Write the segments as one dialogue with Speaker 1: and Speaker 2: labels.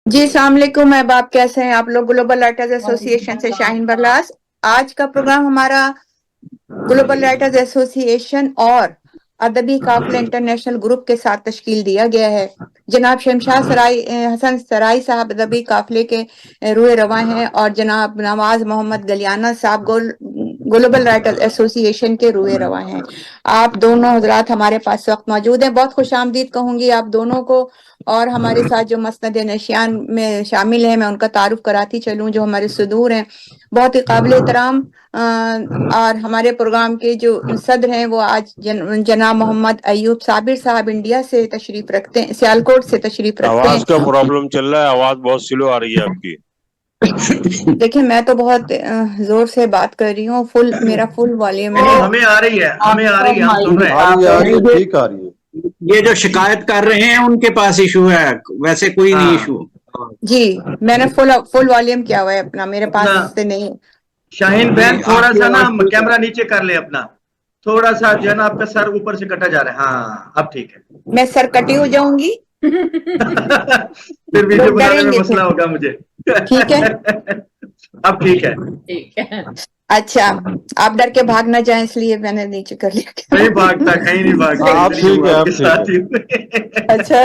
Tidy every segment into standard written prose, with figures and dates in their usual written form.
Speaker 1: جی السلام علیکم احباب، کیسے ہیں آپ لوگ؟ گلوبل رائٹرز ایسوسی ایشن سے شاہین برلاس۔ آج کا پروگرام ہمارا گلوبل رائٹرز ایسوسی ایشن اور ادبی قافلہ انٹرنیشنل گروپ کے ساتھ تشکیل دیا گیا ہے۔ جناب شمشاد حسن سرائی صاحب ادبی قافلے کے روح رواں ہیں، اور جناب نواز محمد گلیانہ صاحب گلوبل رائٹرز ایسوسی ایشن کے روح رواں ہیں۔ آپ دونوں حضرات ہمارے پاس وقت موجود ہیں، بہت خوش آمدید کہوں گی آپ دونوں کو۔ اور ہمارے ساتھ جو مسند نشیان میں شامل ہیں، میں ان کا تعارف کراتی چلوں، جو ہمارے صدور ہیں، بہت ہی قابل احترام۔ اور ہمارے پروگرام کے جو صدر ہیں وہ آج جناب محمد ایوب صابر صاحب انڈیا سے تشریف رکھتے ہیں، سیالکوٹ سے تشریف رکھتے ہیں۔
Speaker 2: آواز کا پرابلم چل رہا ہے، آواز بہت سلو آ رہی ہے آپ کی۔
Speaker 1: دیکھیں میں تو بہت زور سے بات کر رہی ہوں، میرا فل والیوم ہے۔
Speaker 3: ہمیں آ رہی ہے، ہمیں آ رہی ہے، ہم سن رہے ہیں۔
Speaker 4: آ رہی ہے، ٹھیک آ رہی ہے۔
Speaker 5: یہ جو شکایت کر رہے ہیں ان کے پاس ایشو ہے، ویسے کوئی نہیں ایشو۔
Speaker 1: جی میں نے فل والیوم کیا ہوا ہے اپنا، میرے پاس
Speaker 3: اپنا
Speaker 1: سے نہیں۔
Speaker 3: شاہین
Speaker 5: نہیں،
Speaker 3: بہن تھوڑا
Speaker 5: آپ کی
Speaker 3: سا نا
Speaker 5: آواز ٹھیک ہے۔
Speaker 3: کیمرہ نیچے کر لے اپنا، تھوڑا سا جو ہے نا آپ کا سر اوپر سے کٹا جا رہا ہے۔ ہاں اب ٹھیک ہے۔
Speaker 1: میں سرکٹی ہو جاؤں گی،
Speaker 3: پھر ویڈیو
Speaker 1: لوگ
Speaker 3: بنانے
Speaker 1: ڈریں
Speaker 3: میں
Speaker 1: گے
Speaker 3: مسئلہ
Speaker 1: پھر۔
Speaker 3: ہوگا مجھے۔
Speaker 1: ٹھیک ہے،
Speaker 3: اب ٹھیک ہے۔
Speaker 1: اچھا آپ ڈر کے بھاگ نہ جائیں، اس لیے میں نے نیچے کر لیا۔
Speaker 3: نہیں بھاگتا، کہیں نہیں بھاگتا،
Speaker 4: آپ
Speaker 3: ادھر ہی
Speaker 4: ٹھیک
Speaker 3: ہوں
Speaker 4: ہے،
Speaker 3: آپ
Speaker 4: آپ
Speaker 3: کے
Speaker 4: ٹھیک
Speaker 3: ساتھ ہی۔
Speaker 1: اچھا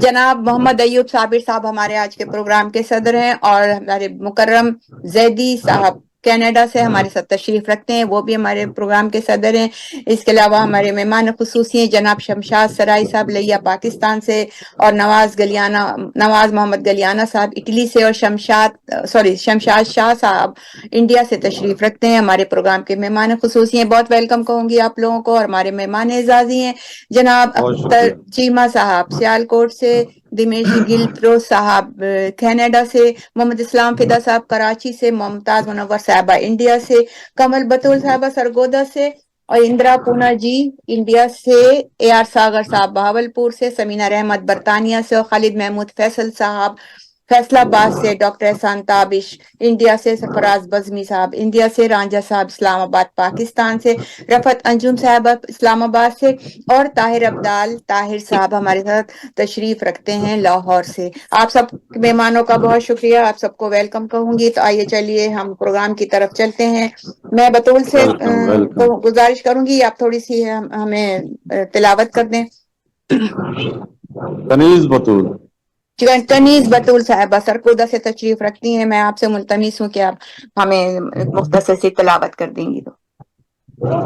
Speaker 1: جناب محمد ایوب صابر صاحب ہمارے آج کے پروگرام کے صدر ہیں، اور ہمارے مکرم زیدی صاحب کینیڈا سے ہمارے ساتھ تشریف رکھتے ہیں، وہ بھی ہمارے پروگرام کے صدر ہیں۔ اس کے علاوہ ہمارے مہمان خصوصی ہیں جناب شمشاد سرائی صاحب لیا پاکستان سے، اور نواز محمد گلیانہ صاحب اٹلی سے، اور شمشاد شاہ صاحب انڈیا سے تشریف رکھتے ہیں، ہمارے پروگرام کے مہمان خصوصی ہیں۔ بہت ویلکم کہوں گی آپ لوگوں کو۔ اور ہمارے مہمان اعزازی ہیں جناب
Speaker 4: بہت
Speaker 1: اختر
Speaker 4: شکریہ۔
Speaker 1: چیمہ صاحب سیالکوٹ سے، دمیش گل فروز صاحب کینیڈا سے، محمد اسلام فدا صاحب کراچی سے، ممتاز منور صاحبہ انڈیا سے، کمل بطول صاحبہ سرگودا سے، اور اندرا پونا جی انڈیا سے، اے آر ساگر صاحب بہاولپور سے، سمینہ رحمت برطانیہ سے، اور خالد محمود فیصل صاحب فیصلہ آباد سے، ڈاکٹر احسان تابش انڈیا سے، سرفراز بزمی صاحب انڈیا سے، رانجھا صاحب اسلام آباد پاکستان سے، رفعت انجم صاحب اسلام آباد سے، اور طاہر عبدال طاہر صاحب ہمارے ساتھ تشریف رکھتے ہیں لاہور سے۔ آپ سب مہمانوں کا بہت شکریہ، آپ سب کو ویلکم کہوں گی۔ تو آئیے چلیے ہم پروگرام کی طرف چلتے ہیں۔ میں بطول سے
Speaker 4: ویلکم ویلکم۔
Speaker 1: گزارش کروں گی آپ تھوڑی سی ہمیں تلاوت کر دیں۔
Speaker 4: کنیز بطول۔
Speaker 1: کنیز بطول صاحبہ سرکودا سے تشریف رکھتی ہیں، میں آپ سے ملتمس ہوں کہ آپ ہمیں مختصر سی تلاوت کر دیں گی۔ تو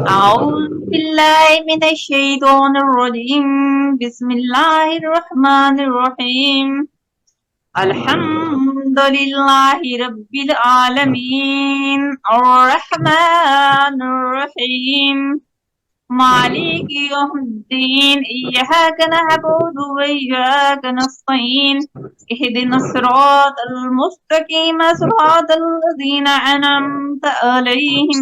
Speaker 6: أعوذ بالله من الشيطان الرجيم بسم الله الرحمن الرحيم الحمد لله رب العالمين الرحمن الرحيم مالك يوم الدين إياك نعبد وإياك نستعين اهدنا الصراط المستقيم صراط الذين أنعمت عليهم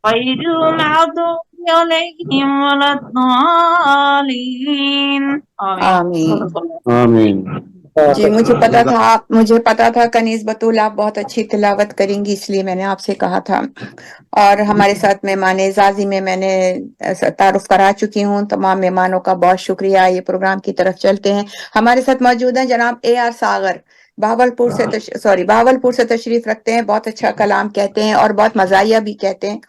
Speaker 6: غير المغضوب عليهم ولا الضالين
Speaker 1: آمین۔
Speaker 4: آمین۔
Speaker 1: جی مجھے پتا تھا کنیز بطول آپ بہت اچھی تلاوت کریں گی، اس لیے میں نے آپ سے کہا تھا۔ اور ہمارے ساتھ مہمان اعزازی میں نے تعارف کرا چکی ہوں، تمام مہمانوں کا بہت شکریہ۔ یہ پروگرام کی طرف چلتے ہیں۔ ہمارے ساتھ موجود ہیں جناب اے آر ساگر بہاولپور سے تشریف رکھتے ہیں، بہت اچھا کلام کہتے ہیں اور بہت مزاحیہ بھی کہتے ہیں،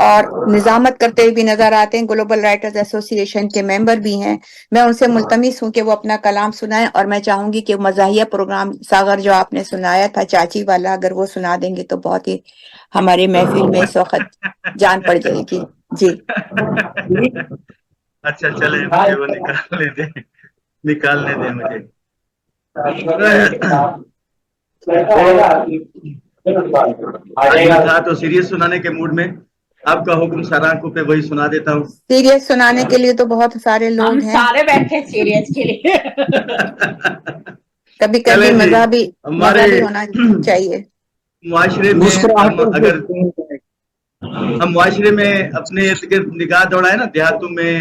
Speaker 1: اور نظامت کرتے ہوئے بھی نظر آتے ہیں، گلوبل رائٹرز ایسوسی ایشن کے ممبر بھی ہیں۔ میں ان سے ملتمس ہوں کہ وہ اپنا کلام سنائیں، اور میں چاہوں گی کہ مزاحیہ پروگرام ساگر جو آپ نے سنایا تھا چاچی والا، اگر وہ سنا دیں گے تو بہت ہی ہماری محفل میں اس وقت جان پڑ جائے گی۔ جی
Speaker 3: اچھا چلے مجھے وہ نکالنے دیں مجھے۔ آج میں تھا تو سیریس سنانے کے موڈ میں، آپ کا حکم سر آنکھوں پہ وہی سنا دیتا ہوں۔
Speaker 1: سیریس سنانے کے لیے تو بہت سارے لوگ
Speaker 6: ہم
Speaker 1: ہیں،
Speaker 6: سارے بیٹھے سیریس کے لیے۔
Speaker 1: کبھی
Speaker 3: چلے
Speaker 1: کبھی
Speaker 3: جی،
Speaker 1: مزہ بھی
Speaker 3: ہمارے
Speaker 1: ہونا چاہیے۔
Speaker 3: معاشرے میں ہم معاشرے میں اپنے ارد گرد نگاہ دوڑائے نا، دیہاتوں میں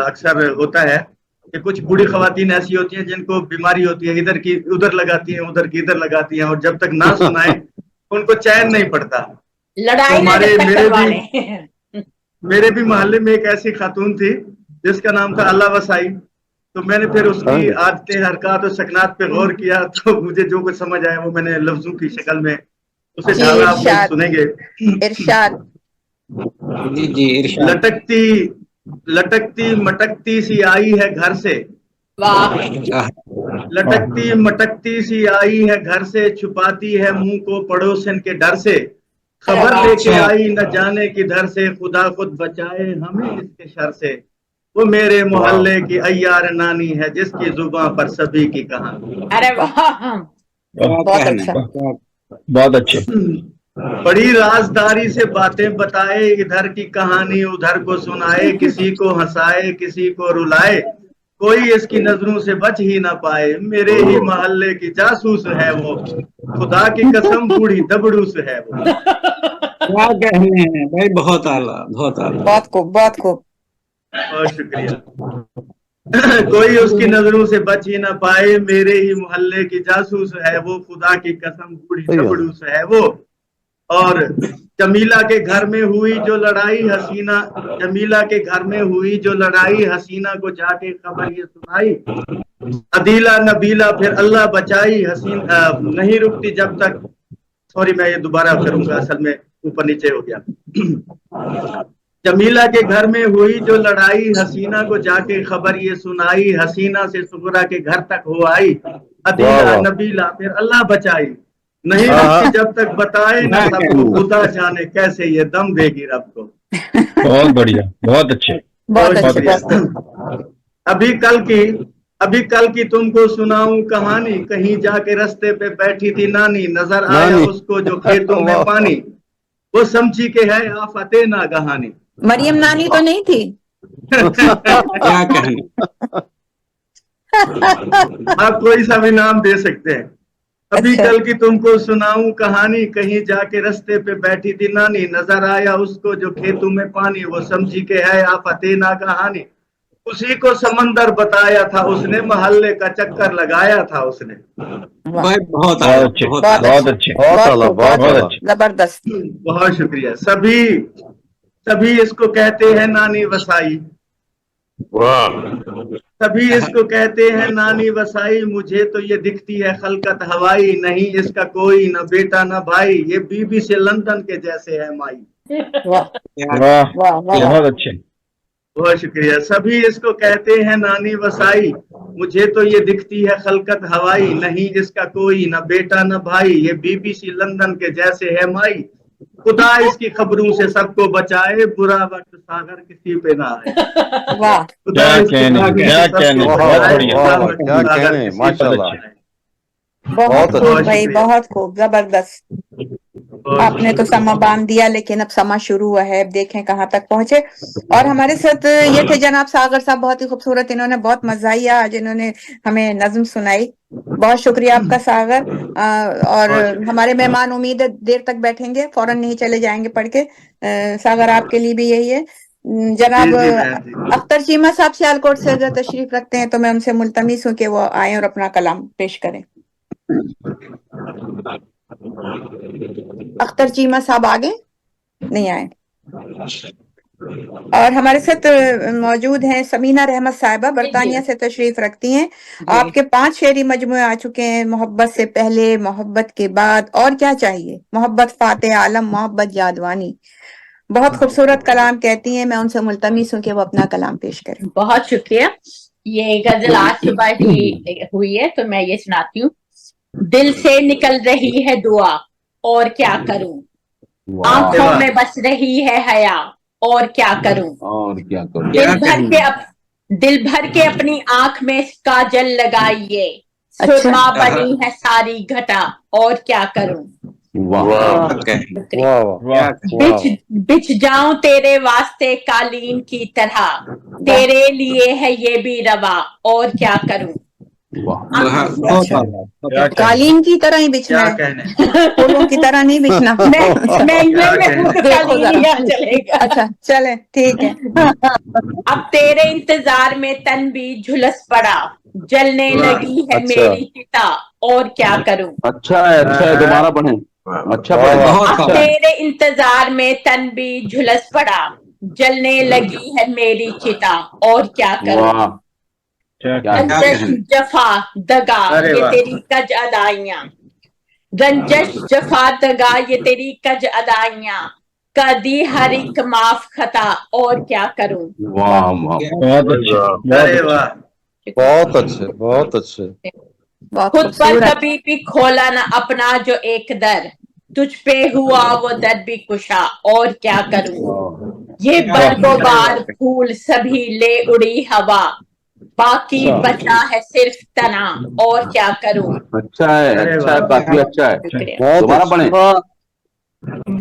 Speaker 3: اکثر ہوتا ہے کہ کچھ بوڑھی خواتین ایسی ہوتی ہیں جن کو بیماری ہوتی ہے، ادھر کی ادھر لگاتی ہیں، ادھر کی ادھر لگاتی ہیں، اور جب تک نہ سنائیں ان کو چین نہیں پڑتا۔
Speaker 6: لڑائی نہ جب تک کروا لیں۔
Speaker 3: میرے بھی محلے میں ایک ایسی خاتون تھی جس کا نام تھا اللہ وسائی۔ تو میں نے پھر اس کی عادتیں حرکات اور سکنات پہ غور کیا تو مجھے جو کچھ سمجھ آیا وہ میں نے لفظوں کی شکل میں اسے
Speaker 1: جی،
Speaker 3: ڈالا. آپ لوگ
Speaker 1: ارشاد.
Speaker 3: سنیں گے.
Speaker 1: ارشاد.
Speaker 5: جی ارشاد.
Speaker 3: لٹکتی مٹکتی سی آئی ہے گھر سے.
Speaker 6: واہ.
Speaker 3: لٹکتی مٹکتی سی آئی ہے گھر سے, چھپاتی ہے منہ کو پڑوسن کے ڈر سے. خبر لے کے آئی نہ جانے کدھر سے, خدا خود بچائے ہمیں اس کے شر سے. وہ میرے محلے کی عیار نانی ہے جس کی زبان پر سبھی کی کہانی.
Speaker 6: ارے واہ.
Speaker 1: بہت اچھا.
Speaker 4: بہت اچھے.
Speaker 3: بڑی رازداری سے باتیں بتائے, ادھر کی کہانی ادھر کو سنائے, کسی کو ہنسائے کسی کو رلائے, کوئی اس کی نظروں سے بچ ہی نہ پائے. میرے ہی محلے کی جاسوس ہے وہ, خدا کی قسم بوڑھی دبڑوس ہے وہ.
Speaker 5: کیا کہنے ہیں بھائی, بہت اعلیٰ, بہت اعلیٰ.
Speaker 1: بہت خوب, بہت خوب.
Speaker 3: بہت شکریہ. کوئی اس کی نظروں سے بچ ہی نہ پائے, میرے ہی محلے کی جاسوس ہے وہ, خدا کی قسم بوڑھی دبڑوس ہے وہ. اور جمیلہ کے گھر میں ہوئی جو لڑائی حسینہ, جمیلہ کے گھر میں ہوئی جو لڑائی حسینہ کو جا کے خبر یہ سنائی. عدیلہ نبیلہ پھر اللہ بچائی, حسین نہیں رکتی جب تک. سوری میں یہ دوبارہ کروں گا, اصل میں اوپر نیچے ہو گیا. جمیلہ کے گھر میں ہوئی جو لڑائی حسینہ کو جا کے خبر یہ سنائی, حسینہ سے سغرا کے گھر تک ہو آئی. عدیلہ نبیلہ پھر اللہ بچائی, نہیں رکتی جب تک بتائے نہ سب کو, خدا جانے کیسے یہ دم دے گی رب کو.
Speaker 4: بہت بڑھیا, بہت اچھے.
Speaker 1: بہت اچھے.
Speaker 3: شکریہ. ابھی کل کی تم کو سناؤں کہانی, کہیں جا کے رستے پہ بیٹھی تھی نانی, نظر آیا اس کو جو کھیتوں میں پانی, وہ سمجھی کہ ہے آفت ناگہانی.
Speaker 1: مریم نانی تو نہیں تھی؟
Speaker 5: کیا کہنے.
Speaker 3: آپ کوئی سا بھی نام دے سکتے ہیں. ابھی کل کی تم کو سناؤں کہانی, کہیں جا کے رستے پہ بیٹھی تھی نانی, نظر آیا اس کو جو کھیتوں میں پانی, وہ سمجھی کہ ہے آفت ناگہانی. اسی کو سمندر بتایا تھا اس نے, محلے کا چکر لگایا تھا اس نے.
Speaker 5: بھائی بہت
Speaker 4: بہت اچھے, بہت اچھے, بہت اچھے.
Speaker 1: زبردست.
Speaker 3: بہت شکریہ. سبھی اس کو کہتے ہیں نانی وسائی, سبھی اس کو کہتے ہیں نانی وسائی, مجھے تو یہ دکھتی ہے خلقت ہوائی, نہیں اس کا کوئی نہ بیٹا نہ بھائی, یہ بی بی سے لندن کے جیسے ہے مائی.
Speaker 1: واہ واہ واہ.
Speaker 4: بہت اچھے.
Speaker 3: بہت شکریہ. سبھی اس کو کہتے ہیں نانی وسائی, مجھے تو یہ دکھتی ہے خلقت ہوائی, نہیں اس کا کوئی نہ بیٹا نہ بھائی, یہ بی بی سی لندن کے جیسے ہے مائی. خدا اس کی خبروں سے سب کو بچائے, برا وقت ساغر کسی پہ نہ آئے.
Speaker 1: واہ.
Speaker 3: خدا اس کی خبروں سے سب کو بچائے, برا وقت
Speaker 4: کیا
Speaker 3: ساغر
Speaker 4: کہنے,
Speaker 3: کسی پہ
Speaker 4: ماشاء
Speaker 3: نہ
Speaker 4: اللہ.
Speaker 3: آئے.
Speaker 1: بہت خوب
Speaker 3: بہت
Speaker 1: بھائی,
Speaker 3: شکریہ.
Speaker 1: بہت خوب, زبردست. آپ نے تو سما باندھ دیا, لیکن اب سما شروع ہوا ہے, اب دیکھیں کہاں تک پہنچے. اور ہمارے ساتھ یہ تھے جناب ساغر صاحب, بہت ہی خوبصورت, انہوں نے بہت مزاحیہ آج انہوں نے ہمیں نظم سنائی. بہت شکریہ آپ کا ساغر. اور ہمارے مہمان امید ہے دیر تک بیٹھیں گے, فوراً نہیں چلے جائیں گے پڑھ کے. ساغر آپ کے لیے بھی یہی ہے. جناب اختر چیمہ صاحب سیالکوٹ سے اگر تشریف رکھتے ہیں تو میں ان سے ملتمس ہوں کہ وہ آئیں اور اپنا کلام پیش کریں. اختر چیمہ صاحب آگے نہیں آئے. اور ہمارے ساتھ موجود ہیں سمینہ رحمت صاحبہ, برطانیہ سے تشریف رکھتی ہیں. آپ کے 5 شعری مجموعے آ چکے ہیں, محبت سے پہلے, محبت کے بعد, اور کیا چاہیے, محبت فاتح عالم, محبت یادوانی. بہت خوبصورت کلام کہتی ہیں, میں ان سے ملتمس ہوں کہ وہ اپنا کلام پیش کریں.
Speaker 6: بہت شکریہ. یہ غزل آج صبح ہی ہوئی ہے تو میں یہ سناتی ہوں. دل سے نکل رہی ہے دعا, اور کیا کروں, آنکھوں میں بس رہی ہے حیا, اور کیا کروں,
Speaker 4: اور کیا کروں,
Speaker 6: دل بھر کے اپنی آنکھ میں کاجل لگائیے, سرما بنی ہے ساری گھٹا, اور کیا کروں, بچھ جاؤں تیرے واسطے قالین کی طرح, تیرے لیے ہے یہ بھی روا, اور کیا کروں.
Speaker 1: قالین کی طرح ہی بچنا ہے, پھولوں کی طرح نہیں بچنا. اچھا چلے ٹھیک ہے.
Speaker 6: اب تیرے انتظار میں تن بھی جھلس پڑا, جلنے لگی ہے میری چتا, اور کیا کروں.
Speaker 4: اچھا ہے, دوبارہ پڑھیں. اچھا
Speaker 6: اب تیرے انتظار میں تن بھی جھلس پڑا, جلنے لگی ہے میری چتا, اور کیا کروں. रंजश जफा दगा
Speaker 3: अरे
Speaker 6: ये
Speaker 3: वाह।
Speaker 6: तेरी कज अदाइयां, रंजश जफा दगा ये तेरी कज अदाइयां, कदी हर एक माफ खता और क्या करूं।
Speaker 4: वाह वाह बहुत अच्छे
Speaker 3: अरे वाह।
Speaker 7: बहुत अच्छे बहुत अच्छे।
Speaker 1: बहुत
Speaker 6: खुद पर
Speaker 1: खूबसूरत।
Speaker 6: कभी भी खोला न अपना जो एक दर, तुझ पे हुआ वो दर भी कुशा और क्या करूं। ये बरगोबार फूल सभी ले उड़ी हवा, बाकी बचा है सिर्फ तना और क्या करूं।
Speaker 4: अच्छा है
Speaker 3: अरे
Speaker 4: अच्छा है
Speaker 3: वाह।
Speaker 4: काफी अच्छा है
Speaker 6: शुक्रिया।
Speaker 7: बहुत
Speaker 4: दोबारा
Speaker 7: अच्छे।
Speaker 4: पढ़े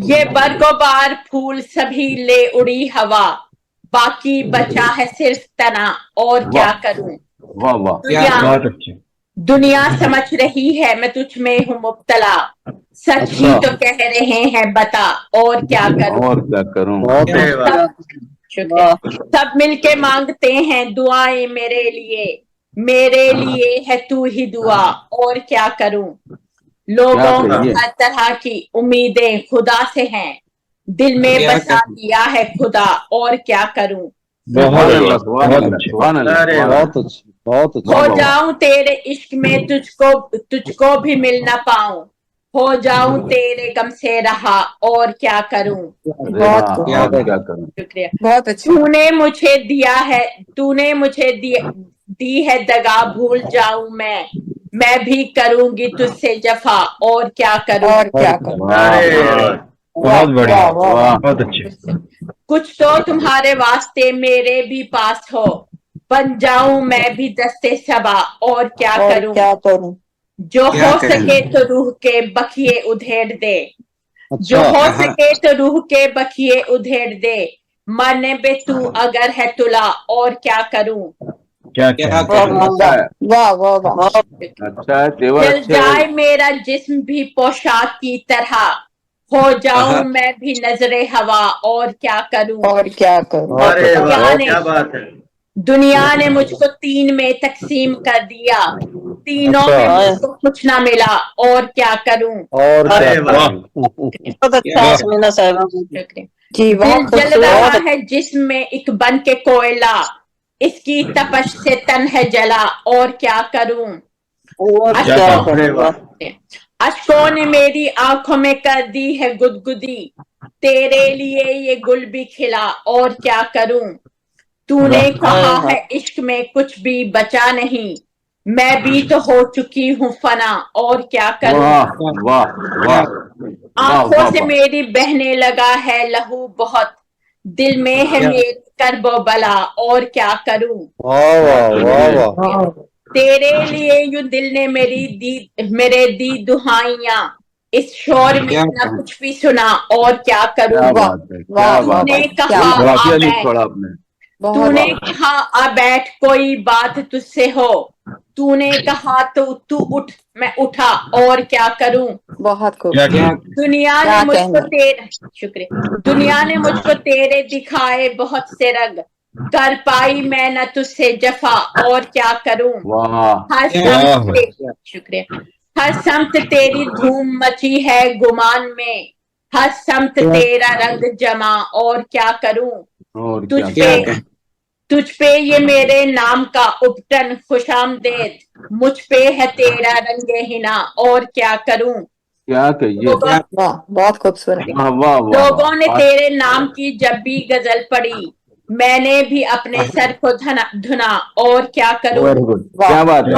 Speaker 6: ये बरगोबार फूल सभी ले उड़ी हवा, बाकी बचा है सिर्फ तना और क्या
Speaker 4: वाह।
Speaker 6: करूं।
Speaker 4: वाह वाह
Speaker 6: दुनिया
Speaker 4: बहुत अच्छे
Speaker 6: दुनिया समझ रही है मैं तुझ में हूँ मुब्तला, सच ही
Speaker 4: अच्छा।
Speaker 6: तो कह रहे हैं बता और क्या करूं।
Speaker 4: और क्या करूं।
Speaker 7: बहुत
Speaker 3: अरे वाह।
Speaker 6: शुक्रिया। सब मिलके मांगते हैं दुआएं मेरे लिए है तू ही दुआ और क्या करूं। लोगों
Speaker 4: क्या
Speaker 6: को
Speaker 4: कहिए।
Speaker 6: हर तरह की उम्मीदें खुदा से हैं, दिल में
Speaker 5: क्या
Speaker 6: बसा दिया है खुदा और क्या करूं।
Speaker 4: बहुत अल्लाह सुभान अल्लाह सुभान अल्लाह
Speaker 3: अरे
Speaker 4: सुभान
Speaker 7: बहुत अच्छे बहुत अच्छे।
Speaker 6: हो जाऊं तेरे इश्क में तुझको भी मिल ना पाऊं, हो जाऊं तेरे गम से रहा और क्या करूं।
Speaker 4: अल्लाह। अरे वाह,
Speaker 5: क्या
Speaker 4: और क्या करूं।
Speaker 6: शुक्रिया।
Speaker 1: बहुत अच्छे।
Speaker 6: तूने मुझे दी है दगा, भूल जाऊं मैं भी करूंगी तुझसे जफा और क्या करूं।
Speaker 1: और क्या करूं।
Speaker 3: अरे वाह।
Speaker 4: बहुत बढ़िया
Speaker 1: वाह,
Speaker 4: वाह बहुत अच्छे
Speaker 6: कुछ तो तुम्हारे वास्ते मेरे भी पास हो, बन जाऊं मैं भी दस्ते सबा और क्या
Speaker 1: और
Speaker 6: करूं।
Speaker 1: क्या करूं।
Speaker 6: जो
Speaker 5: क्या
Speaker 6: हो
Speaker 5: करें?
Speaker 6: सके तो रूह के बखिए उधेड़ दे, जो
Speaker 7: अच्छा
Speaker 6: हो सके तो रूह के बखिए उधेड़ दे, मरने पे तू अगर है तुला और क्या करूं।
Speaker 4: क्या
Speaker 5: क्या
Speaker 4: करूं। अच्छा है
Speaker 1: वाह वाह वाह।
Speaker 4: अच्छा है तेवर
Speaker 6: जल
Speaker 4: अच्छे
Speaker 6: जाए मेरा जिस्म भी पोशाक की तरह, हो जाऊं मैं भी नजरे हवा और क्या करूं।
Speaker 1: और क्या करूं।
Speaker 3: अरे वाह,
Speaker 6: यानी-
Speaker 3: क्या बात है।
Speaker 6: दुनिया ने मुझको 3 में तकसीम कर दिया, तीनों में मुझको कुछ ना मिला और क्या करूं।
Speaker 7: और क्या
Speaker 3: अरे वाह।
Speaker 8: बहुत अच्छा
Speaker 5: वाह।
Speaker 8: आसमीना साहिबा।
Speaker 6: शुक्रिया।
Speaker 1: जी
Speaker 6: दिल
Speaker 1: बहुत
Speaker 6: जल
Speaker 1: खूबसूरत।
Speaker 6: रहा है जिस्म में एक बन के कोयला, इसकी तपश से तन है जला और क्या करूं।
Speaker 8: और
Speaker 6: अच्छा।
Speaker 8: क्या
Speaker 3: अरे
Speaker 8: करूं।
Speaker 3: वाह।
Speaker 6: अश्कों ने मेरी आंखों में कर दी है गुदगुदी, तेरे लिए ये गुल भी खिला और क्या करूं। तूने कहा है इश्क में कुछ भी बचा नहीं, मैं भी तो हो चुकी हूँ फना और क्या करूं।
Speaker 4: वाह वाह वाह
Speaker 6: आंखों से मेरी बहने लगा है लहू बहुत, दिल में है मेरी करबो बला और क्या करूं।
Speaker 7: वाह वाह वाह वाह।
Speaker 6: तेरे लिए यूं दिल ने मेरे दी दुहाइयां, इस शोर में न कुछ भी सुना और क्या करूं।
Speaker 4: क्या बात है क्या
Speaker 1: वाह,
Speaker 4: बात
Speaker 6: तूने
Speaker 4: है
Speaker 6: कहा
Speaker 4: काफी
Speaker 6: आ
Speaker 4: अजीब
Speaker 6: बैठ,
Speaker 4: पढ़ा आपने
Speaker 1: बहुत
Speaker 6: तूने कहा आ बैठ कोई बात तुझसे हो, तूने कहा तो तू उठ मैं उठा और क्या करूं।
Speaker 1: बहुत खूब।
Speaker 6: दुनिया
Speaker 1: क्या
Speaker 6: ने मुझको
Speaker 1: कहना।
Speaker 6: तेरे शुक्रिया। दुनिया ने मुझको तेरे दिखाए बहुत से रंग, कर पाई मैं न तुझसे जफा और क्या करूं।
Speaker 4: वाह
Speaker 6: हर शुक्रिया। हर समत तेरी धूम मची है गुमान में, हर समत तेरा रंग जमा और क्या करूं।
Speaker 4: और
Speaker 6: तुझ
Speaker 4: क्या
Speaker 6: पे तुझ पे ये मेरे नाम का उपटन खुशामदेद, मुझ पे है तेरा रंगे हिना और क्या करूं।
Speaker 4: क्या कहिए
Speaker 1: वाह बहुत खूबसूरत।
Speaker 4: वाह वाह वाह
Speaker 6: लोगों ने तेरे नाम की जब भी गजल पढ़ी, मैंने भी अपने सर को धुना और क्या करूं।
Speaker 4: वेरी गुड क्या बात है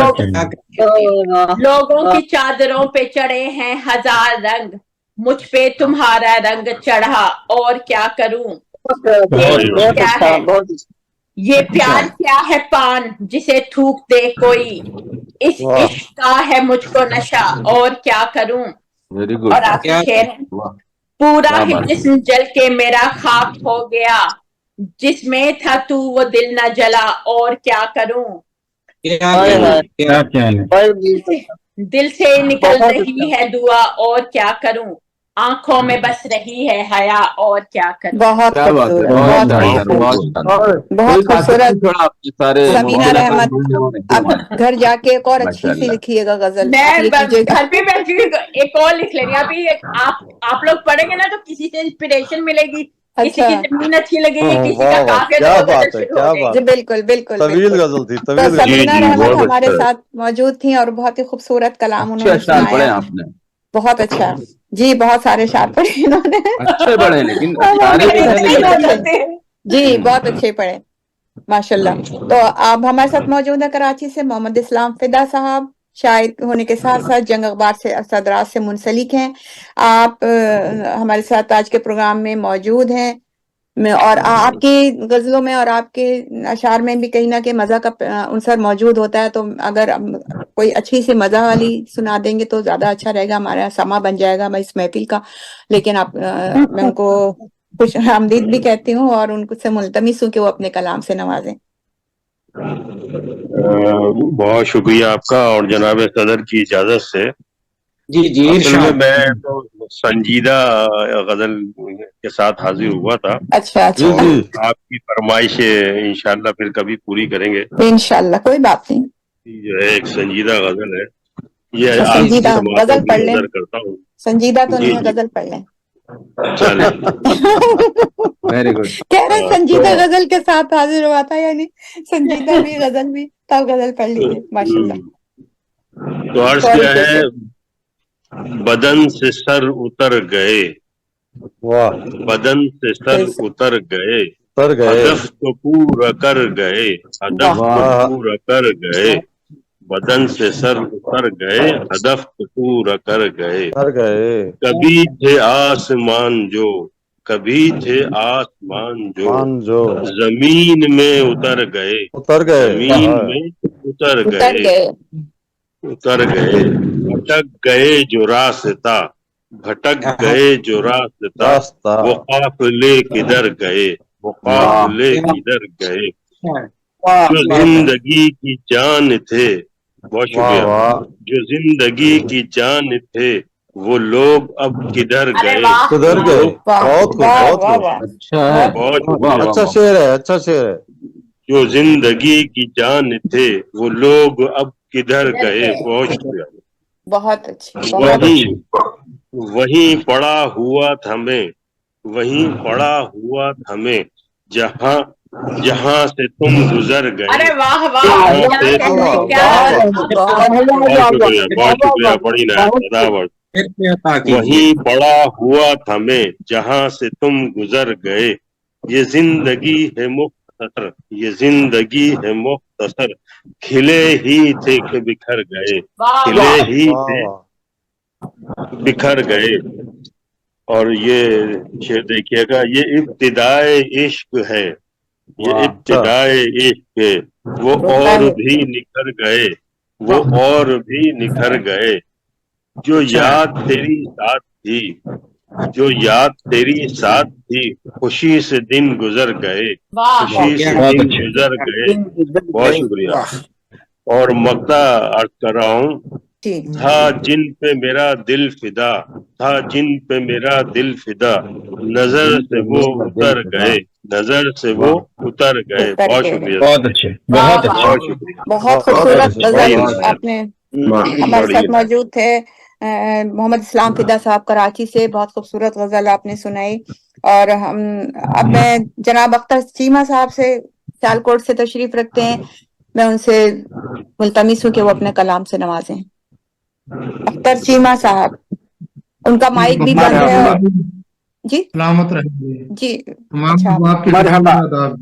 Speaker 6: लोगों की चादरों पे चढ़े हैं हजार रंग, मुझ पे तुम्हारा रंग चढ़ा और क्या करूं।
Speaker 8: बहुत
Speaker 6: क्या
Speaker 8: अच्छा
Speaker 6: है
Speaker 8: बहुत
Speaker 6: ये प्यार, क्या है पान जिसे थूक दे कोई, इस
Speaker 7: वाह।
Speaker 6: इश्क का है मुझको नशा और क्या करूं।
Speaker 4: वेरी गुड
Speaker 6: और आखिरी शेर है,
Speaker 4: वाह
Speaker 6: पूरा
Speaker 4: क्या
Speaker 6: ही
Speaker 4: बात है।
Speaker 6: जिस्म जल के मेरा खाक हो गया, जिसमें था तू वो दिल न जला और क्या करूं। दिल से निकल
Speaker 8: बहुत
Speaker 6: रही है दुआ और क्या करूं, आंखों में बस रही है हया और क्या करूं।
Speaker 1: बहुत
Speaker 4: क्या बात है
Speaker 1: खूबसूरत।
Speaker 4: बहुत
Speaker 1: बहुत
Speaker 4: अच्छा
Speaker 1: खूबसूरत।
Speaker 4: बहुत
Speaker 1: बहुत खूबसूरत।
Speaker 4: थोड़ा आपके सारे
Speaker 1: समीना रहमत आप घर जाके एक और अच्छी सी लिखिएगा गजल। आप
Speaker 6: मैं
Speaker 1: ये कीजिएगा।
Speaker 6: घर पे एक और लिख लेंगे। अभी आप लोग पढ़ेंगे ना तो किसी से इंस्पिरेशन मिलेगी, किसी की जमीन अच्छी लगेगी, किसी का
Speaker 7: वाह वाह,
Speaker 6: काफिया,
Speaker 7: क्या
Speaker 6: तो
Speaker 7: बात
Speaker 6: गजल
Speaker 7: है,
Speaker 6: शुरू
Speaker 7: क्या
Speaker 6: हो गई।
Speaker 7: बात
Speaker 1: जी
Speaker 7: है।
Speaker 1: बिल्कुल बिल्कुल
Speaker 7: तवील
Speaker 1: बिल्कुल।
Speaker 7: गजल थी,
Speaker 1: तो
Speaker 7: तवील गजल।
Speaker 1: सबीना
Speaker 2: जी,
Speaker 1: रहमत
Speaker 2: बहुत
Speaker 1: हमारे
Speaker 2: अच्छा।
Speaker 1: साथ मौजूद थी और बहुत ही खूबसूरत कलाम
Speaker 4: अच्छे
Speaker 1: उन्होंने
Speaker 4: अशआर पढ़े
Speaker 1: सुनाया।
Speaker 4: आपने,
Speaker 1: बहुत अच्छा जी, बहुत सारे शायर पढ़े इन्होंने।
Speaker 4: अच्छे पढ़े, लेकिन
Speaker 1: अब
Speaker 4: सारे
Speaker 1: हमें
Speaker 4: नहीं थे,
Speaker 1: अच्छे
Speaker 4: लेकिन
Speaker 1: अच्छे
Speaker 4: अच्छे।
Speaker 1: जी बहुत अच्छे पढ़े माशाल्लाह। तो आप हमारे साथ मौजूद है कराची से मोहम्मद इस्लाम फिदा साहब, शायर होने के साथ साथ जंग अखबार से सदरात से मुंसलिक हैं। आप हमारे साथ आज के प्रोग्राम में मौजूद हैं और आपकी गजलों में और आपके अशार में भी कहीं ना कहीं मजा का अंसर मौजूद होता है। तो अगर कोई अच्छी सी मजा वाली सुना देंगे तो ज्यादा अच्छा रहेगा, हमारा समा बन जाएगा मैं इस महफिल का। लेकिन आप मैं उनको खुश आमदीद भी कहती हूँ और उनको से मुल्तमिस हूँ कि वो अपने कलाम से नवाजें।
Speaker 2: बहुत शुक्रिया आपका, और जनाब सदर की इजाजत से
Speaker 5: जी जी
Speaker 2: असल में
Speaker 5: इरशाद।
Speaker 2: मैं तो संजीदा गजल के साथ हाजिर हुआ था।
Speaker 1: अच्छा
Speaker 7: जी
Speaker 1: अच्छा,
Speaker 7: जी,
Speaker 2: आपकी फरमाइशें इंशाल्लाह फिर कभी पूरी करेंगे।
Speaker 1: इंशाल्लाह कोई बात नहीं।
Speaker 2: जो है एक संजीदा गजल है, ये
Speaker 1: अच्छा,
Speaker 2: आपकी
Speaker 1: संजीदा
Speaker 2: समातों
Speaker 1: गजल
Speaker 2: की
Speaker 1: पढ़ लें।
Speaker 2: नजर करता हूँ।
Speaker 1: संजीदा तो
Speaker 2: जी
Speaker 1: नहीं है,
Speaker 2: जी,
Speaker 1: गजल पढ़ लें।
Speaker 2: चले।
Speaker 4: Very good.
Speaker 1: कह रहे संजीदा
Speaker 2: तो
Speaker 1: गजल के साथ हाजिर हुआ था, यानी संजीदा भी गजल भी, तब गजल पढ़ लीजिए माशाल्लाह।
Speaker 2: तो अर्ज
Speaker 1: सॉरी
Speaker 2: क्या है, बदन से सर उतर गए,
Speaker 7: वाह,
Speaker 2: बदन से सर उतर गए,
Speaker 7: तर गए।
Speaker 2: हदफ को पूरा कर गए, हदफ को
Speaker 7: वाह,
Speaker 2: पूरा कर गए, बदन से सर उतर गए, हदफ को पूरा कर गए।
Speaker 7: तर गए।
Speaker 2: कभी थे आसमान जो, कभी थे आसमान जो,
Speaker 7: मान जो
Speaker 2: जमीन में उतर गए,
Speaker 7: उतर गए।
Speaker 2: जमीन
Speaker 7: हाँ,
Speaker 2: में उतर
Speaker 1: उतर
Speaker 2: गए,
Speaker 1: गए।
Speaker 2: उतर गए। भटक गए जो रास्ता, भटक गए जो रास्ता,
Speaker 7: रास्ता।
Speaker 2: वो काफिले किधर गए, वो
Speaker 4: वाह
Speaker 2: काफिले किधर गए।
Speaker 8: वाह
Speaker 2: जो
Speaker 8: वाह
Speaker 2: जिंदगी की जान थे, बहुत
Speaker 7: वाह
Speaker 2: शुक्रिया,
Speaker 7: वाह,
Speaker 2: जो जिंदगी की जान थे, वो लोग अब किधर
Speaker 6: अरे
Speaker 2: गए,
Speaker 6: वाह,
Speaker 7: किधर
Speaker 2: वो
Speaker 7: गए।
Speaker 2: लोग
Speaker 1: वाह
Speaker 7: बहुत खूब,
Speaker 1: वाह
Speaker 7: बहुत
Speaker 1: वाह
Speaker 7: खूब।
Speaker 1: वाह,
Speaker 4: अच्छा है,
Speaker 2: बहुत
Speaker 4: वाह
Speaker 2: शुक्रिया।
Speaker 4: वाह
Speaker 7: अच्छा
Speaker 4: वाह।
Speaker 7: शेर है, अच्छा शेर है।
Speaker 2: जो जिंदगी की जान थे, वो लोग अब किधर
Speaker 6: किधर
Speaker 2: गए,
Speaker 6: गए।
Speaker 2: बहुत शुक्रिया।
Speaker 1: बहुत अच्छी, बहुत
Speaker 2: वहीं
Speaker 1: अच्छी।
Speaker 2: वहीं पड़ा हुआ था मैं, वहीं पड़ा हुआ था मैं, जहां जहां से तुम गुजर गए,
Speaker 6: अरे वाह वाह,
Speaker 2: जहां
Speaker 6: क्या
Speaker 2: से
Speaker 6: कहने,
Speaker 7: वाह,
Speaker 6: क्या
Speaker 7: वाह,
Speaker 1: बहुत बहुत
Speaker 2: बहुत शुक्रिया, बहुत शुक्रिया, बड़ी ना सदावत।
Speaker 5: फिर से अता कीजिए।
Speaker 2: वहीं पड़ा हुआ था मैं, जहां से तुम गुजर गए, ये जिंदगी है मुख्तसर, ये जिंदगी है मुख्तसर, खिले ही थे कि बिखर गए,
Speaker 6: वाह
Speaker 2: खिले
Speaker 6: वाह।
Speaker 2: ही
Speaker 7: वाह
Speaker 2: थे
Speaker 7: वाह,
Speaker 2: बिखर गए। और ये शेर देखिएगा, ये इब्तिदाए इश्क है, ये
Speaker 4: वाह
Speaker 7: अच्छा।
Speaker 2: इब्तिदाए इश्क है, वो
Speaker 1: होता
Speaker 2: और
Speaker 1: है।
Speaker 2: भी निखर गए, वो और भी निखर गए। जो
Speaker 5: अच्छा है।
Speaker 2: याद तेरी साथ थी, जो याद तेरी साथ थी, खुशी से दिन गुजर गए,
Speaker 6: वाह
Speaker 2: खुशी से
Speaker 5: बहुत
Speaker 2: दिन
Speaker 5: अच्छे।
Speaker 2: गुजर गए। बहुत शुक्रिया।
Speaker 5: वाह।
Speaker 2: और मक्ता अर्ज कर रहा हूँ,
Speaker 1: जी
Speaker 2: था जिन पे मेरा दिल फिदा, था जिन पे मेरा दिल फिदा, नजर से वो उतर गए, नजर से वो उतर गए।
Speaker 1: उतर
Speaker 2: बहुत
Speaker 1: गए।
Speaker 2: शुक्रिया,
Speaker 5: बहुत अच्छे,
Speaker 6: वाह
Speaker 5: बहुत
Speaker 6: वाह।
Speaker 5: अच्छे।
Speaker 2: बहुत शुक्रिया।
Speaker 1: बहुत
Speaker 7: बहुत
Speaker 1: खूबसूरत
Speaker 7: अच्छे,
Speaker 2: बड़ी
Speaker 1: गजल
Speaker 7: बहुत अच्छे।
Speaker 1: आपने हमारे
Speaker 2: बड़ी
Speaker 1: साथ मौजूद थे। मोहम्मद इस्लाम फिदा साहब कराची से, बहुत खूबसूरत गजल आपने सुनाई। और हम अब मैं जनाब अख्तर चीमा साहब से, सियालकोट से तशरीफ रखते हैं, मैं उनसे मुल्तमिस हूँ कि वो अपने कलाम से नवाजें। अख्तर चीमा साहब, उनका माइक भी बंद है। जी
Speaker 9: सलामत रहिए।
Speaker 1: जी,
Speaker 9: तमाम
Speaker 1: अच्छा
Speaker 9: आपकी
Speaker 8: मरहबा।
Speaker 9: आदाब।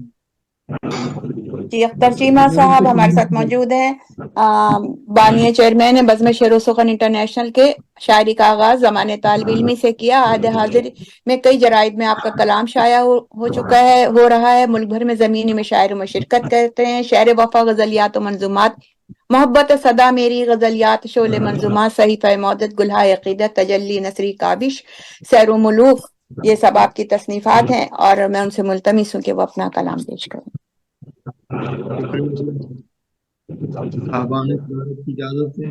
Speaker 1: जी, अख्तर चीमा साहब हमारे साथ मौजूद हैं। बानिया चेयरमैन है बज़्म शेर व सुखन इंटरनेशनल के। शायरी का आगाज ज़माने तालिब इल्मी से किया, आद हाजिर में कई जराइद में आपका कलाम शाया हो चुका है, हो रहा है। मुल्क भर में ज़मीनी में शायर में शिरकत करते हैं। शेर वफा, गजलियात व मंजूमात, मोहब्बत सदा मेरी, गजलियात शोले मंजूमात, सहीफ़ा मौदत, गुल्हा अक़ीदत, तजल्ली नसरी काबिश, सैर मुलूक, ये सब आपकी तसनीफात हैं। और मैं उनसे मुल्तमिस हूँ कि वो अपना कलाम पेश करें।
Speaker 9: साहबान की इजाजत से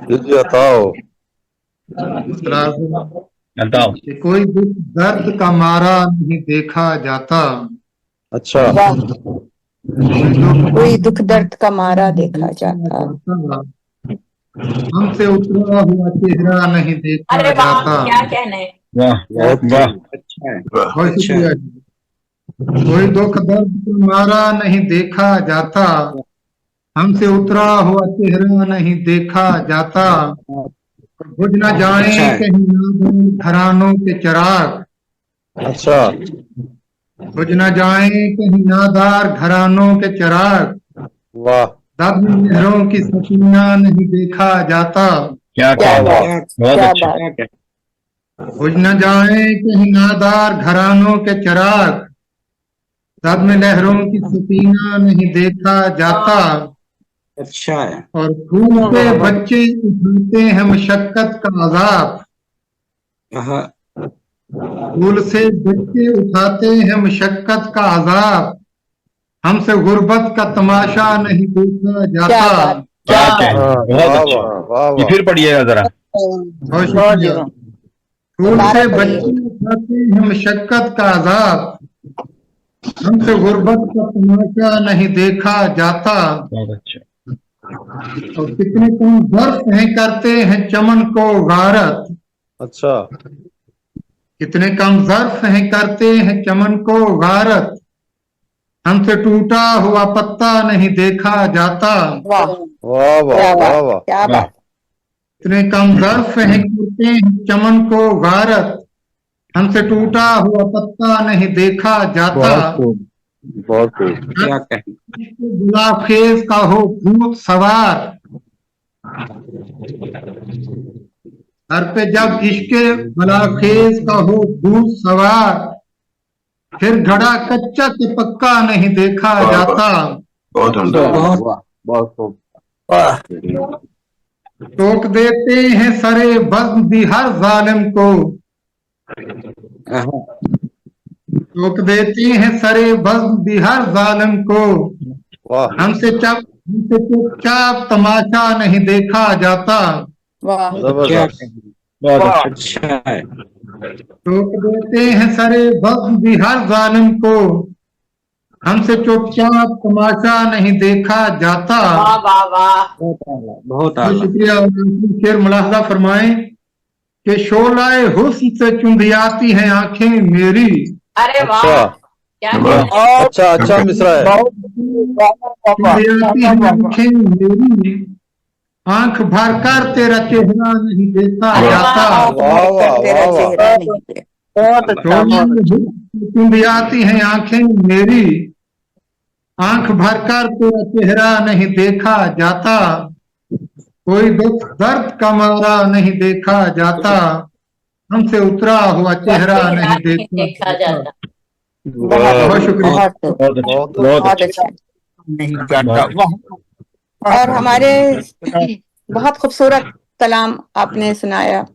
Speaker 7: जी बताओ।
Speaker 9: इकरार कि कोई दुख दर्द का मारा नहीं देखा जाता,
Speaker 7: अच्छा,
Speaker 1: वाह, कोई दुख
Speaker 9: कोई
Speaker 1: दर्द का मारा देखा जाता,
Speaker 9: हमसे उतरा हुआ चेहरा नहीं देखा
Speaker 6: अरे वाह,
Speaker 9: जाता,
Speaker 6: क्या कहने।
Speaker 5: वाह
Speaker 7: बहुत
Speaker 5: वाह
Speaker 4: अच्छा है
Speaker 9: बहुत
Speaker 5: अच्छा
Speaker 9: शुक्रिया जी। कोई दुख दर्द तुम्हारा नहीं देखा जाता, हमसे उतरा हुआ चेहरा नहीं देखा जाता, बुझ न जाए
Speaker 5: अच्छा है
Speaker 9: कहीं नादान घरानों के चिराग,
Speaker 7: अच्छा
Speaker 9: बुझ न जाए कहीं नादार घरानों के चिराग,
Speaker 7: वाह
Speaker 9: दब लहरों की सफीना नहीं देखा जाता,
Speaker 5: क्या
Speaker 8: क्या
Speaker 5: कहना
Speaker 8: बात,
Speaker 5: है बहुत
Speaker 8: क्या
Speaker 5: अच्छा
Speaker 8: बात।
Speaker 4: क्या क्या
Speaker 9: बुझ न जाए कहीं नादार घरानों के चिराग, दब में लहरों की सफीना नहीं देखा जाता,
Speaker 5: अच्छा है
Speaker 9: और फूल से बच्चे उठाते हैं मशक्कत का अजाब,
Speaker 5: हाँ
Speaker 9: फूल से बच्चे उठाते हैं मशक्कत का अजाब, हमसे गुर्बत का तमाशा नहीं देखा
Speaker 8: क्या
Speaker 9: जाता।
Speaker 8: बात,
Speaker 5: क्या
Speaker 8: क्या
Speaker 5: कहना
Speaker 7: हाँ,
Speaker 5: बहुत
Speaker 7: वाह
Speaker 5: अच्छा
Speaker 7: वाह वाह
Speaker 5: ये
Speaker 7: वाह
Speaker 5: फिर पढ़िएगा जरा
Speaker 9: बहुत
Speaker 8: बहुत
Speaker 9: शुक्रिया।
Speaker 8: जरूर,
Speaker 9: फूल
Speaker 8: दोबारा
Speaker 9: से
Speaker 8: पढ़िए।
Speaker 9: बच्चे उठाते हैं मशक्कत का अजाब, हमसे गुर्बत का तमाशा नहीं देखा जाता,
Speaker 5: बहुत अच्छा
Speaker 9: और कितने कम बर्फ हैं करते हैं चमन को गारत,
Speaker 7: अच्छा
Speaker 9: कितने कम ज़र्फ हैं करते हैं चमन को गारत, हमसे टूटा हुआ पत्ता नहीं देखा जाता,
Speaker 8: वाह,
Speaker 7: वाह वाह
Speaker 8: क्या
Speaker 7: वाह
Speaker 8: बात,
Speaker 7: वाह
Speaker 8: क्या
Speaker 5: वाह
Speaker 8: बात।
Speaker 9: इतने कम ज़र्फ हैं करते हैं चमन को गारत, हमसे टूटा हुआ पत्ता नहीं देखा जाता,
Speaker 7: बहुत खूब बहुत खूब
Speaker 5: क्या कहना
Speaker 9: गुलाब खेज का हो भूत सवार, सर पे जब इश्के गुलाबखेज का हो भूत सवार, फिर घड़ा कच्चा के पक्का नहीं देखा जाता,
Speaker 5: बहुत
Speaker 7: वाह बहुत खूब
Speaker 9: टोक देते हैं सरे बज़्म भी हर जालिम को,
Speaker 5: हाँ,
Speaker 9: टोक देते हैं सरे बज़्म भी हर जालिम को,
Speaker 7: वाह
Speaker 9: हमसे चुपचाप तमाशा नहीं देखा जाता,
Speaker 8: वाह,
Speaker 5: क्या
Speaker 7: जबरदस्त
Speaker 5: कहना बहुत अच्छा है
Speaker 9: टोक देते हैं सरे बज़्म भी हर जालिम को, हमसे चुपचाप तमाशा नहीं देखा जाता।
Speaker 6: वाह वाह वाह।
Speaker 5: बहुत
Speaker 9: बहुत
Speaker 5: आला
Speaker 9: शुक्रिया। और आखिरी शेर मुलाहजा फरमाएं कि शोलाए हुस्न से चुंधियाती हैं आंखें मेरी,
Speaker 6: अरे वाह,
Speaker 7: अच्छा
Speaker 6: क्या कहते हैं।
Speaker 8: और
Speaker 7: अच्छा अच्छा मिश्रा है
Speaker 8: बहुत
Speaker 9: चुंधियाती हैं आंखें मेरी, आंख भर कर तेरा चेहरा नहीं देखा
Speaker 6: अरे
Speaker 9: जाता,
Speaker 6: वाह,
Speaker 7: वाह वाह
Speaker 8: तेरा
Speaker 7: वाह वाह
Speaker 8: चेहरा नहीं देखा। बहुत अच्छा,
Speaker 9: शोलाए
Speaker 8: बहुत अच्छा।
Speaker 9: हुस्न से चुंधियाती हैं आंखें मेरी, आंख भर कर तेरा चेहरा नहीं देखा जाता, कोई दुख दर्द का मारा नहीं देखा जाता, हमसे उतरा हुआ चेहरा
Speaker 6: चेहरा
Speaker 9: नहीं
Speaker 6: नहीं
Speaker 9: देखा
Speaker 6: देखा
Speaker 9: जाता।
Speaker 6: जाता।
Speaker 8: बहुत
Speaker 9: बहुत शुक्रिया।
Speaker 8: बहुत
Speaker 5: बहुत अच्छा
Speaker 7: बहुत
Speaker 5: बहुत
Speaker 8: बहुत
Speaker 5: अच्छा
Speaker 8: अच्छा।
Speaker 9: नहीं
Speaker 5: बहुत
Speaker 9: वाह
Speaker 1: और हमारे बहुत खूबसूरत कलाम आपने सुनाया।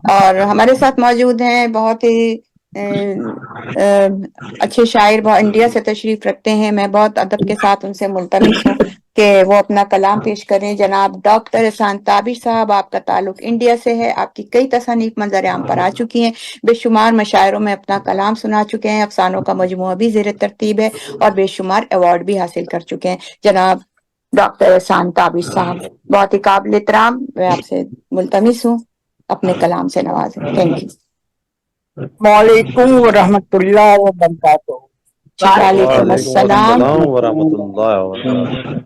Speaker 1: और हमारे साथ मौजूद हैं बहुत ही अच्छे शायर, बहुत इंडिया से तशरीफ रखते हैं। मैं बहुत अदब के साथ उनसे मुल्तमिस हूँ कि वो अपना कलाम पेश करें। जनाब डॉक्टर एहसान ताबिश साहब, आपका ताल्लुक इंडिया से है, आपकी कई तसानीफ मंजर आम पर आ चुकी हैं, बेशुमार मशायरों में अपना कलाम सुना चुके हैं, अफसानों का मजमूआ भी ज़ेर तरतीब है और बेशुमार अवार्ड भी हासिल कर चुके हैं। जनाब डॉक्टर एहसान ताबिश साहब, बहुत ही काबिल एहतराम, मैं आपसे मुल्तमिस हूँ अपने कलाम से नवाजें। Thank you.
Speaker 8: वालेकुम रहमतुल्लाह व बरकातुहू।
Speaker 1: वालेकुम
Speaker 7: वालेकुम
Speaker 1: अस्सलाम।
Speaker 7: अस्सलाम व रहमतुल्लाह व बरकातहू।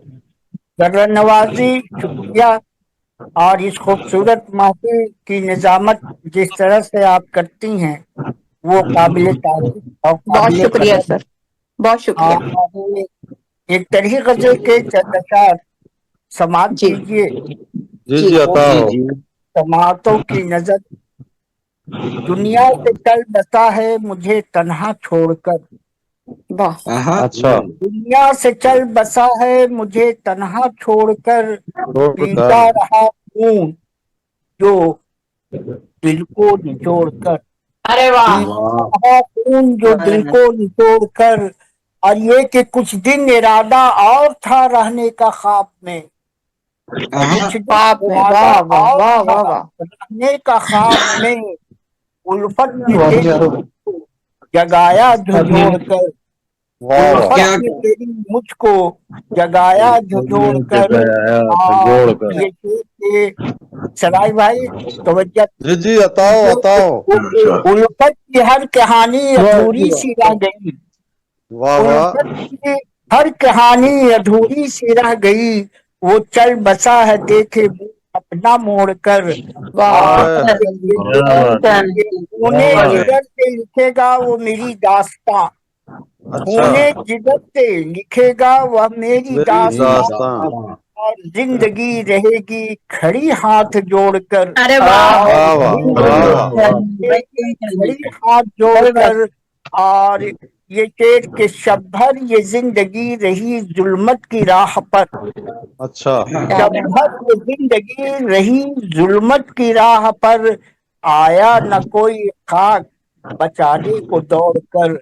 Speaker 8: जर्रा नवाजी, शुक्रिया। और इस खूबसूरत महफिल की निजामत जिस तरह से आप करती हैं वो काबिल तारीफ और
Speaker 1: बहुत
Speaker 8: काबिल
Speaker 1: शुक्रिया
Speaker 8: कदर।
Speaker 1: सर, बहुत शुक्रिया।
Speaker 8: और एक तरही गजल के चंद अशार समाप्त
Speaker 1: जी
Speaker 8: कीजिए।
Speaker 7: जी
Speaker 1: जी
Speaker 7: जी अता
Speaker 5: जी
Speaker 7: हो
Speaker 5: जी
Speaker 8: समातों की नजर दुनिया से चल बसा है मुझे तन्हा छोड़कर,
Speaker 1: वाह
Speaker 5: हाँ
Speaker 7: अच्छा
Speaker 8: दुनिया से चल बसा है मुझे तन्हा छोड़कर,
Speaker 7: छोड़
Speaker 8: पीता
Speaker 7: कर
Speaker 8: रहा खून जो दिल को निचोड़ कर,
Speaker 6: अरे वाह।
Speaker 8: पीता रहा खून जो दिल को निचोड़ कर। और ये कि कुछ दिन इरादा और था रहने का ख्वाब में, कुछ दिन
Speaker 1: ख्वाब में,
Speaker 8: इरादा
Speaker 1: वाह वाह
Speaker 8: और
Speaker 1: वाह
Speaker 8: था
Speaker 1: वाह वाह।
Speaker 8: रहने का ख्वाब में, उल्फत ने तेरी जगाया झुझोड़ कर,
Speaker 7: वाह
Speaker 8: उल्फत
Speaker 5: क्या
Speaker 8: ने तेरी मुझको जगाया झुझोड़ कर।
Speaker 7: जगाया
Speaker 8: और
Speaker 7: जोड़ कर।
Speaker 8: ये के सराय भाई तवज्जो,
Speaker 7: जी जी बताओ बताओ।
Speaker 8: उल्फत की हर कहानी अधूरी सी रह गई।
Speaker 7: वाह वाह।
Speaker 8: उल्फत की हर कहानी अधूरी सी रह गई। वो चल बसा है देखे अपना मोड़ कर।
Speaker 7: हाय।
Speaker 8: खूने जिगर से लिखेगा वो मेरी दास्तां।
Speaker 7: अच्छा।
Speaker 8: खूने जिगर से लिखेगा वह मेरी
Speaker 7: मेरी
Speaker 8: दास्तां।
Speaker 7: दास्तां।
Speaker 8: और जिंदगी रहेगी खड़ी हाथ जोड़कर।
Speaker 6: अरे वाह।
Speaker 7: वाह वाह वाह वाह।
Speaker 8: खड़ी हाथ जोड़कर। और ये शेर के शब भर ये जिंदगी रही जुल्मत की राह पर।
Speaker 7: अच्छा।
Speaker 8: शब भर ये जिंदगी रही जुल्मत की राह पर। आया न कोई खाक बचाने को दौड़ कर।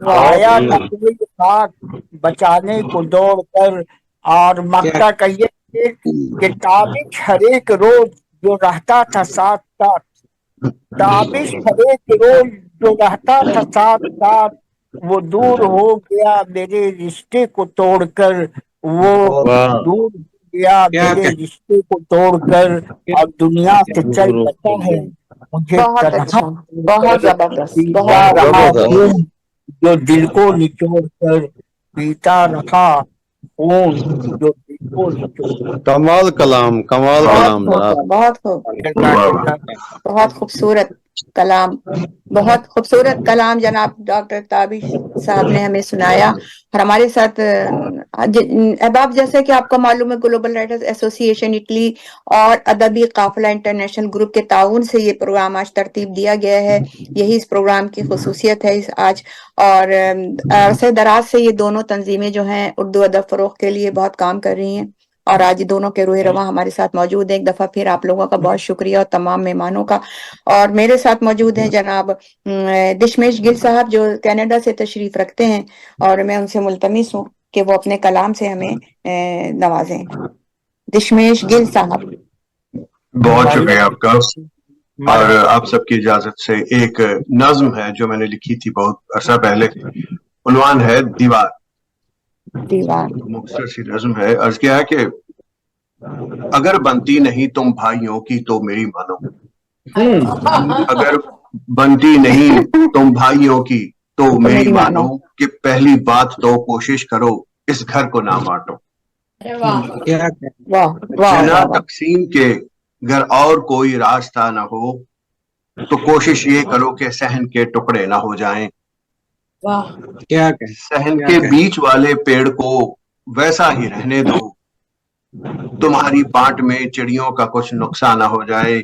Speaker 8: आया न कोई खाक बचाने को दौड़ कर। और मक्का कहिए कि ताबिश हर एक रोज जो रहता था साथ साथ। ताबिश हर एक रोज जो रहता था साथ साथ। वो दूर हो गया मेरे रिश्ते को तोड़कर। वो दूर हो गया मेरे रिश्ते को तोड़कर। और दुनिया से चल बसा है मुझे
Speaker 1: बहुत
Speaker 8: तन्हा
Speaker 1: अच्छा, बहुत जबरदस्त,
Speaker 8: पीता
Speaker 1: बहुत
Speaker 8: रहा
Speaker 1: जबरदस्त।
Speaker 8: खून जो दिल को निचोड़ कर। पीता रहा खून जो दिल को निचोड़
Speaker 7: कमाल कलाम कमाल
Speaker 1: बहुत
Speaker 7: कलाम
Speaker 1: खूब,
Speaker 7: जनाब।
Speaker 1: बहुत खूब,
Speaker 8: कर।
Speaker 1: बहुत खूबसूरत कलाम, बहुत खूबसूरत कलाम जनाब डॉक्टर ताबिश साहब ने हमें सुनाया। और हमारे साथ अहबाब, जैसे कि आपको मालूम है, ग्लोबल राइटर्स एसोसिएशन इटली और अदबी काफिला इंटरनेशनल ग्रुप के ताउन से ये प्रोग्राम आज तरतीब दिया गया है। यही इस प्रोग्राम की खुसूसियत है इस आज। और अरसे दराज से ये दोनों तंजीमें जो हैं उर्दू अदब फरोग के लिए बहुत काम कर रही हैं। और आज दोनों के रूह रवां हमारे साथ मौजूद है। एक दफा फिर आप लोगों का बहुत शुक्रिया और तमाम मेहमानों का। और मेरे साथ मौजूद हैं जनाब दशमेश गिल साहब जो कनाडा से तशरीफ रखते हैं। और मैं उनसे मुल्तमिस हूँ कि वो अपने कलाम से हमें नवाजें। दशमेश गिल साहब।
Speaker 10: बहुत शुक्रिया आपका। और आप सबकी इजाजत से एक नज्म है जो मैंने लिखी थी बहुत अर्सा पहले। उन्वान है दीवार।
Speaker 1: दीवार।
Speaker 10: मुख्तसर सी नज्म है। अर्ज किया है कि अगर बनती नहीं तुम भाइयों की तो मेरी मानो। अगर बनती नहीं तुम भाइयों की तो मेरी मानो कि पहली बात तो कोशिश करो इस घर को ना बांटो। बिना तकसीम के अगर और कोई रास्ता ना हो तो कोशिश ये करो कि सहन के टुकड़े ना हो जाएं। सहन के बीच वाले पेड़ को वैसा ही रहने दो। तुम्हारी बांट में चिड़ियों का कुछ नुकसान ना हो जाए।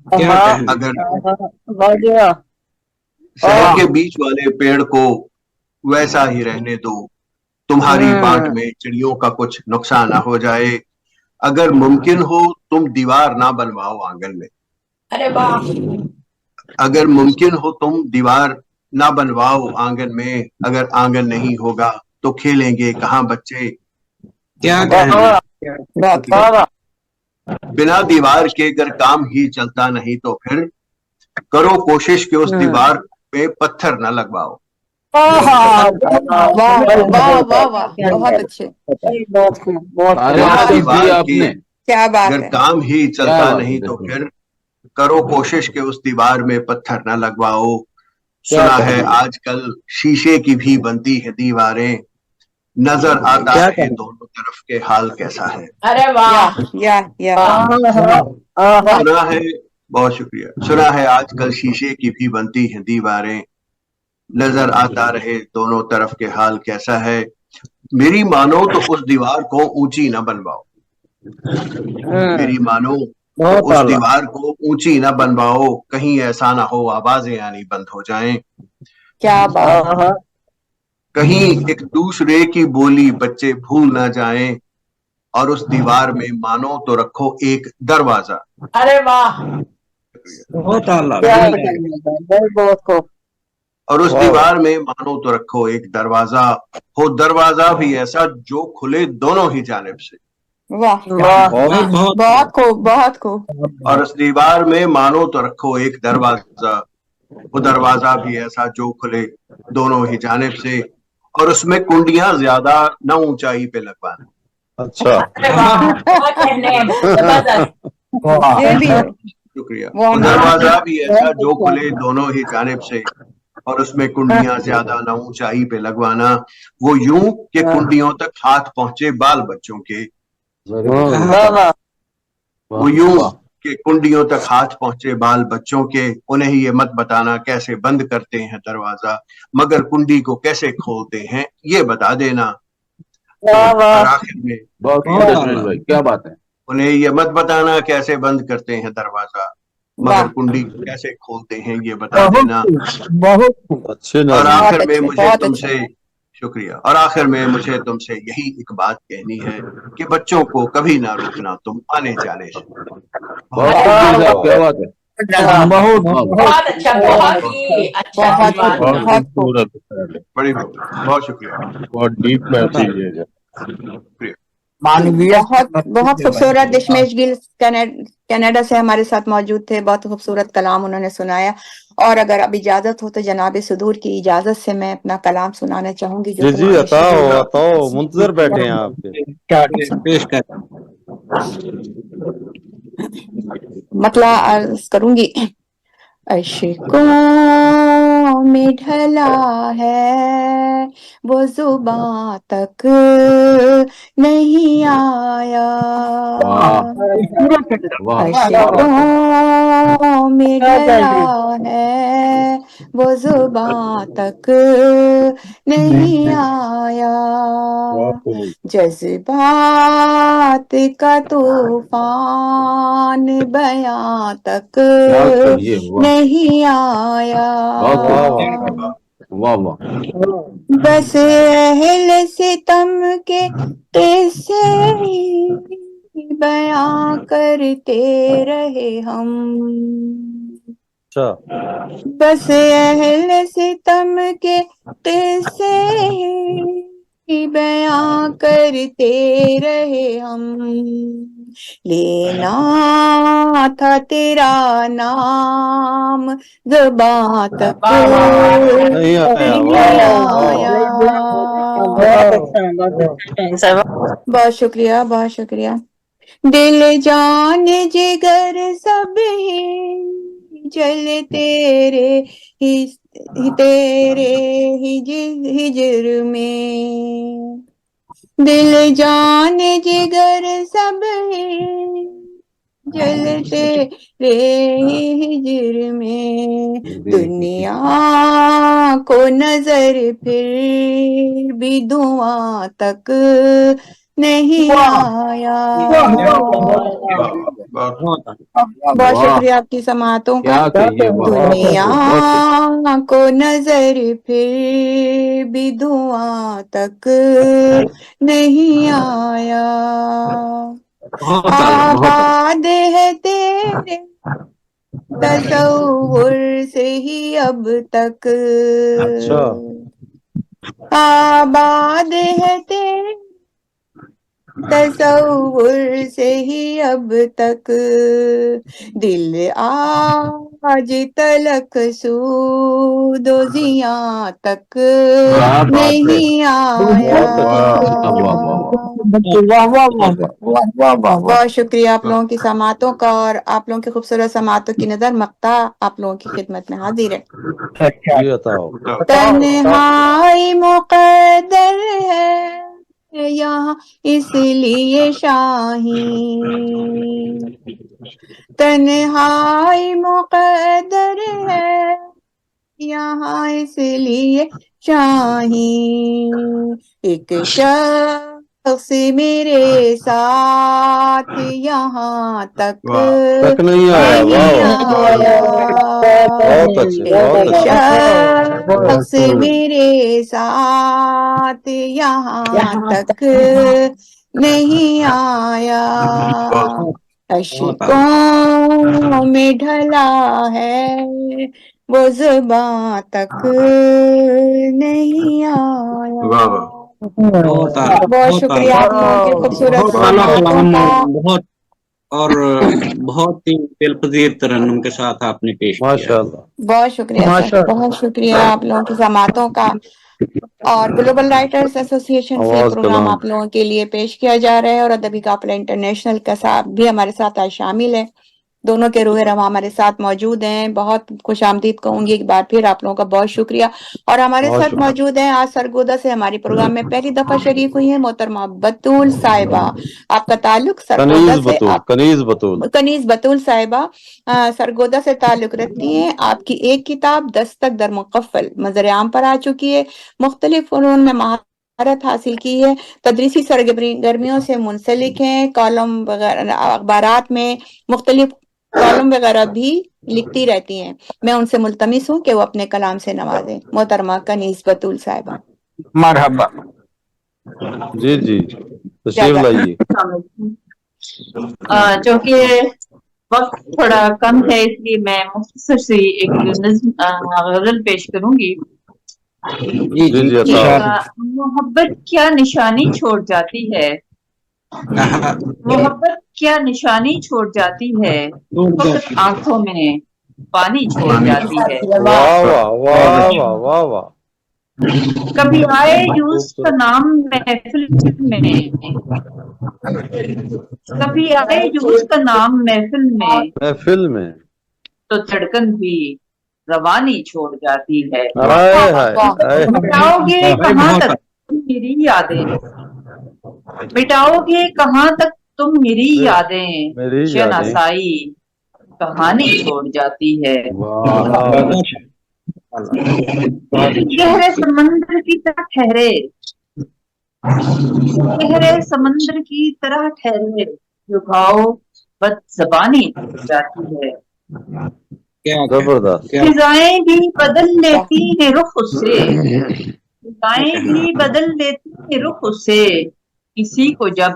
Speaker 10: अगर सहन के बीच वाले पेड़ को वैसा ही रहने दो। तुम्हारी बांट में चिड़ियों का कुछ नुकसान ना हो जाए। अगर मुमकिन हो तुम दीवार ना बनवाओ आंगन में।
Speaker 6: अरे वाह।
Speaker 10: अगर मुमकिन हो तुम दीवार ना बनवाओ आंगन में। अगर आंगन नहीं होगा तो खेलेंगे कहाँ बच्चे। बिना दीवार के अगर काम ही चलता नहीं तो फिर करो कोशिश कि उस दीवार पे पत्थर न लगवाओ।
Speaker 1: वाह वाह वाह वाह, बहुत अच्छे। क्या बात
Speaker 10: अगर
Speaker 1: है।
Speaker 10: काम ही चलता नहीं तो फिर करो कोशिश कि उस दीवार में पत्थर न लगवाओ। सुना है आजकल शीशे की भी बनती है दीवारें। नजर आता है दोनों तरफ के हाल कैसा है।
Speaker 6: अरे वाह।
Speaker 10: सुना है, बहुत शुक्रिया। सुना है आजकल शीशे की भी बनती है दीवारें। नजर आता रहे दोनों तरफ के हाल कैसा है। मेरी मानो तो उस दीवार को ऊंची न बनवाओ। मेरी मानो तो उस दीवार को ऊंची न बनवाओ। कहीं ऐसा ना हो आवाजें आनी बंद हो जाएं।
Speaker 1: क्या बात।
Speaker 10: कहीं एक दूसरे की बोली बच्चे भूल ना जाएं। और उस दीवार में मानो तो रखो एक दरवाजा।
Speaker 6: अरे वाह।
Speaker 10: और उस दीवार में मानो तो रखो एक दरवाजा। हो दरवाजा भी ऐसा जो खुले दोनों ही जानिब से।
Speaker 1: वाह बहुत खूब, बहुत खूब।
Speaker 10: और उस दीवार में मानो तो रखो एक दरवाजा। वो दरवाजा भी ऐसा जो खुले दोनों ही जानिब से। اور اس میں کنڈیاں زیادہ نہ اونچائی پہ لگوانا.
Speaker 7: اچھا
Speaker 6: بہت کہنے ہیں، زبردست.
Speaker 1: یہ بھی ہے.
Speaker 10: شکریہ.
Speaker 1: وہ
Speaker 10: اور دروازہ بھی ایسا جو کھلے دونوں ہی جانب سے اور اس میں کنڈیاں زیادہ نہ اونچائی پہ لگوانا. وہ یوں کہ کنڈیوں تک ہاتھ پہنچے بال بچوں کے. وہ یوں کہ کنڈیوں تک ہاتھ پہنچے بال بچوں کے. انہیں یہ مت بتانا کیسے بند کرتے ہیں دروازہ، مگر کنڈی کو کیسے کھولتے ہیں یہ بتا دینا. اور آخر میں
Speaker 4: بہت دشمش بھائی کیا بات ہے.
Speaker 10: انہیں یہ مت بتانا کیسے بند کرتے ہیں دروازہ، مگر کنڈی کو کیسے کھولتے ہیں یہ بتا دینا.
Speaker 8: بہت
Speaker 7: اچھے
Speaker 10: اور
Speaker 7: نظر.
Speaker 10: آخر میں
Speaker 1: اچھے،
Speaker 10: مجھے
Speaker 1: بہت
Speaker 10: تم
Speaker 1: اچھے.
Speaker 10: سے شکریہ. اور آخر میں مجھے تم سے یہی ایک بات کہنی ہے کہ بچوں کو کبھی نہ روکنا تم آنے جانے سے.
Speaker 4: بہت خوب صاحب کیا بات ہے.
Speaker 6: بہت اچھا، بہت ہی اچھا
Speaker 1: بہت
Speaker 6: جواب.
Speaker 2: بہت
Speaker 1: بہت خوب.
Speaker 2: خوبصورت ہے.
Speaker 10: بڑی بہت شکریہ.
Speaker 2: بہت ڈیپ میسج ہے.
Speaker 10: شکریہ.
Speaker 1: بہت خوبصورت. دشمیش گل کینیڈا سے ہمارے ساتھ موجود تھے. بہت خوبصورت کلام انہوں نے سنایا. اور اگر اب اجازت ہو تو جناب صدور کی اجازت سے میں اپنا کلام سنانا چاہوں گی جو
Speaker 7: جی جی عطاؤ منتظر بیٹھے ہیں آپ کے.
Speaker 5: پیش کر.
Speaker 1: مطلع عرض کروں گی. اشکوں میں ڈھلا ہے وہ زباں تک نہیں آیا. اشکوں میں ڈھلا ہے وہ زباں تک نہیں آیا. جذبات کا طوفان بیاں تک نہیں آیا.
Speaker 4: واہ واہ.
Speaker 1: بس اہل ستم کے قصے ہی بیاں کرتے رہے ہم.
Speaker 7: اچھا
Speaker 1: بس اہل ستم کے قصے ہی بیاں کرتے رہے ہم. لینا تھا تیرا نام زباں تک
Speaker 7: نہیں آیا.
Speaker 1: نہیں آیا. بہت شکریہ، بہت شکریہ. دل جان جگر سب ہی جل تیرے ہجر میں. دل جان جگر سب ہی جلتے رے ہجر میں. دنیا کو نظر پھر بھی دعا تک نہیں آیا. بہت شکریہ آپ کی سماعتوں کا. دنیا کو نظر پھر بھی دعا تک نہیں آیا. آباد ہے تیرے تصور سے ہی اب تک.
Speaker 7: اچھا
Speaker 1: آباد ہے تیرے تصور سے ہی اب تک. دل آج تلک سود و زیاں تک نہیں آیا. بہت شکریہ آپ لوگوں کی سماعتوں کا اور آپ لوگوں کی خوبصورت سماعتوں کی نظر مقطع آپ لوگوں کی خدمت میں حاضر ہے.
Speaker 7: جی عطاؤ.
Speaker 1: تنہائی مقدر ہے یہاں اس لیے شاہین. تنہائی مقدر ہے یہاں اس لیے شاہین. ایک شخص میرے ساتھ یہاں تک
Speaker 7: نہیں آیا.
Speaker 1: نہیں آیا.
Speaker 7: بہت اچھے
Speaker 1: ایک شخص میرے ساتھ یہاں تک نہیں آیا. اشکوں میں ڈھلا ہے وہ زباں تک نہیں آیا. بہت شکریہ آپ لوگوں کی خوبصورت سماعتوں کا.
Speaker 5: بہت اور بہت ہی دل پذیر ترنم کے ساتھ آپ نے پیش کیا.
Speaker 4: ماشاء اللہ.
Speaker 1: بہت شکریہ سر، بہت شکریہ آپ لوگوں کی سماعتوں کا. اور گلوبل رائٹرز ایسوسی ایشن سے یہ
Speaker 4: آواز
Speaker 1: پروگرام
Speaker 4: کلام.
Speaker 1: آپ لوگوں کے لیے پیش کیا جا رہا ہے، اور ادبی قافلہ انٹرنیشنل کا ساتھ بھی ہمارے ساتھ آج شامل ہے. دونوں کے روح رواں ہمارے ساتھ موجود ہیں. بہت خوش آمدید کہوں گی ایک بار پھر، آپ لوگوں کا بہت شکریہ. اور ہمارے
Speaker 4: بہت
Speaker 1: ساتھ
Speaker 4: شکریہ.
Speaker 1: موجود ہیں آج سرگودا سے ہماری پروگرام میں پہلی دفعہ شریک ہوئی ہیں محترمہ بتول صاحبہ. آپ کا تعلق سرگودا سے،
Speaker 4: کنیز بطول.
Speaker 1: کنیز بتول صاحبہ سرگودا سے تعلق رکھتی ہیں. آپ کی ایک کتاب دستک در مقفل منظر عام پر آ چکی ہے. مختلف فنون میں مہارت حاصل کی ہے. تدریسی سرگرمیوں سے منسلک ہیں. کالم وغیرہ اخبارات میں مختلف کالم وغیرہ بھی لکھتی رہتی ہیں. میں ان سے ملتمس ہوں کہ وہ اپنے کلام سے نوازیں. محترمہ کنیز بتول صاحبہ.
Speaker 8: مرحبا.
Speaker 4: جی جی تشریف لائیے.
Speaker 11: چونکہ وقت تھوڑا کم ہے اس لیے میں مختصر سی ایک نظم غزل پیش کروں گی.
Speaker 4: جی جی عطا.
Speaker 11: محبت کیا نشانی چھوڑ جاتی ہے، محبت کیا نشانی چھوڑ جاتی ہے، فقط آنکھوں میں پانی چھوڑ جاتی ہے.
Speaker 4: واہ واہ واہ واہ واہ واہ.
Speaker 11: کبھی آئے یوسف کا نام محفل میں، کبھی آئے یوسف کا نام محفل میں،
Speaker 4: محفل میں
Speaker 11: تو دھڑکن بھی روانی چھوڑ جاتی ہے.
Speaker 4: ہائے ہائے.
Speaker 11: مٹاؤ گے کہاں تک تم میری یادیں، مٹاؤ گے کہاں تک تم میری یادیں،
Speaker 4: میری یادیں.
Speaker 11: شناسائی کہانی چھوڑ جاتی ہے. گہرے سمندر کی طرح ٹھہرے، گہرے سمندر کی طرح ٹھہرے، جو گھاؤ بد زبانی چھوڑ جاتی ہے.
Speaker 4: زبردست.
Speaker 11: فضائیں بھی بدل لیتی ہیں رخ اس سے، فضائیں بھی بدل لیتی ہیں رخ اس سے، کسی کو جب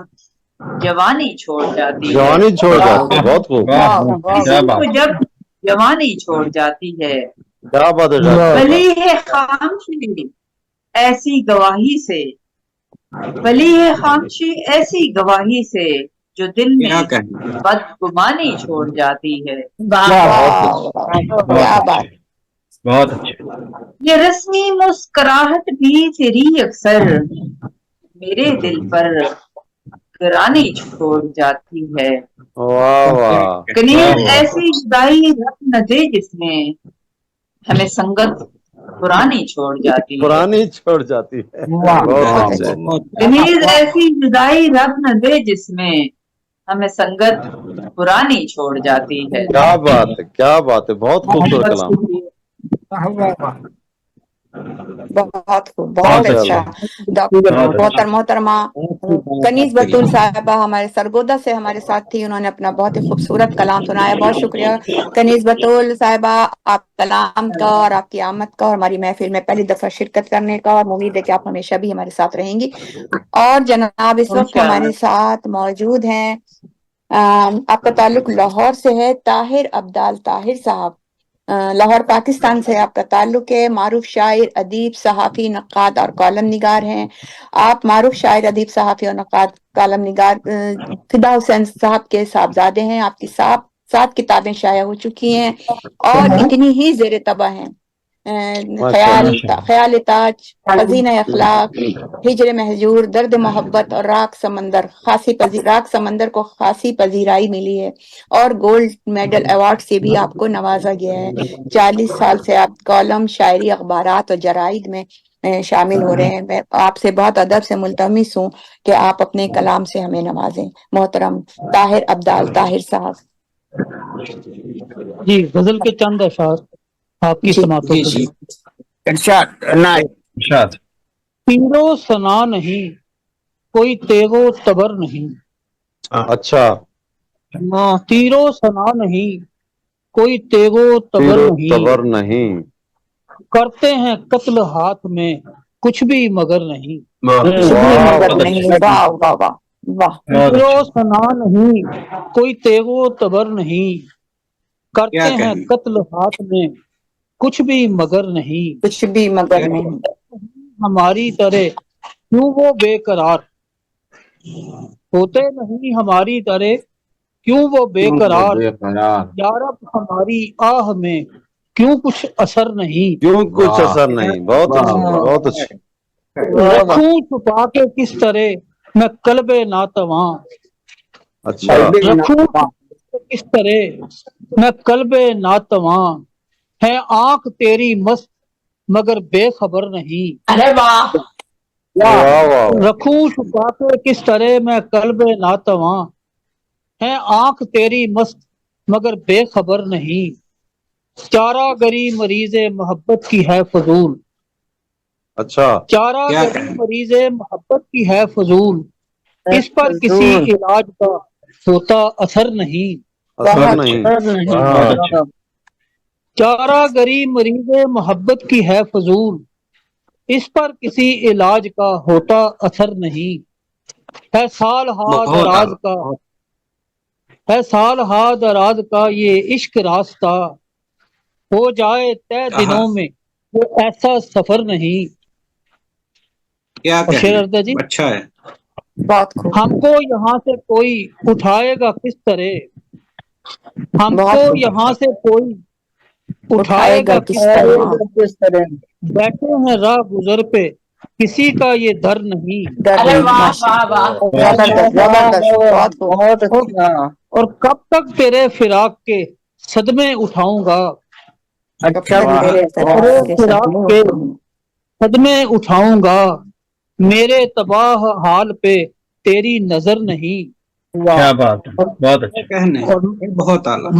Speaker 11: جوانی چھوڑ جاتی ہے.
Speaker 4: جوانی چھوڑ جاتی ہے. بہت خوب.
Speaker 11: کسی کو جب جوانی چھوڑ جاتی ہے.
Speaker 4: کیا بات ہے ڈاکٹر.
Speaker 11: بلی ہے خاموشی ایسی گواہی سے، بلی ہے خاموشی ایسی گواہی سے، جو دل میں بدگمانی چھوڑ جاتی ہے.
Speaker 1: کیا بات.
Speaker 5: بہت اچھا.
Speaker 11: یہ رسمی مسکراہٹ بھی تیری اکثر میرے دل پر گرانی چھوڑ جاتی ہے.
Speaker 4: واہ واہ.
Speaker 11: کنیز ایسی جدائی رکھ نہ دے جس میں ہمیں سنگت پرانی چھوڑ جاتی ہے.
Speaker 4: پرانی چھوڑ جاتی ہے. بہت اچھے.
Speaker 11: کنیز ایسی جدائی رکھ نہ دے جس میں ہمیں سنگت پرانی چھوڑ جاتی ہے.
Speaker 4: کیا بات ہے، کیا بات ہے. بہت خوبصورت کلام.
Speaker 1: بہت خوب، بہت اچھا. ڈاکٹر محترمہ کنیز بتول صاحبہ ہمارے سرگودا سے ہمارے ساتھ تھی. انہوں نے اپنا بہت ہی خوبصورت کلام سنایا. بہت شکریہ کنیز بتول صاحبہ آپ کلام کا اور آپ کی آمد کا اور ہماری محفل میں پہلی دفعہ شرکت کرنے کا. اور امید ہے کہ آپ ہمیشہ بھی ہمارے ساتھ رہیں گی. اور جناب اس وقت ہمارے ساتھ موجود ہیں، آپ کا تعلق لاہور سے ہے، طاہر عبدال طاہر صاحب. لاہور پاکستان سے آپ کا تعلق ہے. معروف شاعر، ادیب، صحافی، نقاد اور کالم نگار ہیں. آپ معروف شاعر، ادیب، صحافی اور نقاد کالم نگار فدا حسین صاحب کے صاحبزادے ہیں. آپ کی 7 کتابیں شائع ہو چکی ہیں اور اتنی ہی زیر طبع ہیں. خیال تاج، خزینہ اخلاق، ہجر مہجور، درد محبت اور راک سمندر. راک سمندر کو خاصی پذیرائی ملی ہے اور گولڈ میڈل ایوارڈ سے بھی آپ کو نوازا گیا ہے. 40 سال سے آپ کالم، شاعری، اخبارات اور جرائد میں شامل ہو رہے ہیں. میں آپ سے بہت ادب سے ملتمس ہوں کہ آپ اپنے کلام سے ہمیں نوازیں. محترم طاہر عبدال طاہر صاحب.
Speaker 12: جی غزل کے چند اشعار آپ کی سماعتوں کے لیے.
Speaker 5: ارشاد.
Speaker 12: تیرو سنا نہیں کوئی تیغ و تبر نہیں.
Speaker 4: اچھا.
Speaker 12: تیرو سنا نہیں کوئی تیغ و
Speaker 4: تبر نہیں.
Speaker 12: کرتے ہیں قتل ہاتھ میں کچھ بھی مگر نہیں. تیرو سنا نہیں کوئی تیغ و تبر نہیں. کرتے ہیں قتل ہاتھ میں کچھ بھی مگر نہیں.
Speaker 1: کچھ بھی مگر نہیں.
Speaker 12: ہماری طرح کیوں وہ بے قرار ہوتے نہیں ہماری طرح کیوں وہ بے قرار، یا رب ہماری آہ میں کیوں کچھ اثر نہیں،
Speaker 4: کیوں کچھ اثر نہیں. بہت اچھی، بہت اچھی.
Speaker 12: رکھوں چھپا کے کس طرح میں قلب ناتواں،
Speaker 4: اچھا.
Speaker 12: رکھوں کس طرح میں قلب ناتواں، ہے آنکھ تیری مست مگر بے خبر نہیں.
Speaker 6: ارے واہ،
Speaker 4: واہ واہ.
Speaker 12: رکھوں چھپا کے کس طرح میں قلب ناتواں، ہے آنکھ تیری مست مگر بے خبر نہیں. چارہ گری مریض محبت کی ہے فضول،
Speaker 4: اچھا.
Speaker 12: چارہ گری مریض محبت کی ہے فضول، اس پر کسی علاج کا ہوتا اثر نہیں.
Speaker 4: اثر نہیں.
Speaker 12: چارہ گری مریض محبت کی ہے فضول، اس پر کسی علاج کا ہوتا اثر نہیں. ہے سال ہا دراز کا، ہے سال ہا دراز کا یہ عشق راستہ، ہو جائے طے دنوں میں وہ ایسا سفر نہیں.
Speaker 5: کیا
Speaker 12: شیردہ جی
Speaker 5: اچھا ہے.
Speaker 1: بہت خوب،
Speaker 12: ہم کو یہاں سے کوئی اٹھائے گا کس طرح، ہم کو یہاں سے کوئی اٹھائے گا کس طرح، بیٹھے ہیں راہ گزر پہ کسی کا یہ در نہیں.
Speaker 6: ارے واہ واہ واہ،
Speaker 12: اور کب تک تیرے فراق کے صدمے اٹھاؤں گا، تیرے فراق کے صدمے اٹھاؤں گا، میرے تباہ حال پہ تیری نظر نہیں.
Speaker 5: کیا بات ہے، بہت اچھا کہنے، بہت اعلیٰ.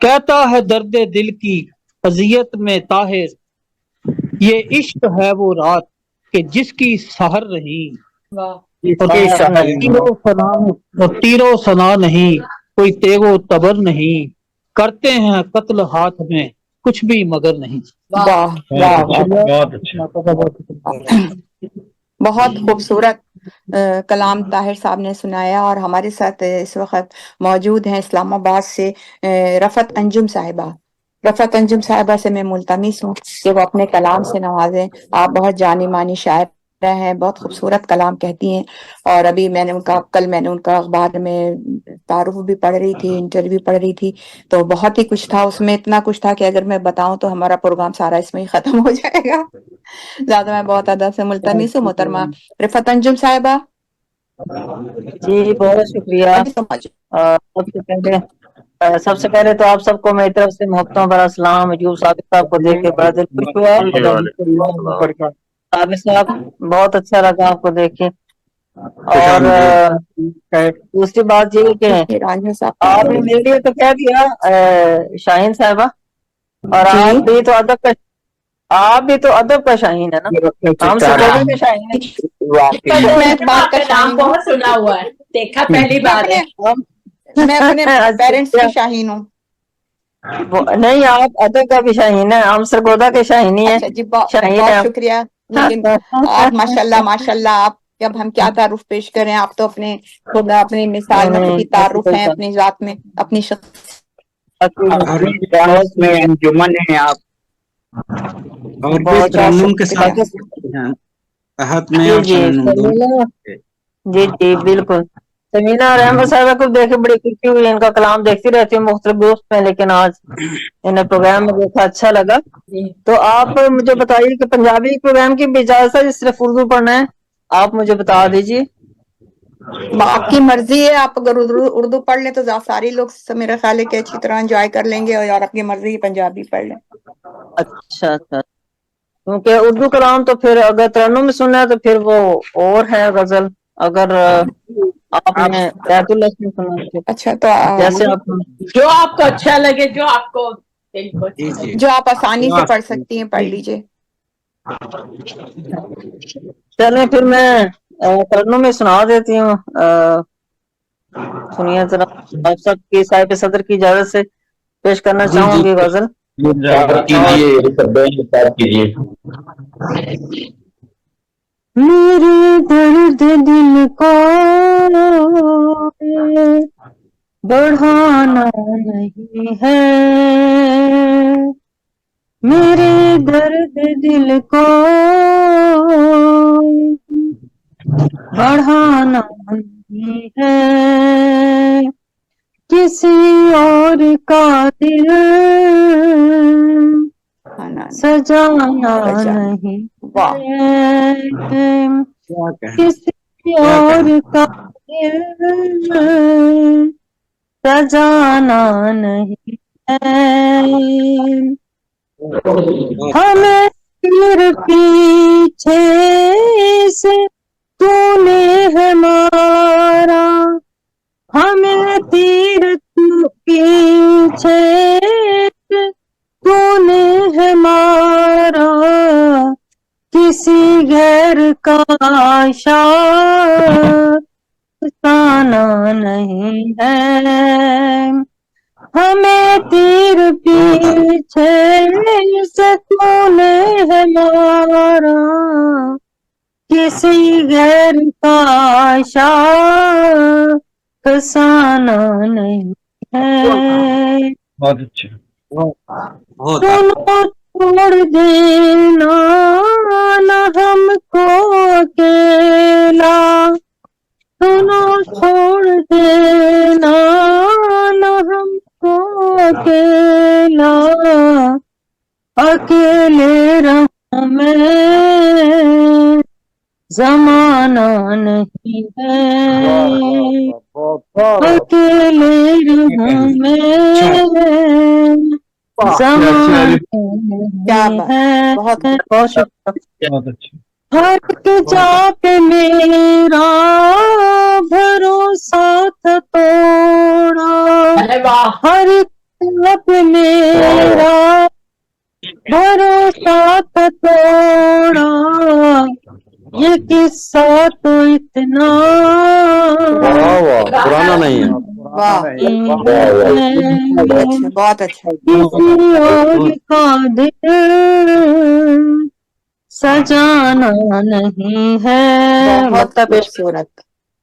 Speaker 12: کہتا ہے درد دل کی اذیت میں طاہر، یہ عشق ہے وہ رات کہ جس کی سحر نہیں. تیرو سنا نہیں کوئی تیغ و تبر نہیں، کرتے ہیں قتل ہاتھ میں کچھ بھی مگر نہیں.
Speaker 1: بہت خوبصورت کلام طاہر صاحب نے سنایا. اور ہمارے ساتھ اس وقت موجود ہیں اسلام آباد سے رفعت انجم صاحبہ. رفعت انجم صاحبہ سے میں ملتمس ہوں کہ وہ اپنے کلام سے نوازیں. آپ بہت جانی مانی شاعر ہیں، بہت خوبصورت کلام کہتی ہیں. اور ابھی کل میں نے ان کا اخبار میں تعارف بھی پڑھ رہی تھی، انٹرویو پڑھ رہی تھی، تو بہت ہی کچھ تھا اس میں. اتنا کچھ تھا کہ اگر میں بتاؤں تو ہمارا پروگرام سارا اس میں ہی ختم ہو جائے گا. زیادہ میں بہت ادب سے ملتمس ہوں. محترمہ رفعت انجم صاحبہ.
Speaker 13: جی بہت شکریہ. سب سے پہلے تو آپ سب کو میری طرف سے محبتوں بڑا سلام. ایوب صابر صاحب کو دیکھ کے بڑا دل خوش ہوا. صابر صاحب بہت اچھا لگا آپ کو دیکھ کے. اور دوسری بات یہ کہ آپ نے میرے لیے تو کہہ دیا شاہین صاحبہ، اور آپ بھی تو ادب کا شاہین ہے نا. ہم سے بولے کہ شاہین ہے.
Speaker 6: آپ کا نام بہت سنا ہوا ہے، دیکھا پہلی بار ہے.
Speaker 1: میں اپنے پیرنٹس کی شاہین ہوں.
Speaker 13: نہیں، آپ ادب کا بھی شاہین ہے، ہم سرگودا کے شاہین ہی ہیں.
Speaker 1: جی بہت شکریہ. لیکن آپ ماشاء اللہ آپ جب ہم کیا تعارف پیش کریں، آپ تو اپنے خدا اپنی مثال میں خود تعارف ہیں اپنی ذات میں، اپنی
Speaker 8: میں انجمن ہیں آپ.
Speaker 5: اور بھی ترنم کے ساتھ
Speaker 13: جی بالکل. سمینا اور احمد صاحبہ کو دیکھ کے بڑی خوشی ہوئی. ان کا کلام دیکھتی رہتی ہوں مختلف گروپس میں، لیکن آج انہیں پروگرام میں دیکھا اچھا لگا. تو آپ مجھے بتائیے کہ پنجابی پروگرام کی بھی اجازت ہے صرف اردو پڑھنا ہے؟ آپ مجھے بتا دیجیے.
Speaker 1: آپ کی مرضی ہے. آپ اگر اردو پڑھ لیں تو سارے لوگ میرا خیال ہے کہ اچھی طرح انجوائے کر لیں گے، اور آپ کی مرضی پنجابی پڑھ لیں.
Speaker 13: اچھا کیونکہ اردو کلام تو پھر اگر ترنم میں سننا ہے تو پھر وہ اور ہے غزل. اگر آپ نے بیت اللہ میں سنا
Speaker 1: اچھا تو
Speaker 13: جیسے آپ
Speaker 6: جو آپ کو اچھا لگے، جو آپ کو دل کو
Speaker 1: جو آپ آسانی سے پڑھ سکتی ہیں پڑھ لیجئے.
Speaker 13: چلیں پھر میں ترنم میں سنا دیتی ہوں. سنیے ذرا. آپ سب کی صاحب صدر کی اجازت سے پیش کرنا چاہوں گی غزل. میرے درد دل کو بڑھانا نہیں ہے، میرے درد دل کو बढ़ाना नहीं है किसी और का दिल, सजाना नहीं है किसी और का दिल, सजाना नहीं है। हमें फिर पीछे से तूने है मारा, हमें तीर पीछे से तूने है मारा, किसी गैर का शाना नहीं है। हमें तीर पीछे से तूने है मारा, किसी गैर का फसाना नहीं है।
Speaker 3: बहुत अच्छा।
Speaker 13: सुनो छोड़ देना न हमको अकेला, सुनो छोड़ देना न हमको अकेला, अकेले रहूं मैं जमाना नहीं है, अकेले रहूं मैं जमाना नहीं है। बहुत शुक्रिया। हर के जा पे मेरा भरोसा था तोड़ा, हर पे मेरा भरोसा था तोड़ा, ये किस्सा तो इतना
Speaker 7: पुराना नहीं है।
Speaker 1: बहुत अच्छा।
Speaker 13: किसी और का दिल सजाना नहीं है।
Speaker 1: बहुत खूबसूरत।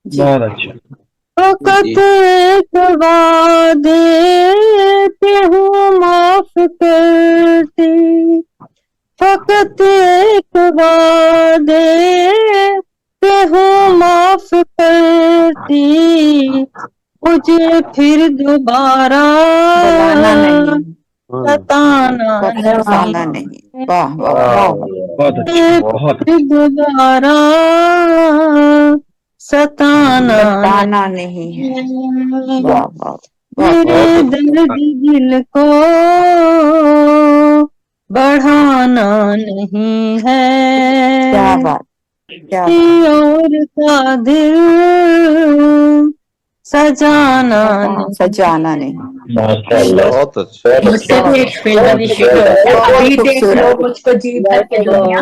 Speaker 3: बहुत अच्छा।
Speaker 13: फकत एक वादे पे हूँ माफ करती, फकत एक वादे पे हूँ माफ करती, मुझे फिर दोबारा सताना नहीं, फिर दोबारा सताना
Speaker 1: नहीं है।
Speaker 13: मेरे दर्द दिल को बढ़ाना नहीं है, किसी और का दिल सजाना
Speaker 1: नहीं।
Speaker 7: बहुत अच्छा।
Speaker 6: मुझसे भी एक फिल्म अभी देख लो मुझको जी भर के दुनिया,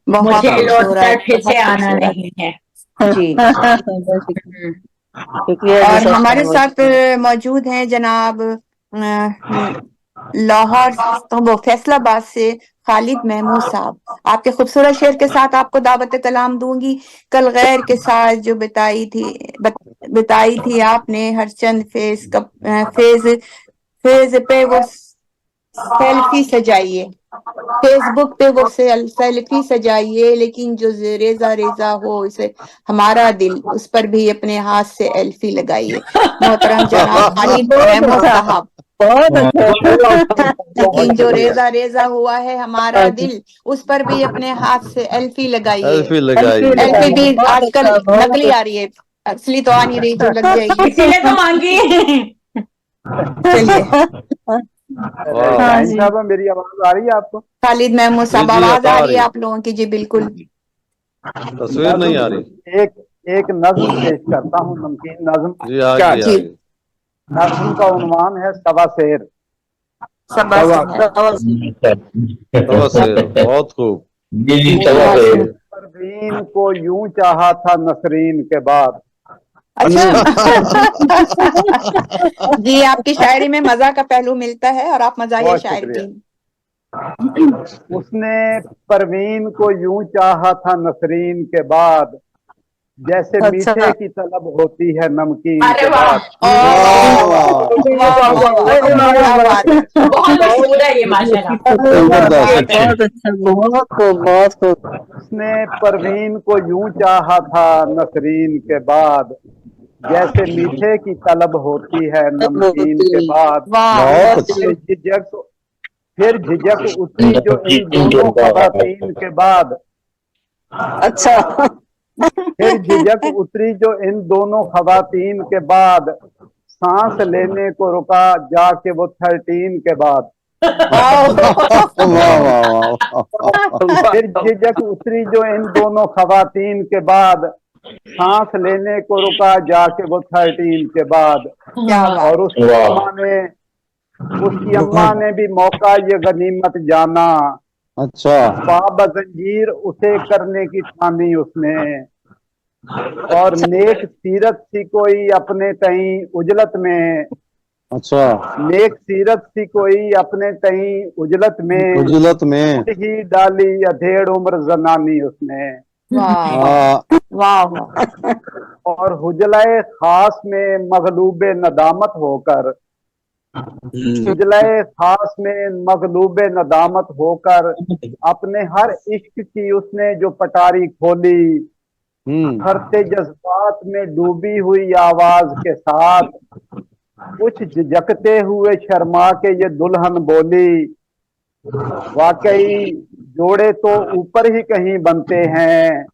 Speaker 6: मुझे लौट कर फिर से आना नहीं है।
Speaker 1: जी। और हमारे साथ मौजूद हैं जनाब लाहौर तो वो फैसलाबाद से खालिद महमूद साहब। आपके खूबसूरत शेर के साथ आपको दावत कलाम दूंगी। कल गैर के साथ जो बताई थी आपने हर चंद फेज पे वो सेल्फी सजाइए, फेसबुक पे वो सेल्फी सजाइए, लेकिन जो रेजा रेजा हो इसे हमारा दिल, उस पर भी अपने हाथ से एल्फी लगाइए। मोहतरम जनाब खालिद महमूद साहब। लेकिन जो रेजा रेजा हुआ है हमारा दिल, उस पर भी अपने हाथ से एल्फी लगाइए। एल्फी भी आजकल नकली आ रही है, असली तो आ नहीं रही, जो लग जाएगी
Speaker 6: इसीलिए तो मांगी।
Speaker 1: चलिए
Speaker 14: मेरी आवाज आ रही है आपको?
Speaker 1: खालिद महमूद साहब आवाज आ रही है आप लोगों की? जी बिल्कुल।
Speaker 7: तस्वीर नहीं आ रही।
Speaker 14: एक नज्म पेश करता हूँ, नमकीन नज्म।
Speaker 1: जी।
Speaker 14: नज्म का उन्वान है सवा शेर।
Speaker 7: बहुत खूब।
Speaker 14: परवीन को यूं चाहा था नसरीन के बाद।
Speaker 1: अच्छा। जी आपकी शायरी में मजा का पहलू मिलता है और आप मजाहिर शायर भी।
Speaker 14: उसने परवीन को यूं चाहा था नसरीन के बाद, जैसे
Speaker 13: अच्छा।
Speaker 14: मीठे की तलब होती है नमकीन
Speaker 6: अरे
Speaker 14: के
Speaker 6: वाह
Speaker 14: बाद।
Speaker 6: बहुत मशहूर है ये माशाल्लाह।
Speaker 13: बहुत अच्छा, बहुत खूब, बहुत खूब।
Speaker 14: उसने परवीन को यूं चाहा था नसरीन के बाद, जैसे मीठे की तलब होती है नमकीन के बाद।
Speaker 7: बहुत
Speaker 14: फिर झिझक उतरी जो इन दोनों खवातीन के बाद।
Speaker 13: अच्छा।
Speaker 14: फिर झिझक उतरी जो इन दोनों खवातीन के बाद, सांस लेने को रुका जाके वो 13 के बाद। फिर झिझक उतरी जो इन दोनों खवातीन के बाद, सांस लेने को रुका जाके वो 13 के बाद। और उसकी अम्मा ने भी मौका ये गनीमत जाना।
Speaker 7: अच्छा।
Speaker 14: पाब जंजीर उसे करने की ठानी उसने, और नेक सीरत सी कोई अपने तई उजलत में।
Speaker 7: अच्छा।
Speaker 14: नेक सीरत सी कोई अपने तई उजलत में ही डाली अधेड़ उम्र जनानी उसने।
Speaker 1: वाह।
Speaker 14: और हुजलाए खास में मगलूबे नदामत होकर, हुजलाए खास में मगलूबे नदामत होकर, अपने हर इश्क की उसने जो पटारी खोली, करते जज्बात में डूबी हुई आवाज के साथ, कुछ झिझकते हुए शर्मा के ये दुल्हन बोली, वाकई जोड़े तो ऊपर ही कहीं बनते हैं,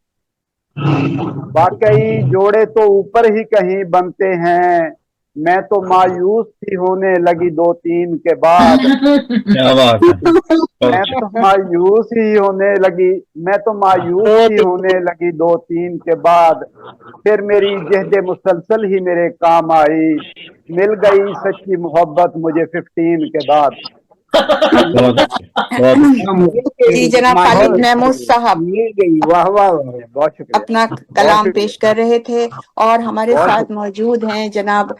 Speaker 14: वाकई जोड़े तो ऊपर ही कहीं बनते हैं। मैं तो मायूस ही होने लगी 2-3 के बाद।
Speaker 5: क्या बात है।
Speaker 14: मैं तो मायूस ही होने लगी, मैं तो मायूस ही होने लगी 2-3 के बाद। फिर मेरी जहद मुसलसल ही मेरे काम आई, मिल गई सच्ची मोहब्बत मुझे 15 के बाद।
Speaker 1: जी जनाब खालिद महमूद साहब
Speaker 14: मिल गई। वाह वाह, बहुत शुक्रिया।
Speaker 1: अपना कलाम पेश कर रहे थे। और हमारे साथ मौजूद हैं जनाब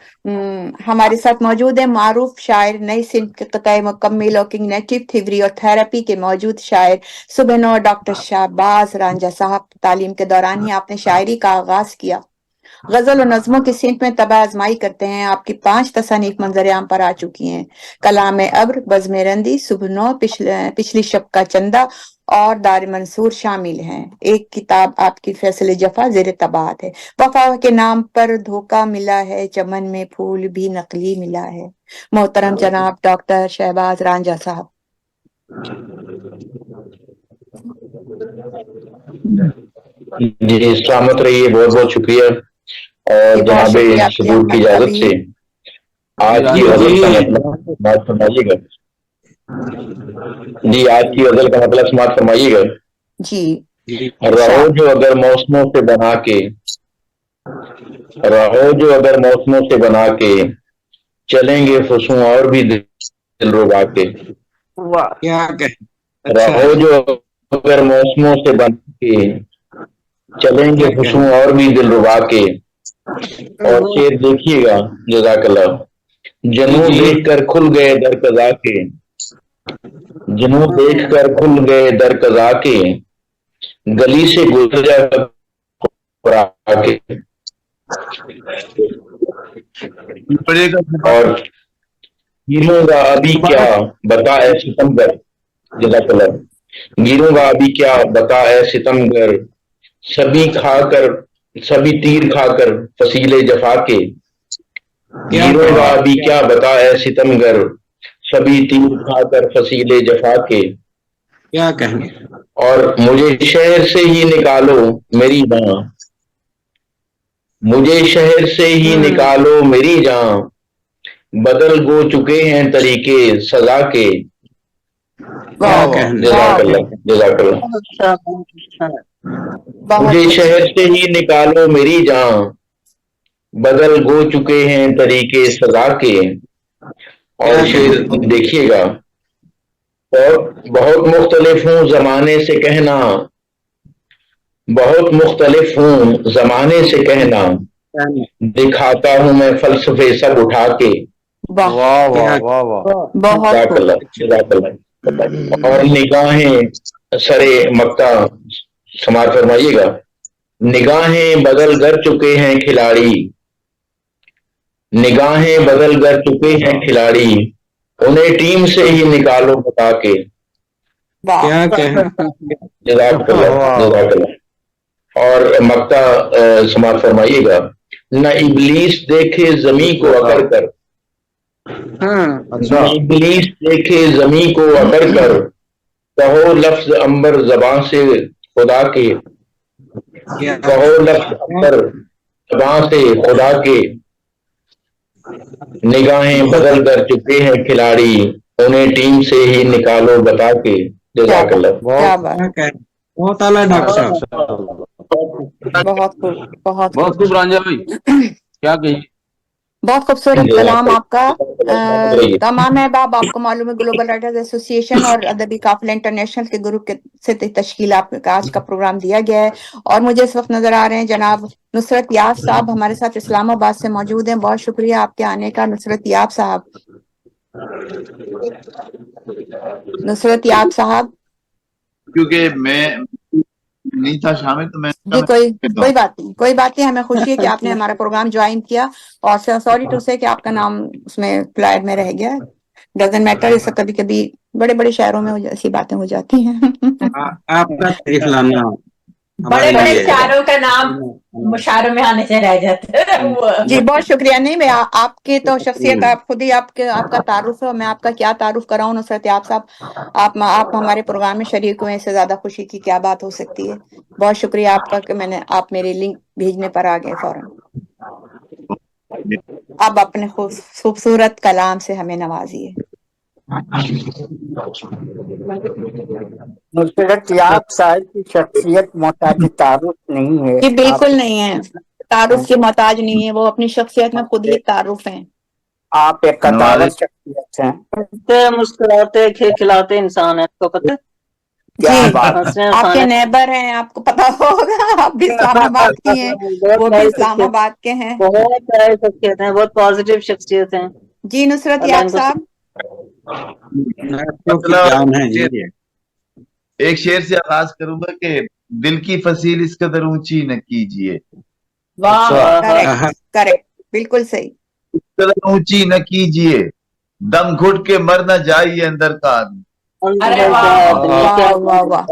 Speaker 1: हमारे साथ मौजूद है मारूफ शायर, नई सिंध के क़ताए मुकम्मिल और कॉग्निटिव थ्योरी और थेरेपी के मौजूद शायर सुबह डॉक्टर शाहबाज रांझा साहब। तालीम के दौरान ही आपने शायरी का आगाज किया। गजल और नज़मों की सिंत में तबाह आजमाई करते हैं। आपकी 5 तसानीफ मंजर आम पर आ चुकी हैं। कलाम अब्र, बज़्म रंदी, सुबह पिछली शब का चंदा और दार मंसूर शामिल हैं। एक किताब आपकी फैसले जफा ज़ेर तबात है। वफा के नाम पर धोखा मिला है, चमन में फूल भी नकली मिला है। मोहतरम जनाब डॉक्टर शहबाज रांझा साहब।
Speaker 15: जी सलामत रहिए, बहुत बहुत शुक्रिया। और जनाबे सबूत की इजाजत से आज की गजल का मतलब फरमाइएगा। जी आज की गजल का मतलब समाप्त फरमाइएगा।
Speaker 1: जी
Speaker 15: रहो जो अगर मौसमों से बना के, रहो जो अगर मौसमों से बना के, चलेंगे खुशू और भी दिल रुबा के।
Speaker 5: क्या
Speaker 15: रहो जो अगर मौसमों से बना के, चलेंगे खुशू और भी दिल रुबा के। और शेर देखिएगा जज़ाकल्लाह। जनू देख कर खुल गए दर कज़ा के, जनू देख कर खुल गए दर कज़ा के, गली से गुजरा के। और गिरूंगा अभी क्या बता ऐ सितमगर, जज़ाकल्लाह। गिरूंगा अभी क्या बता ऐ सितमगर, सभी तीर खाकर फसीले जफा के। गिरूंगा अभी क्या बता ऐ सितमगर, सभी तीर खाकर फसीले जफा के।
Speaker 5: क्या कहेंगे।
Speaker 15: और मुझे शहर से ही निकालो मेरी जान, मुझे शहर से ही निकालो मेरी जान, बदल गो चुके हैं तरीके सजा के। जज़ाकल्लाह। मुझे शहर से ही निकालो मेरी जान, बदल गो चुके हैं तरीके सजा के। और शेर देखिएगा, और बहुत मुख्तलिफ हूँ जमाने से कहना, बहुत मुख्तलिफ हूँ जमाने से कहना, दिखाता हूँ मैं फलसफे सब उठा के।
Speaker 7: वाह वाह वाह वाह।
Speaker 15: और निगाहें सरे मक्का समार फरमाइएगा। निगाहें बदल कर चुके हैं खिलाड़ी, निगाहें बदल कर चुके हैं खिलाड़ी, उन्हें टीम से ही निकालो बता के।
Speaker 5: क्या कहें।
Speaker 15: जज़ाकल्लाह। और मक्ता समाप्त फरमाइएगा। न इबलीस देखे जमी को अकड़ कर, न इबलीस देखे जमी को अकड़ कर, कहो लफ्ज अंबर ज़बां से खुदा के, कहो लफ्ज अंबर ज़बां से खुदा के, निगाहें बदल कर चुके हैं खिलाड़ी, उन्हें टीम से ही निकालो बता के।
Speaker 1: क्या बात,
Speaker 5: बहुत आला डॉक्टर साहब।
Speaker 1: बहुत खूब, बहुत
Speaker 4: खूब रांझा भाई, क्या कही।
Speaker 1: बहुत खूबसूरत कलाम आपका। तमाम अहबाब, आपको मालूम है ग्लोबल राइटर्स एसोसिएशन और अदबी काफिला इंटरनेशनल के ग्रुप के से तश्कील आपका आज का प्रोग्राम दिया गया है। और मुझे इस वक्त नजर आ रहे हैं जनाब नुसरत याब साहब हमारे साथ इस्लामाबाद से मौजूद हैं। बहुत शुक्रिया आपके आने का नुसरत याब साहब। नुसरत याब साहब,
Speaker 16: क्योंकि मैं नहीं था शामिल तो मैं
Speaker 1: जी कोई बात नहीं, कोई बात नहीं। हमें खुशी है कि आपने हमारा प्रोग्राम ज्वाइन किया और सॉरी टू से कि आपका नाम उसमें फ्लायर में रह गया। डजंट मैटर, इससे कभी कभी बड़े बड़े शहरों में ऐसी बातें हो जाती हैं।
Speaker 5: आपका तशरीफ लाना
Speaker 6: बड़े बड़े शायरों का नाम मुशायरों में आने से रह जाता है।
Speaker 1: जी बहुत शुक्रिया। नहीं मैं आपकी तो शख्सियत, आप खुद ही आपका तारुफ है, मैं आपका क्या तारुफ कराऊं नुसरत याब साहब। आप हमारे प्रोग्राम में शरीक हुए, इससे ज्यादा खुशी की क्या बात हो सकती है। बहुत शुक्रिया आपका कि आप मेरे लिंक भेजने पर आ गए फौरन। अब अपने खूबसूरत कलाम से हमें नवाजिए।
Speaker 8: नुसरत याब साहब की शख्सियत मोहताज तारुफ नहीं है।
Speaker 1: जी बिल्कुल नहीं है, तारुफ की मोहताज नहीं है, वो अपनी शख्सियत में खुद ही तारुफ हैं।
Speaker 8: आप एक कदावर शख्सियत हैं।
Speaker 13: मुस्कुराते खिलखिलाते इंसान है, आपको पता है।
Speaker 1: जी आपके नेबर हैं, आपको पता होगा। आप भी इस्लामाबाद की हैं, वो भी इस्लामाबाद के हैं।
Speaker 13: बहुत प्यारी शख्सियत हैं, बहुत पॉजिटिव शख्सियत हैं।
Speaker 1: जी नुसरत याब साहब,
Speaker 16: मतलब एक शेर से आगाज करूंगा कि दिल की फसील इस कदर ऊंची न कीजिए।
Speaker 1: वाह, करेक्ट, बिल्कुल सही।
Speaker 16: इस कदर ऊंची न कीजिए, दम घुट के मर न जाइए अंदर का आदमी।
Speaker 6: अरे वाह
Speaker 1: वाह वाह।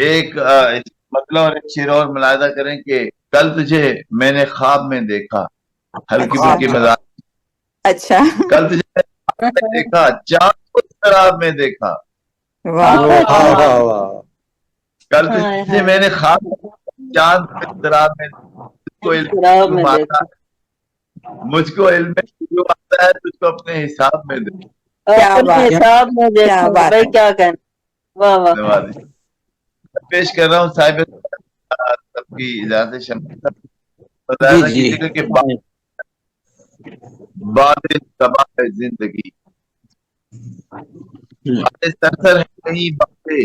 Speaker 16: एक मतलब और एक शेर और मुलाहिदा करें कि कल तुझे मैंने ख्वाब में देखा, हल्की फुल्की मजाक।
Speaker 1: अच्छा,
Speaker 16: कल तुझे देखा, चांद को शराब में देखा। कल तुझे मैंने ख्वाब चांद को शराब में, मुझको इल्म आता है, तुझको अपने हिसाब में दे।
Speaker 13: हिसाब में देखो भाई, क्या कहना। वाह वाह।
Speaker 16: पेश कर रहा हूँ साहिब सबकी इजाजत से बताया कि बातें तबाह है जिंदगी, बातें सरसर है कहीं, बातें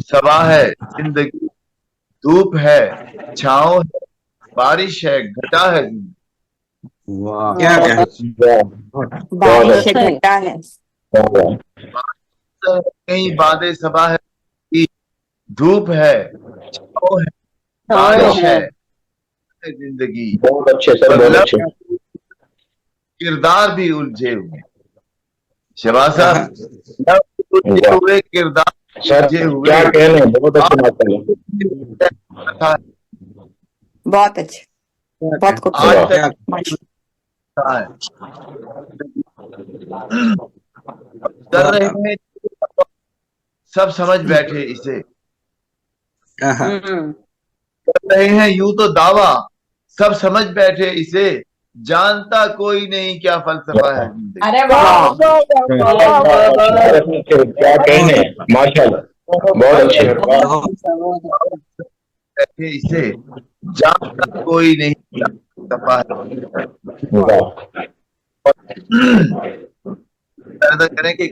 Speaker 16: सबा है जिंदगी, धूप है छाँव है बारिश है घटा है जिंदगी।
Speaker 5: क्या
Speaker 1: बारिश है घटा है,
Speaker 16: कहीं बातें सबा है, धूप है छाँव है बारिश है जिंदगी।
Speaker 15: बहुत अच्छे सर, बहुत अच्छे।
Speaker 16: किरदार भी उलझे हुए, शहबाज साहब उलझे हुए किरदार, उलझे हुए।
Speaker 15: क्या कहने, बहुत अच्छी बात है,
Speaker 1: बहुत अच्छे, बहुत खूबसूरत।
Speaker 16: कर रहे हैं, सब समझ बैठे इसे, कर रहे हैं यूं तो दावा, सब समझ बैठे इसे, जानता कोई नहीं क्या फलसफा है जिंदगी।
Speaker 6: अरे वाह,
Speaker 15: क्या कहने, माशाल्लाह, बहुत अच्छे।
Speaker 16: बैठे इसे, जानता कोई नहीं क्या फलसफा है। करें कि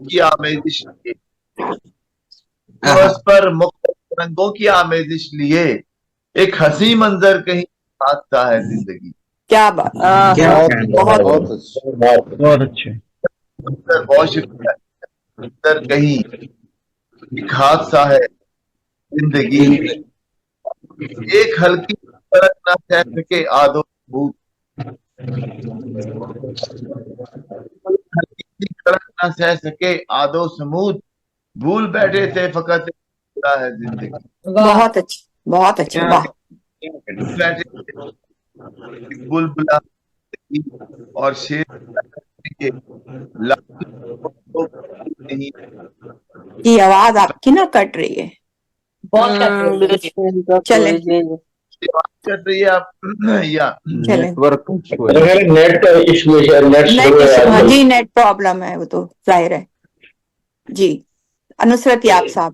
Speaker 16: की आमेजिश पर मुख्तलिफ रंगों की आमेजिश लिए, एक हंसी मंजर कहीं हादसा है जिंदगी।
Speaker 1: क्या बात,
Speaker 15: बहुत अच्छे,
Speaker 16: बहुत शुक्रिया। अंदर कहीं एक हादसा है जिंदगी में, एक हल्की फर्क न सह सके आदो भूत, हल्की सी फर्क न सह सके आदो समूद, भूल बैठे थे फकत बुरा है जिंदगी।
Speaker 1: बहुत अच्छी, बहुत अच्छी, वाह।
Speaker 16: भूल बैठे थे बुलबुला और शेर के नहीं।
Speaker 1: ये आवाज आपकी ना कट रही है,
Speaker 6: बहुत कट रही है।
Speaker 1: चले
Speaker 16: कट रही है आप या
Speaker 1: चले
Speaker 4: नेटवर्क
Speaker 15: नेट इशू है, नेट स्लो है।
Speaker 1: हाँ जी, नेट प्रॉब्लम है, वो तो जाहिर है जी। अनुसरत याब साहब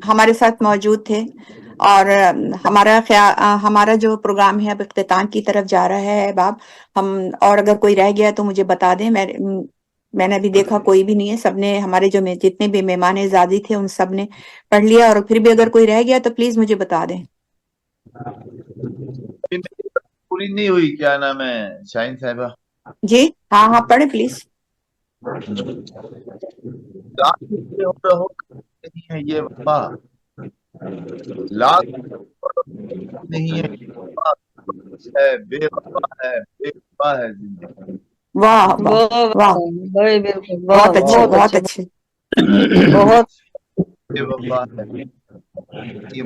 Speaker 1: हमारे साथ मौजूद थे और हमारा जो प्रोग्राम है अब इख्तिताम की तरफ जा रहा है बाब। हम और अगर कोई रह गया तो मुझे बता दें। मैंने अभी देखा कोई भी नहीं है, सबने हमारे जो जितने भी मेहमान एजाजी थे उन सब ने पढ़ लिया, और फिर भी अगर कोई रह गया तो प्लीज मुझे बता दें।
Speaker 16: पूरी नहीं हुई, क्या नाम है शाहीन साहिबा?
Speaker 1: जी हाँ हाँ पढ़े प्लीज।
Speaker 16: नहीं है ये वफा, लाख नहीं है बेवफा है जिंदगी।
Speaker 1: वाह वाह वाह, बहुत अच्छे, बहुत अच्छे, बहुत
Speaker 16: बेवफा है ये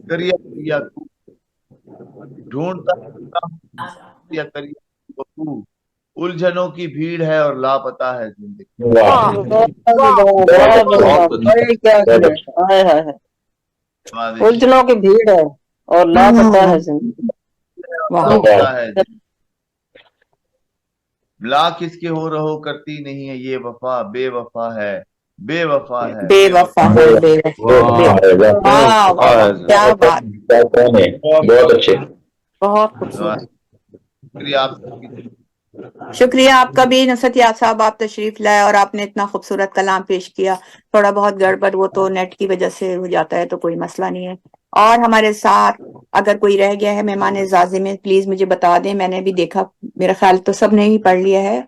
Speaker 16: करिया तू ढूंढता करिया तू, उलझनों की भीड़ है और लापता है जिंदगी।
Speaker 13: उलझनों की भीड़ है और लापता है जिंदगी।
Speaker 16: लाख इसके हो रहो करती नहीं है ये वफा, बेवफा है, बेवफा है,
Speaker 1: बेवफा है, क्या बात,
Speaker 15: बहुत अच्छे,
Speaker 1: बहुत खूबसूरत।
Speaker 16: शुक्रिया
Speaker 1: शुक्रिया आपका भी नुसरत याब साहब, आप तशरीफ लाए और आपने इतना खूबसूरत कलाम पेश किया। थोड़ा बहुत गड़बड़ वो तो नेट की वजह से हो जाता है, तो कोई मसला नहीं है। और हमारे साथ अगर कोई रह गया है मेहमान एजाज़ी में, प्लीज मुझे बता दें। मैंने भी देखा, मेरा ख्याल तो सब ने ही पढ़ लिया है,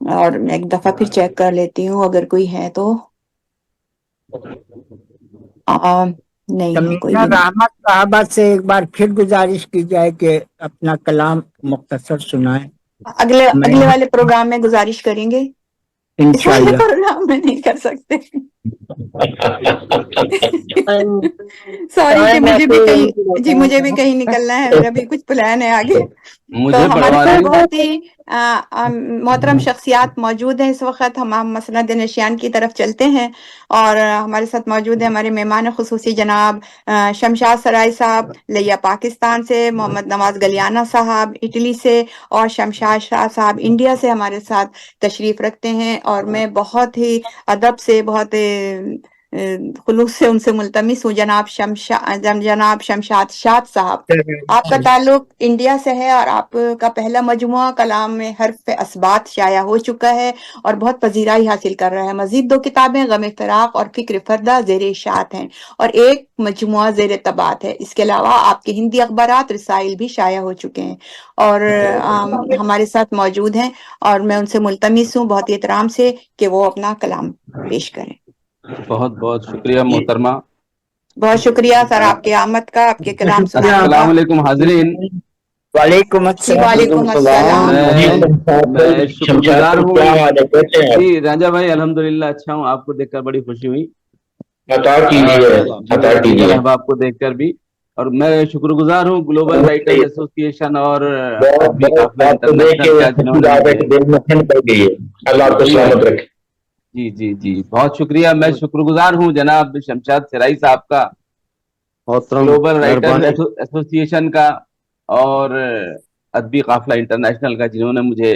Speaker 1: और मैं एक दफा फिर चेक कर लेती हूँ अगर कोई है तो। नहीं है कोई भी।
Speaker 8: रहमत साहबा से एक बार फिर गुजारिश की जाए कि अपना कलाम मुख्तसर सुनाएं।
Speaker 1: अगले वाले प्रोग्राम में गुजारिश करेंगे, इस वाले प्रोग्राम में नहीं कर सकते। सॉरी कि मुझे भी कहीं निकलना है, मेरा भी कुछ प्लान है आगे। तो हमारे साथ बहुत ही मोहतरम शख्सियात मौजूद हैं इस वक्त। हम मसनद नशियान की तरफ चलते हैं और हमारे साथ मौजूद है हमारे मेहमान खुसूसी जनाब शमशाद सराय साहब लिया पाकिस्तान से, मोहम्मद नवाज गलियाना साहब इटली से, और शमशाद शाह साहब इंडिया से हमारे साथ तशरीफ रखते हैं। और मैं बहुत ही अदब से, बहुत खुलूस से उनसे मुल्तमिस हूँ। जनाब शमशाद शाह साहब, आपका ताल्लुक इंडिया से है और आपका पहला मजमुआ कलाम में हर्फ असबात शाया हो चुका है और बहुत पजीराई हासिल कर रहा है। मजीद 2 किताबें गम इफ्तराक और फिक्र फरदा ज़ेर इशाअत हैं और एक मजमुआ ज़ेर तबात है। इसके अलावा आपके हिंदी अखबारात रसाइल भी शाया हो चुके हैं और हमारे साथ मौजूद हैं, और मैं उनसे मुल्तमिस हूँ बहुत एहतराम से कि वो अपना कलाम पेश करें।
Speaker 4: बहुत बहुत शुक्रिया मोहतरमा,
Speaker 1: बहुत शुक्रिया सर आपके आमद का, आपके कलाम सुनाने का।
Speaker 4: अस्सलाम वालेकुम हाज़रीन।
Speaker 8: वालेकुम अस्सलाम।
Speaker 4: मैं शुक्रगुजार हूँ जी राजा भाई, अल्हम्दुलिल्लाह अच्छा हूँ। आपको देखकर बड़ी खुशी हुई, आपको देखकर भी। और मैं शुक्रगुजार हूँ ग्लोबल राइटर्स एसोसिएशन और जी जी जी बहुत शुक्रिया। मैं शुक्रगुजार हूँ जनाब शमशाद सराई साहब का, ग्लोबल राइटर्स एसोसिएशन का और अदबी काफिला इंटरनेशनल का, जिन्होंने मुझे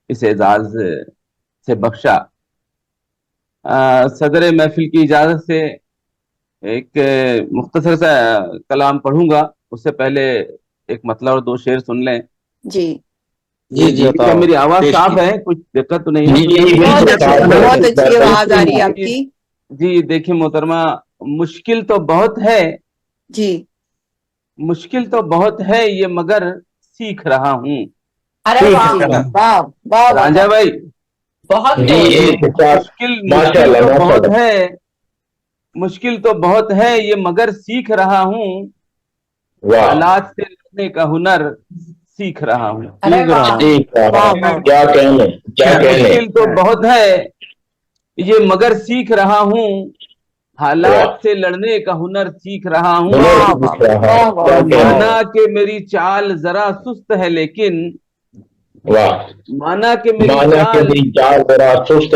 Speaker 4: इस एजाज से बख्शा। सदर महफिल की इजाजत से एक मुख्तसर सा कलाम पढ़ूंगा, उससे पहले एक मतलब और 2 शेर सुन लें।
Speaker 1: जी
Speaker 4: जी जी, क्या मेरी आवाज साफ है? कुछ दिक्कत तो नहीं है?
Speaker 1: बहुत अच्छी आवाज आ रही है आपकी।
Speaker 4: जी देखिए मोहतरमा, मुश्किल तो बहुत है
Speaker 1: जी, मुश्किल
Speaker 4: तो बहुत है ये, मगर सीख रहा हूँ।
Speaker 1: अरे वाह,
Speaker 4: रांझा भाई
Speaker 6: बहुत
Speaker 15: जी
Speaker 4: मुश्किल तो बहुत है ये, मगर सीख रहा हूँ, हालात से लड़ने का हुनर सीख रहा हूँ।
Speaker 15: क्या कहने
Speaker 4: मुश्किल तो बहुत है ये, मगर सीख रहा हूँ, हालात से लड़ने का हुनर सीख रहा हूँ। माना कि मेरी चाल जरा सुस्त है लेकिन, माना कि मेरी चाल जरा सुस्त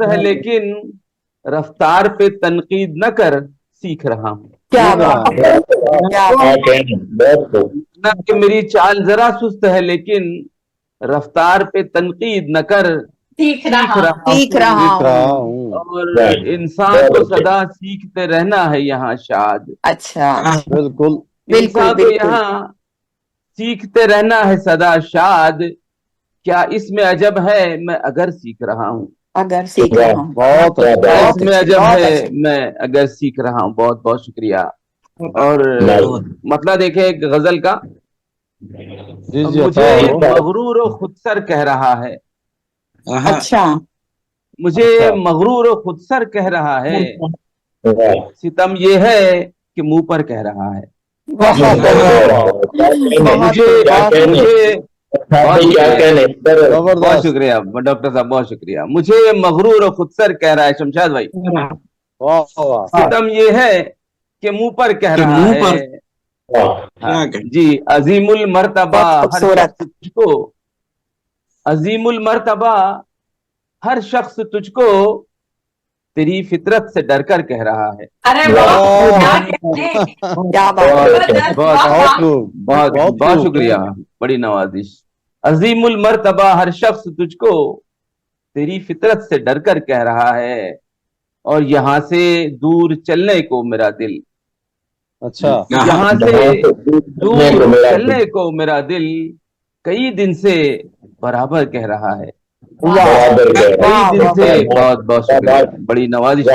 Speaker 4: है लेकिन रफ्तार पे तनकीद न कर सीख रहा हूँ। माना कि मेरी चाल जरा सुस्त है लेकिन रफ्तार पे तनकीद न कर सीख रहा हूँ। और इंसान को सदा सीखते रहना है यहाँ शाद।
Speaker 1: अच्छा,
Speaker 7: बिल्कुल
Speaker 4: इंसान को यहाँ सीखते रहना है सदा शाद, क्या इसमें अजब है मैं अगर सीख रहा हूँ।
Speaker 1: अगर सीख रहा हूँ,
Speaker 7: बहुत
Speaker 4: इसमें अजब है मैं अगर सीख रहा हूँ। बहुत बहुत शुक्रिया। और मतलब देखे एक गजल का, मुझे मगरूर और खुदसर कह रहा है।
Speaker 1: अच्छा,
Speaker 4: मुझे मगरूर और खुदसर कह रहा है, सितम ये है कि मुंह पर कह रहा है। बहुत शुक्रिया डॉक्टर साहब, बहुत शुक्रिया। मुझे मगरूर और खुदसर कह रहा है शमशाद भाई, सितम ये है कि मुंह पर कह रहा है। जी, अजीमुल मर्तबा हर शख्स तुझको, अजीमुल मर्तबा हर शख्स तुझको तेरी फितरत से डरकर कह रहा है।
Speaker 6: अरे क्या
Speaker 4: बहुत शुक्रिया, बड़ी नवाजिश। अजीमुल मर्तबा हर शख्स तुझको तेरी फितरत से डरकर कह रहा है, और यहाँ से दूर चलने को मेरा दिल,
Speaker 7: अच्छा,
Speaker 4: यहाँ से दूर चलने को मेरा दिल कई दिन से बराबर कह रहा है। कई दिन से। बहुत बहुत शुक्रिया, बड़ी नवाजिश।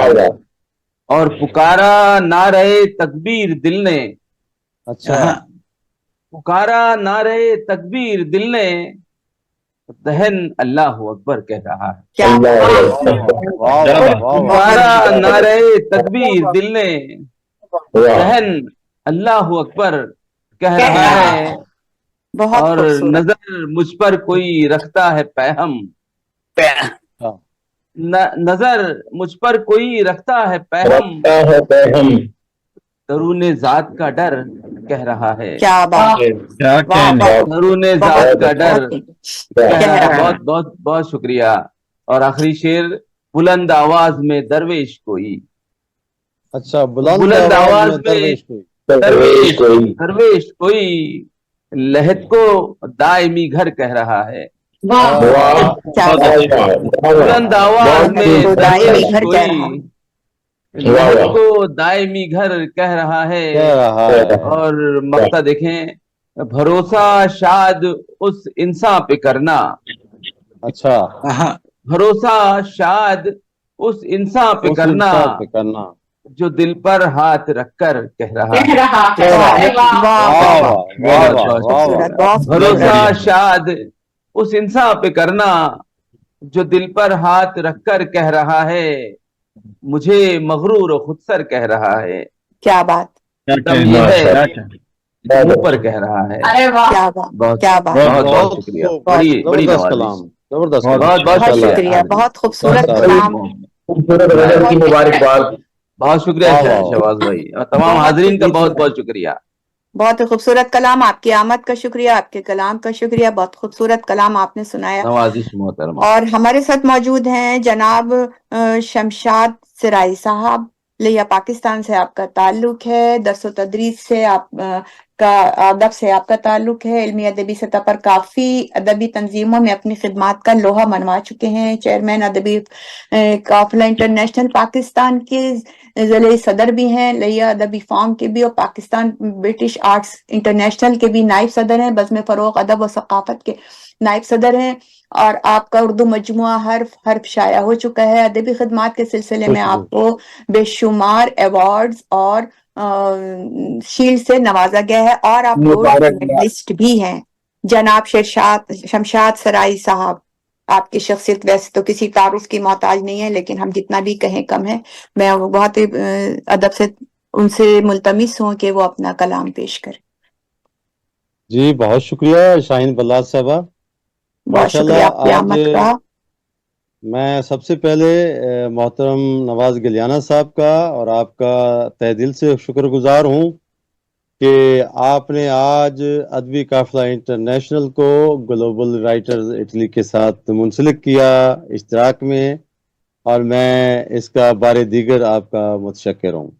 Speaker 4: और पुकारा ना रहे तकबीर दिल ने,
Speaker 7: अच्छा,
Speaker 4: पुकारा ना रहे तकबीर दिल ने, दहन अल्लाह अकबर कह रहा है। पुकारा ना रहे तकबीर दिल ने, दहन अल्लाह अकबर कह रहा है। और नजर मुझ पर कोई रखता है पैहम, नजर मुझ पर कोई रखता है पैहम, दरूने जात का डर कह रहा है।
Speaker 1: क्या बात,
Speaker 4: दरूने जात का डर कह रहा है। बहुत बहुत बहुत शुक्रिया। और आखिरी शेर, बुलंद आवाज में दरवेश कोई,
Speaker 7: अच्छा,
Speaker 4: बुलंद आवाज में दरवेश कोई लहद को दायमी घर कह रहा है। बुलंद आवाज में दायमी घर कोई लहद को दायमी घर कह रहा है। और मक्ता देखें, भरोसा शायद उस इंसान पे करना,
Speaker 7: अच्छा,
Speaker 4: भरोसा शायद उस इंसान पे करना जो दिल पर हाथ रखकर कह रहा है। भरोसा शायद उस इंसान पे करना जो दिल पर हाथ रखकर कह रहा है, मुझे मगरूर और खुदसर कह रहा है।
Speaker 1: क्या बात,
Speaker 4: ये है मुंह पर कह रहा है।
Speaker 1: अरे वाह, क्या बात, क्या बात,
Speaker 4: बहुत बहुत शुक्रिया, बड़ी बड़ी
Speaker 7: कलाम, जबरदस्त,
Speaker 1: बहुत शुक्रिया, बहुत खूबसूरत कलाम,
Speaker 4: मुबारकबाद। बहुत शुक्रिया शहबाज भाई, और तमाम हाजरीन का बहुत बहुत शुक्रिया।
Speaker 1: बहुत ही खूबसूरत कलाम, आपकी आमद का शुक्रिया, आपके कलाम का शुक्रिया, बहुत खूबसूरत कलाम आपने सुनाया।
Speaker 4: नवाजिश मोहतरमा।
Speaker 1: और हमारे साथ मौजूद हैं जनाब शमशाद सिराई साहब, लिया पाकिस्तान से आपका ताल्लुक है, दर्स व तदरीस से आप का अदब से आपका ताल्लुक है, इल्मी अदबी सतह पर काफी अदबी तंजीमों में अपनी खिदमात का लोहा मनवा चुके हैं। चेयरमैन अदबी काफिला इंटरनेशनल पाकिस्तान के ज़िले सदर भी हैं, लिया अदबी फॉर्म के भी, और पाकिस्तान ब्रिटिश आर्ट्स इंटरनेशनल के भी नाइब सदर हैं, बज़्म फ़रोग़ अदब व सक़ाफ़त के नाइब सदर हैं। और आपका उर्दू मजमुआ हर्फ शाया हो चुका है। अदबी खिदमात के सिलसिले में आपको बेशुमार अवार्ड्स और शील्ड से नवाजा गया है, और आप गोल्ड मेडलिस्ट भी हैं। जनाब शमशाद सराई साहब, आपकी शख्सियत वैसे तो किसी तारुफ की मोहताज नहीं है, लेकिन हम जितना भी कहें कम है। मैं बहुत ही अदब से उनसे मुल्तमिस हूँ कि वो अपना कलाम पेश करें।
Speaker 7: जी बहुत शुक्रिया शाहीन बल्लाज साहबा।
Speaker 1: बहुत शुक्रिया, आपकी आमद का।
Speaker 7: मैं सबसे पहले मोहतरम नवाज गिलियाना साहब का और आपका तहे दिल से शुक्रगुजार हूँ कि आपने आज अदबी काफिला इंटरनेशनल को ग्लोबल राइटर्स इटली के साथ मुंसलिक किया इश्तराक में, और मैं इसका बारे दीगर आपका मुतशक्किर हूँ।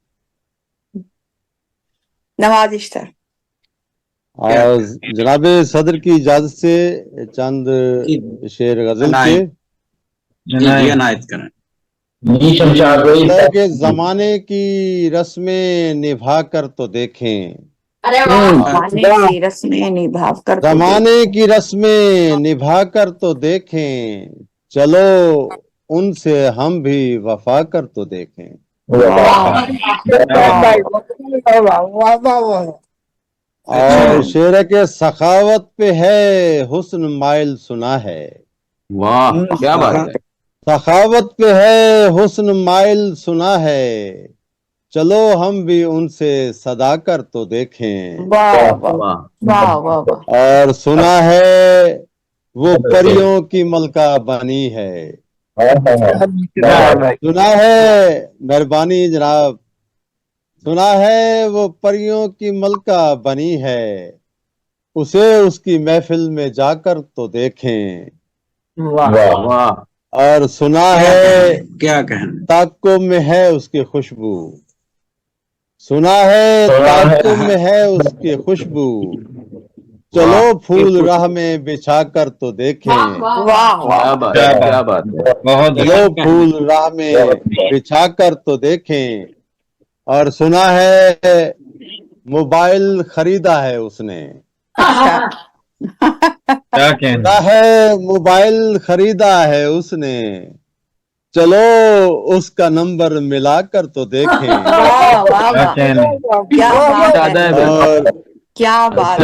Speaker 1: नवाजिश सर।
Speaker 7: और जनाब सदर की इजाजत से चंद शेर गजल के कि जमाने की रस्में निभा कर तो देखें,
Speaker 1: जमाने की रस्में निभा कर,
Speaker 7: जमाने की रस्में निभा कर तो देखें, चलो उनसे हम भी वफा कर तो देखें। और शेर के सखावत पे है हुस्न माइल सुना है।
Speaker 4: वाह क्या बात है।
Speaker 7: सखावत पे है हुस्न माइल सुना है, चलो हम भी उनसे सदा कर तो देखें।
Speaker 1: वाह वाह वाह।
Speaker 7: और सुना है वो परियों की मलका बनी है। सुना है, मेहरबानी जनाब, सुना है वो परियों की मलका बनी है, उसे उसकी महफिल में जाकर तो देखें।
Speaker 5: वाह।
Speaker 7: और सुना है
Speaker 5: क्या कहना,
Speaker 7: ताकों में है उसकी खुशबू, सुना है ताकों में है उसकी खुशबू, चलो फूल राह में बिछा कर तो देखें।
Speaker 4: क्या बात है, क्या बात है।
Speaker 7: चलो फूल राह में बिछा कर तो देखें। और सुना है मोबाइल खरीदा है उसने,
Speaker 5: क्या कहना
Speaker 7: है मोबाइल खरीदा है उसने, चलो उसका नंबर मिला कर तो देखें।
Speaker 1: क्या बात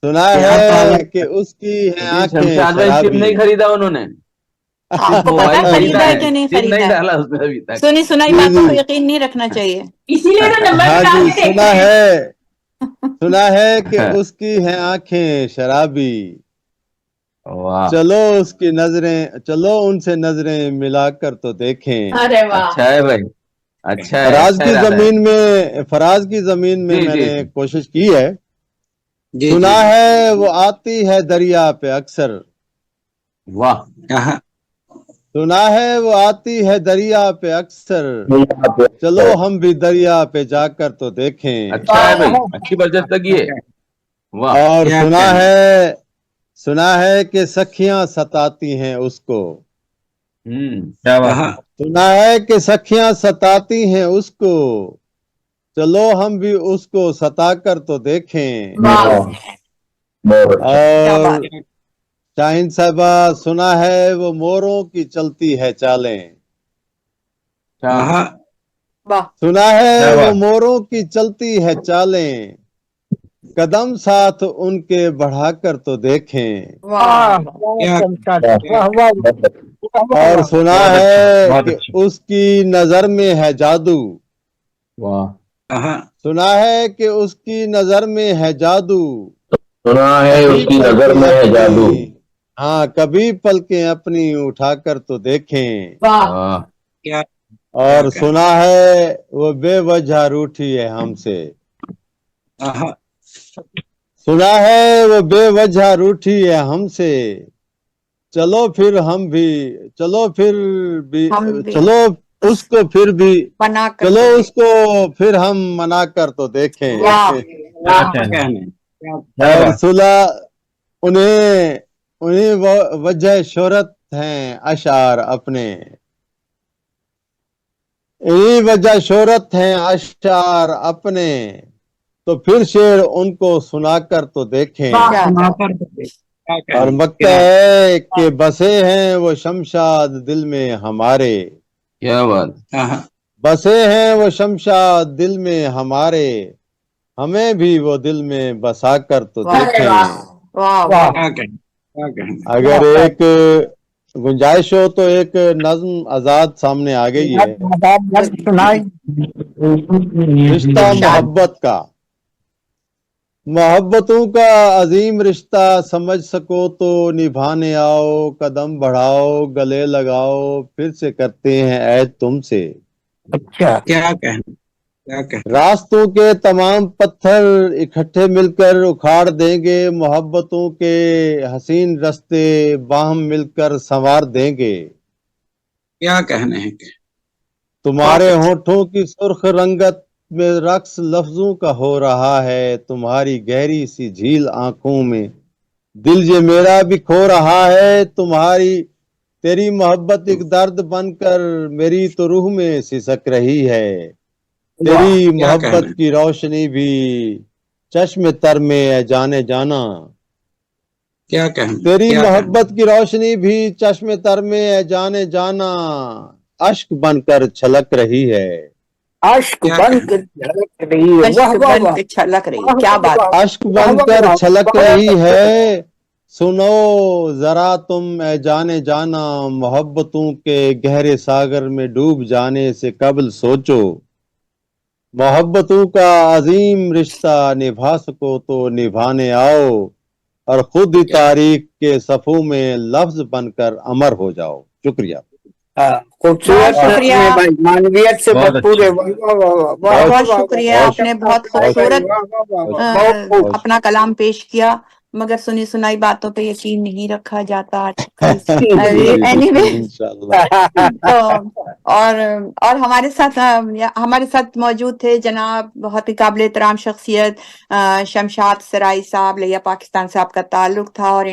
Speaker 7: सुना है कि उसकी है आंखें शराबी।
Speaker 4: नहीं खरीदा उन्होंने,
Speaker 1: मोबाइल खरीदा है कि नहीं खरीदा,
Speaker 4: नहीं डाला उसने अभी तक।
Speaker 1: सुनी सुनाई बातों को यकीन नहीं रखना चाहिए,
Speaker 6: इसीलिए तो नंबर
Speaker 7: हाँ जी, सुना है कि उसकी है आंखें शराबी, चलो उसकी नजरें, चलो उनसे नजरें मिलाकर तो देखें।
Speaker 6: अरे वाह,
Speaker 4: अच्छा है भाई, अच्छा है।
Speaker 7: फराज की जमीन में मैंने कोशिश की है। सुना है वो आती है दरिया पे अक्सर,
Speaker 4: वाह।
Speaker 7: सुना है वो आती है दरिया पे अक्सर, चलो हम भी दरिया पे जाकर तो देखें।
Speaker 4: अच्छा है भाई, अच्छी बर्जत लगी है। वाह।
Speaker 7: और सुना है कि सखियां सताती हैं उसको, सुना है कि सखियां सताती हैं उसको, चलो हम भी उसको सता कर तो देखें। और शाहीन साहबा, सुना है वो मोरों की चलती है चालें, सुना है वो मोरों की चलती है चालें, कदम साथ उनके बढ़ा कर तो देखें। और सुना है कि उसकी नजर में है जादू, सुना है कि उसकी नजर में है जादू,
Speaker 15: सुना है उसकी नजर में है जादू।
Speaker 7: हाँ, कभी पलकें अपनी उठा कर तो देखें। और सुना है वो बेवजह रूठी है हमसे, सुना है वो बेवजह रूठी है हमसे, चलो फिर चलो उसको फिर भी चलो उसको फिर हम मना कर तो देखें। और सुलह उन्हें वजह शोहरत हैं अशार अपने, इन्हीं वजह शोहरत हैं अशार अपने, तो फिर शेर उनको सुनाकर तो देखें। और मक्का है कि बसे हैं वो शमशाद दिल में हमारे,
Speaker 4: क्या बात।
Speaker 7: बसे हैं वो शमशाद दिल में हमारे, हमें भी वो दिल में बसा कर तो
Speaker 1: वाह
Speaker 7: देखें।
Speaker 1: वाह
Speaker 8: वाह
Speaker 5: क्या कहें क्या कहें
Speaker 7: अगर एक गुंजाइश हो तो एक नज्म आजाद सामने आ गई है,
Speaker 8: नज्म सुनाई।
Speaker 7: रिश्ता
Speaker 1: इरशाद।
Speaker 7: मोहब्बत का। मोहब्बतों का अजीम रिश्ता समझ सको तो निभाने आओ, कदम बढ़ाओ, गले लगाओ, फिर से करते हैं ऐद तुमसे।
Speaker 8: अच्छा
Speaker 5: क्या कहें क्या कहें
Speaker 7: रास्तों के तमाम पत्थर इकट्ठे मिलकर उखाड़ देंगे, मोहब्बतों के हसीन रास्ते बाहम मिलकर संवार देंगे।
Speaker 5: क्या कहने हैं
Speaker 7: तुम्हारे होठों की सुर्ख रंगत में रक्स लफ्जों का हो रहा है, तुम्हारी गहरी सी झील आंखों में दिल ये मेरा भी खो रहा है। तुम्हारी तेरी मोहब्बत एक दर्द बनकर मेरी तो रूह में सिसक रही है। तेरी
Speaker 5: क्या
Speaker 7: मोहब्बत
Speaker 5: कहने
Speaker 7: की रोशनी भी चश्मे तर में है जाने जाना।
Speaker 5: क्या कहें
Speaker 7: तेरी
Speaker 5: क्या कहें
Speaker 7: मोहब्बत की रोशनी भी चश्मे तर में है जाने जाना। अश्क बनकर छलक रही है।
Speaker 8: अश्क
Speaker 5: क्या
Speaker 8: बन
Speaker 5: कहें
Speaker 8: के झलक रही है। वाह
Speaker 1: अश्क
Speaker 8: वाह
Speaker 1: बन
Speaker 8: वाह
Speaker 1: के छलक रही है,
Speaker 8: वाह
Speaker 1: क्या
Speaker 8: वाह
Speaker 1: बात।
Speaker 8: वाह
Speaker 7: अश्क
Speaker 8: वाह वाह
Speaker 7: बनकर
Speaker 8: वाह
Speaker 7: छलक
Speaker 8: वाह
Speaker 7: रही
Speaker 8: वाह।
Speaker 7: है। सुनो जरा तुम ए जाने जाना, मोहब्बतों के गहरे सागर में डूब जाने से कबल सोचो। मोहब्बतों का अजीम रिश्ता निभा सको तो निभाने आओ, और खुद ही
Speaker 5: क्या
Speaker 7: तारीख के सफों में लफ्ज बनकर अमर हो जाओ। शुक्रिया।
Speaker 1: बहुत
Speaker 8: खूबसूरत
Speaker 1: शुक्रिया,
Speaker 8: नज़्म है भाई, मानवियत से
Speaker 7: बहुत
Speaker 8: भरपूर है।
Speaker 7: अच्छा,
Speaker 8: वाह वाह वाह वाह वाह
Speaker 1: बहुत
Speaker 8: वाह
Speaker 1: बहुत
Speaker 8: वाह वाह।
Speaker 1: शुक्रिया।
Speaker 7: बहुत
Speaker 1: आपने
Speaker 8: शब्द
Speaker 1: बहुत
Speaker 8: बताए भाई,
Speaker 1: खूबसूरत
Speaker 8: वाह वाह वाह वाह,
Speaker 7: अच्छा,
Speaker 8: बहुत खूब।
Speaker 7: बहुत
Speaker 1: अपना कलाम पेश किया, मगर सुनी सुनाई बातों पे यकीन नहीं रखा जाता आजकल। एनीवे,
Speaker 7: इंशाल्लाह।
Speaker 1: तो और हमारे साथ मौजूद थे जनाब बहुत ही काबिल एहतराम शख्सियत शमशाद सराई साहब। लिया पाकिस्तान से आपका ताल्लुक था और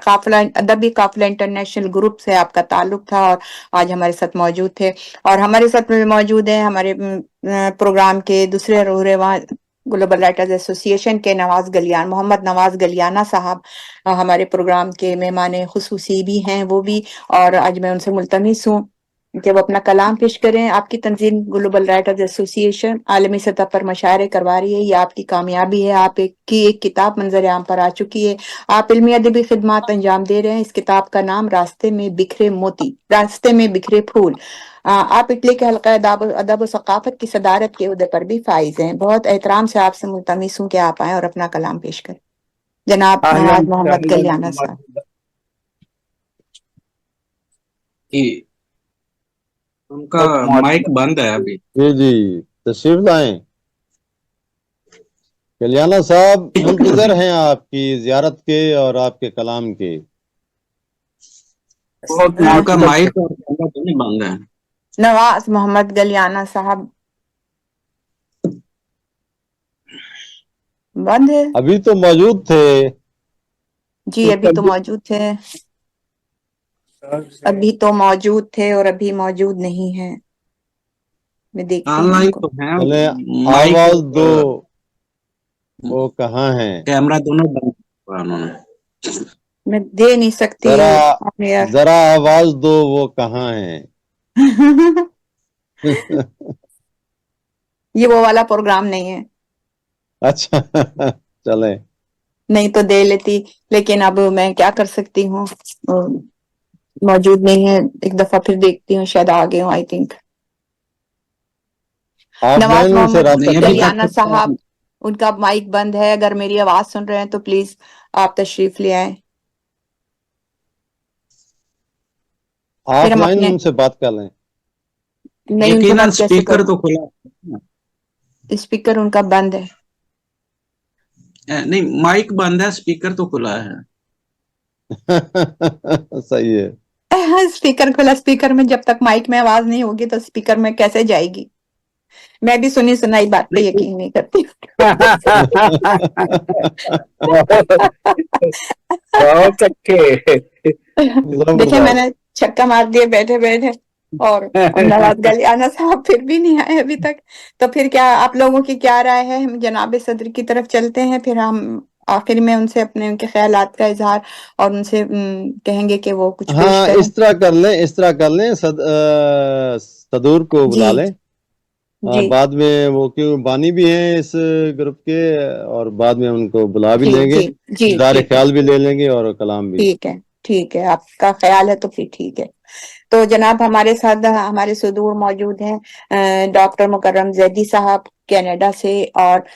Speaker 1: काफिला अदबी काफिला इंटरनेशनल ग्रुप से आपका ताल्लुक था, और आज हमारे साथ मौजूद थे। और हमारे साथ में मौजूद है हमारे प्रोग्राम के दूसरे रूहरेवां ग्लोबल राइटर्स एसोसिएशन के मोहम्मद नवाज गलियाना साहब हमारे प्रोग्राम के मेहमान खुसूसी भी हैं वो भी। और आज मैं उनसे मुल्तमिस हूँ कि वो अपना कलाम पेश करें। आपकी तंजीम ग्लोबल राइटर्स एसोसिएशन आलमी सतह पर मशायरे करवा रही है, ये आपकी कामयाबी है। आप एक किताब मंजर आम पर आ चुकी है, आप इल्मी अदबी खिदमात अंजाम दे रहे हैं। इस किताब का नाम रास्ते में बिखरे मोती, रास्ते में बिखरे फूल। आप इटली के हल्का अदब और सकाफत की सदारत के उहदे पर भी फाइज हैं। बहुत एहतराम से आपसे मुल्तमिस हूँ कि आप आए और अपना कलाम पेश करें। जनाब नवाज मोहम्मद गलियाना साहब।
Speaker 5: कि उनका माइक बंद है अभी।
Speaker 7: जी जी, तशरीफ लाएं। कल्याणा साहब मुंतजर हैं आपकी जियारत के और आपके कलाम के।
Speaker 5: उनका माइक और कैमरा दोनों बंद है।
Speaker 1: नवाज मोहम्मद गलियाना साहब बंद है।
Speaker 7: अभी तो मौजूद थे।
Speaker 1: जी अभी तो मौजूद थे, अभी तो मौजूद थे और अभी मौजूद नहीं है। मैं देखती हूँ
Speaker 5: ऑनलाइन
Speaker 1: उनको।
Speaker 5: तो है,
Speaker 7: चले
Speaker 5: माइक
Speaker 7: आवाज
Speaker 5: और
Speaker 7: दो, वो कहाँ हैं?
Speaker 5: कैमरा दोनों बंद हुआ उन्होंने।
Speaker 1: मैं दे नहीं सकती
Speaker 7: जरा जरा आवाज दो, वो कहाँ हैं?
Speaker 1: ये वो वाला प्रोग्राम नहीं है।
Speaker 7: अच्छा चले।
Speaker 1: नहीं तो दे लेती, लेकिन अब मैं क्या कर सकती हूँ, मौजूद नहीं है। एक दफा फिर देखती हूँ, शायद आ गए हूँ। आई थिंक नवाज मोहम्मद गलियाना साहब उनका माइक बंद है। अगर मेरी आवाज सुन रहे हैं तो प्लीज आप तशरीफ ले आए।
Speaker 7: ऑफलाइन उनसे बात कर लें।
Speaker 1: नहीं उनसे बात कैसे
Speaker 5: स्पीकर तो खुला,
Speaker 1: स्पीकर उनका बंद है।
Speaker 5: नहीं माइक बंद है, स्पीकर तो खुला है।
Speaker 7: सही है।
Speaker 1: स्पीकर खुला, स्पीकर में जब तक माइक में आवाज नहीं होगी तो स्पीकर में कैसे जाएगी। मैं भी सुनी सुनाई बात पे यकीन नहीं करती।
Speaker 8: बहुत अच्छे।
Speaker 1: देखिए मैंने छक्का मार दिए बैठे बैठे, और नवाज गलियाना साहब फिर भी नहीं आए अभी तक। तो फिर क्या आप लोगों की क्या राय है? हम जनाब सदर की तरफ चलते हैं, फिर हम आखिर में उनसे अपने उनके ख्यालात का इजहार और उनसे कहेंगे कि वो कुछ पेश
Speaker 7: हाँ
Speaker 1: करें।
Speaker 7: इस तरह कर लें, सदूर को बुला लें।
Speaker 1: जी
Speaker 7: बाद में वो क्यों बानी भी हैं इस ग्रुप के, और बाद में उनको बुला भी
Speaker 1: जी
Speaker 7: लेंगे,
Speaker 1: जी जी
Speaker 7: इज़हार
Speaker 1: ठीक है
Speaker 7: ख्याल भी ले लेंगे और कलाम भी।
Speaker 1: ठीक है, आपका ख्याल है तो फिर ठीक है। तो जनाब हमारे साथ हमारे सुदूर मौजूद हैं डॉक्टर मुकर्रम जैदी साहब कनाडा से, और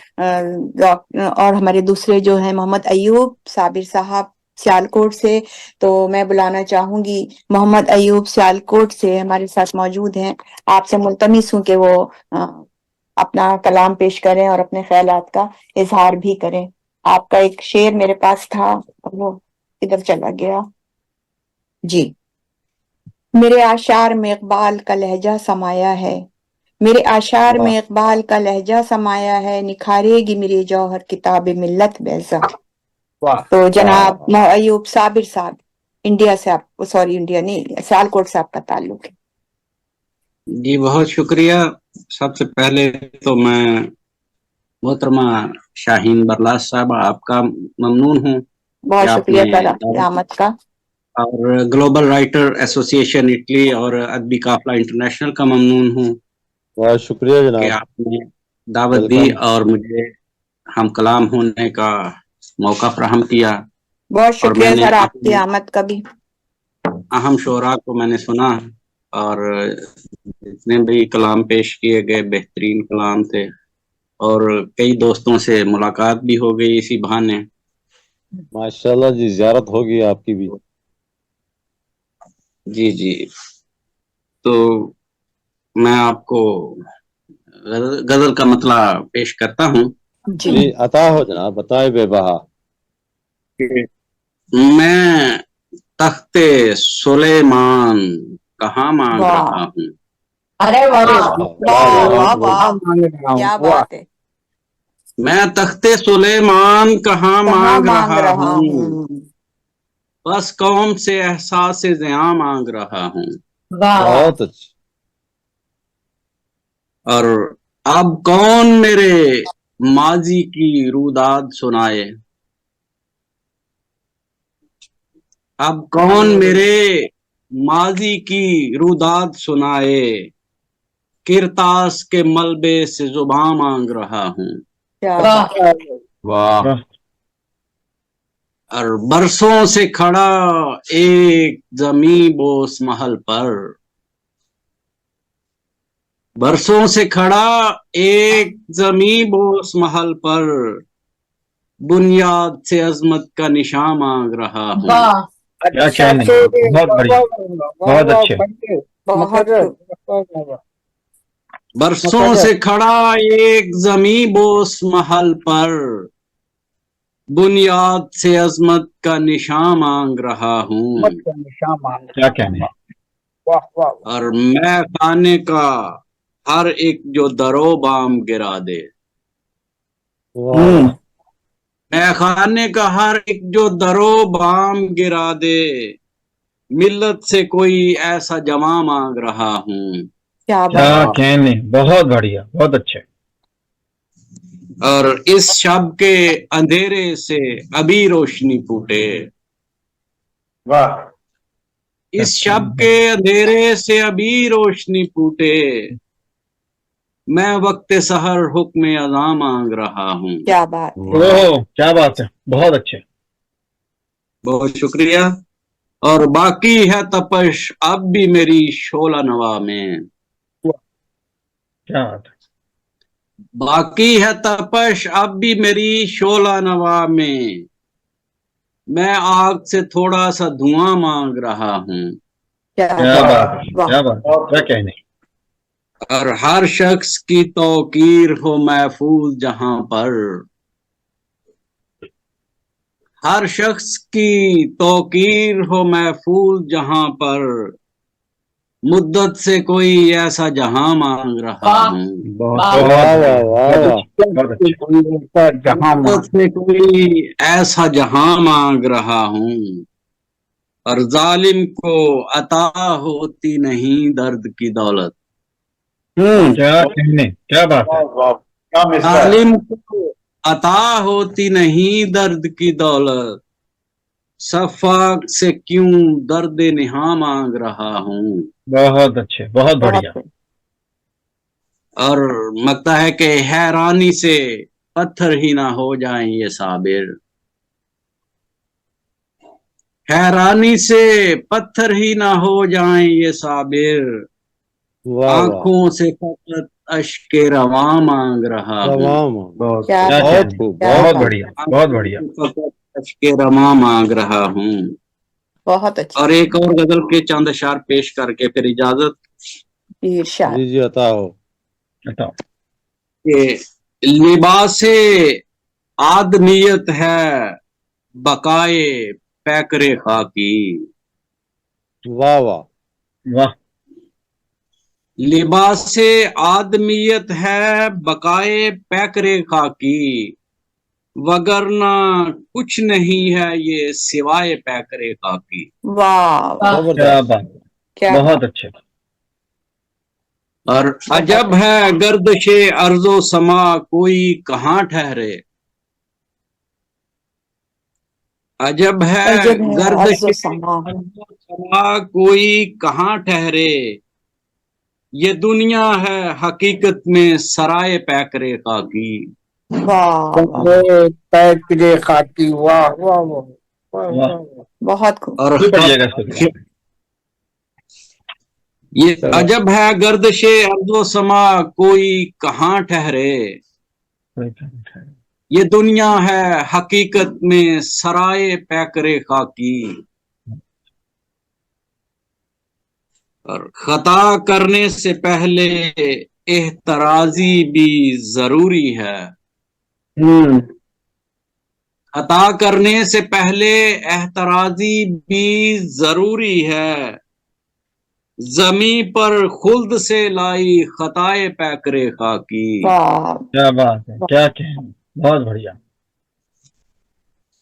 Speaker 1: हमारे दूसरे जो हैं मोहम्मद अयूब साबिर साहब सियालकोट से। तो मैं बुलाना चाहूंगी मोहम्मद अयूब सियालकोट से हमारे साथ मौजूद हैं। आपसे मुल्तमिस हूं कि वो अपना कलाम पेश करें और अपने ख्यालात का इजहार भी करें। आपका एक शेर मेरे पास था, वो इधर चला गया जी। मेरे आशार में इकबाल का लहजा समाया है, मेरे आशार में इकबाल का लहजा समाया है, निखारेगी मेरी जौहर किताब मिल्लत बैजा। तो जनाब अयूब साबिर साहब इंडिया से, आप सॉरी इंडिया नहीं सियालकोट से आपका ताल्लुक है।
Speaker 5: जी बहुत शुक्रिया। सबसे पहले तो मैं मोहतरमा शाहीन बरलास साहब आपका ममनून हूँ
Speaker 1: बहुत
Speaker 5: कि
Speaker 1: शुक्रिया
Speaker 5: आपने
Speaker 1: सर आमद का,
Speaker 5: और ग्लोबल राइटर एसोसिएशन इटली और अदबी काफिला इंटरनेशनल का ममनून हूँ।
Speaker 7: बहुत शुक्रिया
Speaker 5: कि
Speaker 7: जनाब,
Speaker 5: आपने दावत दी
Speaker 7: वेलकम।
Speaker 5: और मुझे हम कलाम होने का मौका फराहम किया।
Speaker 1: बहुत
Speaker 5: और
Speaker 1: शुक्रिया
Speaker 5: मैंने
Speaker 1: सर आपकी आमद का भी।
Speaker 5: अहम शोरा को मैंने सुना और जितने भी कलाम पेश किए गए बेहतरीन कलाम थे, और कई दोस्तों से मुलाकात भी हो गई इसी बहाने।
Speaker 7: माशाल्लाह जी, ज़ियारत होगी आपकी भी।
Speaker 5: जी जी। तो मैं आपको गजल का मतला पेश करता हूँ।
Speaker 7: जी अता हो जनाब, बताए बेबहा।
Speaker 5: मैं तख्ते सुलेमान कहाँ मांग रहा हूँ।
Speaker 6: अरे वाह
Speaker 1: वाह वाह, क्या बात है।
Speaker 5: मैं तख्ते सुलेमान कहाँ मांग रहा हूँ,
Speaker 1: हूँ।
Speaker 5: बस कौम से एहसास ज़िया मांग रहा हूँ।
Speaker 7: बहुत अच्छा।
Speaker 5: और अब कौन मेरे माजी की रूदाद सुनाए, अब कौन मेरे माजी की रूदाद सुनाए, किरतास के मलबे से जुबान मांग रहा हूँ।
Speaker 7: वाह।
Speaker 5: और बरसों से खड़ा एक जमी बोस महल पर, बरसों से खड़ा एक जमी बोस महल पर, बुनियाद से अजमत का निशान मांग रहा हूँ।
Speaker 14: क्या कहने, बहुत बढ़िया, बहुत अच्छे।
Speaker 5: बरसों से खड़ा एक जमी बोस महल पर, बुनियाद से अजमत का निशान मांग रहा हूँ।
Speaker 14: क्या कहने।
Speaker 5: और मैं खाने का हर एक जो दरो बाम गिरा दे, मैं खाने का हर एक जो दरो बाम गिरा दे, मिल्लत से कोई ऐसा जमा मांग रहा हूँ।
Speaker 14: क्या कहने, बहुत बढ़िया, बहुत अच्छे।
Speaker 5: और इस शब के अंधेरे से अभी रोशनी फूटे,
Speaker 14: वाह।
Speaker 5: इस शब के अंधेरे से अभी रोशनी फूटे, मैं वक्त सहर हुक्म अज़ा मांग रहा हूँ।
Speaker 1: क्या बात
Speaker 14: है, क्या बात है, बहुत अच्छे।
Speaker 5: बहुत शुक्रिया। और बाकी है तपश अब भी मेरी शोला नवा में,
Speaker 14: क्या बात है।
Speaker 5: बाकी है तपश अब भी मेरी शोला नवा में, मैं आग से थोड़ा सा धुआं मांग रहा हूँ।
Speaker 14: क्या बात है, क्या बात है, क्या कहने।
Speaker 5: और हर शख्स की तौकीर हो महफूज जहां पर, हर शख्स की तौकीर हो महफूज जहां पर, मुद्दत से कोई ऐसा जहां मांग रहा हूँ। मुद्दत से कोई ऐसा जहां मांग रहा हूँ, और जालिम को अता होती नहीं दर्द की दौलत।
Speaker 14: क्या कहने, क्या बात है।
Speaker 5: जालिम को अता होती नहीं दर्द की दौलत, सफाक से क्यों दर्द निहा मांग रहा हूँ।
Speaker 14: बहुत अच्छे, बहुत बढ़िया।
Speaker 5: اور مگتا ہے کہ حیرانی سے پتھر ہی نہ ہو جائیں یہ صابر، حیرانی سے پتھر ہی نہ ہو جائیں یہ صابر،
Speaker 7: واہ واہ،
Speaker 5: آنکھوں سے فقط اشک رواں مانگ رہا ہوں،
Speaker 7: تمام
Speaker 1: کیا
Speaker 7: بہت
Speaker 1: بات
Speaker 7: خوب،
Speaker 1: کیا
Speaker 7: بہت
Speaker 1: بات
Speaker 7: خوب.
Speaker 17: بڑھیا، بہت
Speaker 5: آنکھوں
Speaker 17: بڑھیا.
Speaker 5: سے فقط اشک رواں مانگ رہا ہوں.
Speaker 1: بہت اچھی
Speaker 5: اور ایک اور غزل کے چند اشعار پیش کر کے پھر اجازت
Speaker 1: ارشاد.
Speaker 7: جی جی عطا ہو.
Speaker 5: کہ لباس آدمیت ہے بقائے پیکر خاکی،
Speaker 7: واہ واہ،
Speaker 17: واہ،
Speaker 5: لباس آدمیت ہے بقائے پیکر خاکی، وگرنہ کچھ نہیں ہے یہ سوائے پیکر خاکی.
Speaker 1: واہ واہ،
Speaker 17: کیا
Speaker 7: زبردست.
Speaker 17: بات،
Speaker 1: کیا
Speaker 17: بہت
Speaker 1: بات،
Speaker 17: اچھے.
Speaker 5: اور
Speaker 1: بہت
Speaker 5: عجب ہے گردش ارض و سما کوئی کہاں ٹھہرے، عجب ہے
Speaker 1: عجب ہے
Speaker 5: گردش
Speaker 1: عرض و سما.
Speaker 5: ارض و سما کوئی کہاں ٹھہرے، یہ دنیا ہے حقیقت میں سرائے پیکر خاکی.
Speaker 1: واہ واہ،
Speaker 8: پیکرے خاکی، واہ واہ واہ واہ
Speaker 17: واہ،
Speaker 8: واہ.
Speaker 1: بہت خوب.
Speaker 5: اور
Speaker 17: پڑھیے گا اس کو.
Speaker 5: یہ عجب ہے گردش ارض و سما کوئی کہاں ٹھہرے، یہ دنیا ہے حقیقت میں سرائے پیکر خاکی. اور خطا کرنے سے پہلے احترازی بھی ضروری ہے، خطا کرنے سے پہلے احترازی بھی ضروری ہے، زمیں پر خلد سے لائی خطائے پیکر خاکی.
Speaker 1: واہ
Speaker 17: کیا بات ہے، کیا کہیں، بہت بڑھیا.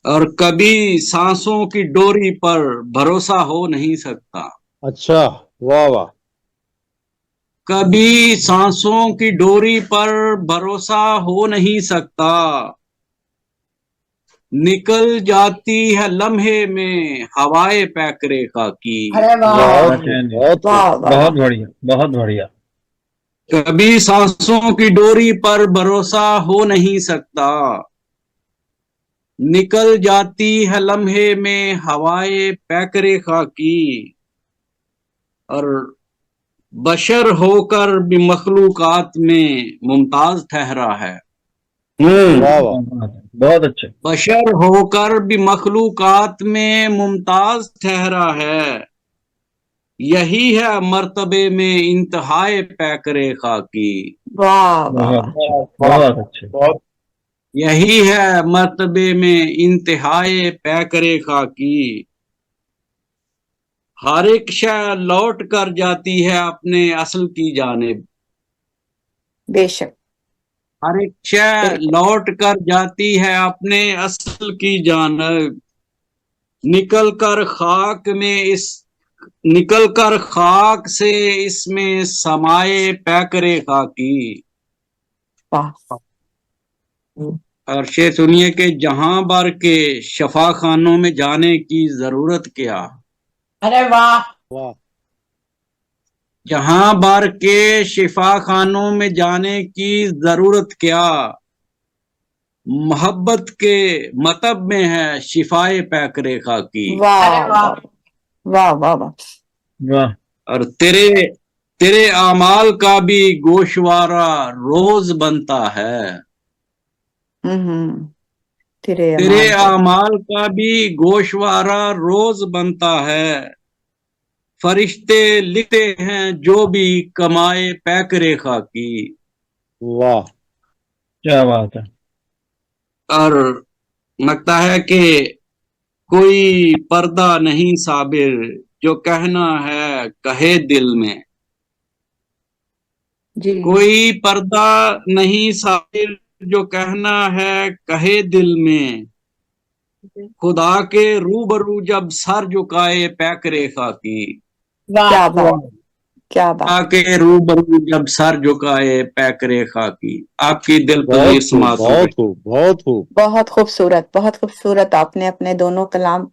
Speaker 5: اور کبھی سانسوں کی ڈوری پر بھروسہ ہو نہیں سکتا،
Speaker 7: اچھا، واہ واہ،
Speaker 5: کبھی سانسوں کی ڈوری پر بھروسہ ہو نہیں سکتا، نکل جاتی ہے لمحے میں ہوائے پیکر خاکی.
Speaker 1: ارے واہ
Speaker 7: بہت خوب، بہت خوب.
Speaker 1: واہ واہ،
Speaker 17: بہت بڑھیا، بہت بڑھیا.
Speaker 5: کبھی سانسوں کی ڈوری پر بھروسہ ہو نہیں سکتا، نکل جاتی ہے لمحے میں ہوائے پیکر خاکی. اور بشر ہو کر بھی مخلوقات میں ممتاز ٹھہرا ہے،
Speaker 7: واہ واہ،
Speaker 17: بہت اچھے.
Speaker 5: بشر ہو کر بھی مخلوقات میں ممتاز ٹھہرا ہے، یہی ہے مرتبے میں انتہائے پیکر خاکی.
Speaker 1: واہ واہ
Speaker 17: بہت
Speaker 1: واہ،
Speaker 17: اچھے، بہت اچھے.
Speaker 5: یہی ہے مرتبے میں انتہائے پیکر خاکی. ہر ایک شے لوٹ کر جاتی ہے اپنے اصل کی جانب،
Speaker 1: بے شک
Speaker 5: ہر ایک شے
Speaker 1: بالکل.
Speaker 5: لوٹ کر جاتی ہے اپنے اصل کی جانب، نکل کر خاک سے اس میں سمائے پیکر خاکی.
Speaker 1: واہ
Speaker 5: اور شعر سنیے کہ جہاں بھر کے شفا خانوں میں جانے کی ضرورت کیا،
Speaker 6: ارے واہ،
Speaker 7: واہ،
Speaker 5: جہاں بھر کے شفا خانوں میں جانے کی ضرورت کیا، محبت کے مطب میں ہے شفائے پیکر خاکی.
Speaker 6: ارے
Speaker 1: واہ
Speaker 6: واہ،
Speaker 1: واہ واہ واہ،
Speaker 17: واہ،
Speaker 5: اور تیرے اعمال کا بھی گوشوارہ روز بنتا ہے،
Speaker 1: تیرے
Speaker 5: تیرے
Speaker 1: اعمال کا
Speaker 5: اعمال کا بھی گوشوارہ روز بنتا ہے، فرشتے لکھتے ہیں جو بھی کمائے پیکر خاکی.
Speaker 7: واہ،
Speaker 17: کیا بات ہے.
Speaker 5: اور لگتا ہے کہ کوئی پردہ نہیں صابر جو کہنا ہے کہے دل میں،
Speaker 1: جی
Speaker 5: کوئی پردہ نہیں صابر جو کہنا ہے کہے دل میں، خدا کے روبرو جب سر جھکائے پیکر خاکی.
Speaker 1: کیا
Speaker 6: واہ،
Speaker 1: بات، کیا
Speaker 5: خدا
Speaker 1: بات،
Speaker 5: کے روبرو جب سر جھکائے پیکر خاکی. آپ کی دل پذیر
Speaker 7: بہت خوب،
Speaker 5: سماعت ہو
Speaker 7: بہت
Speaker 5: گئی.
Speaker 7: خوب، بہت خوب.
Speaker 1: بہت خوبصورت، بہت خوبصورت. آپ نے اپنے دونوں کلام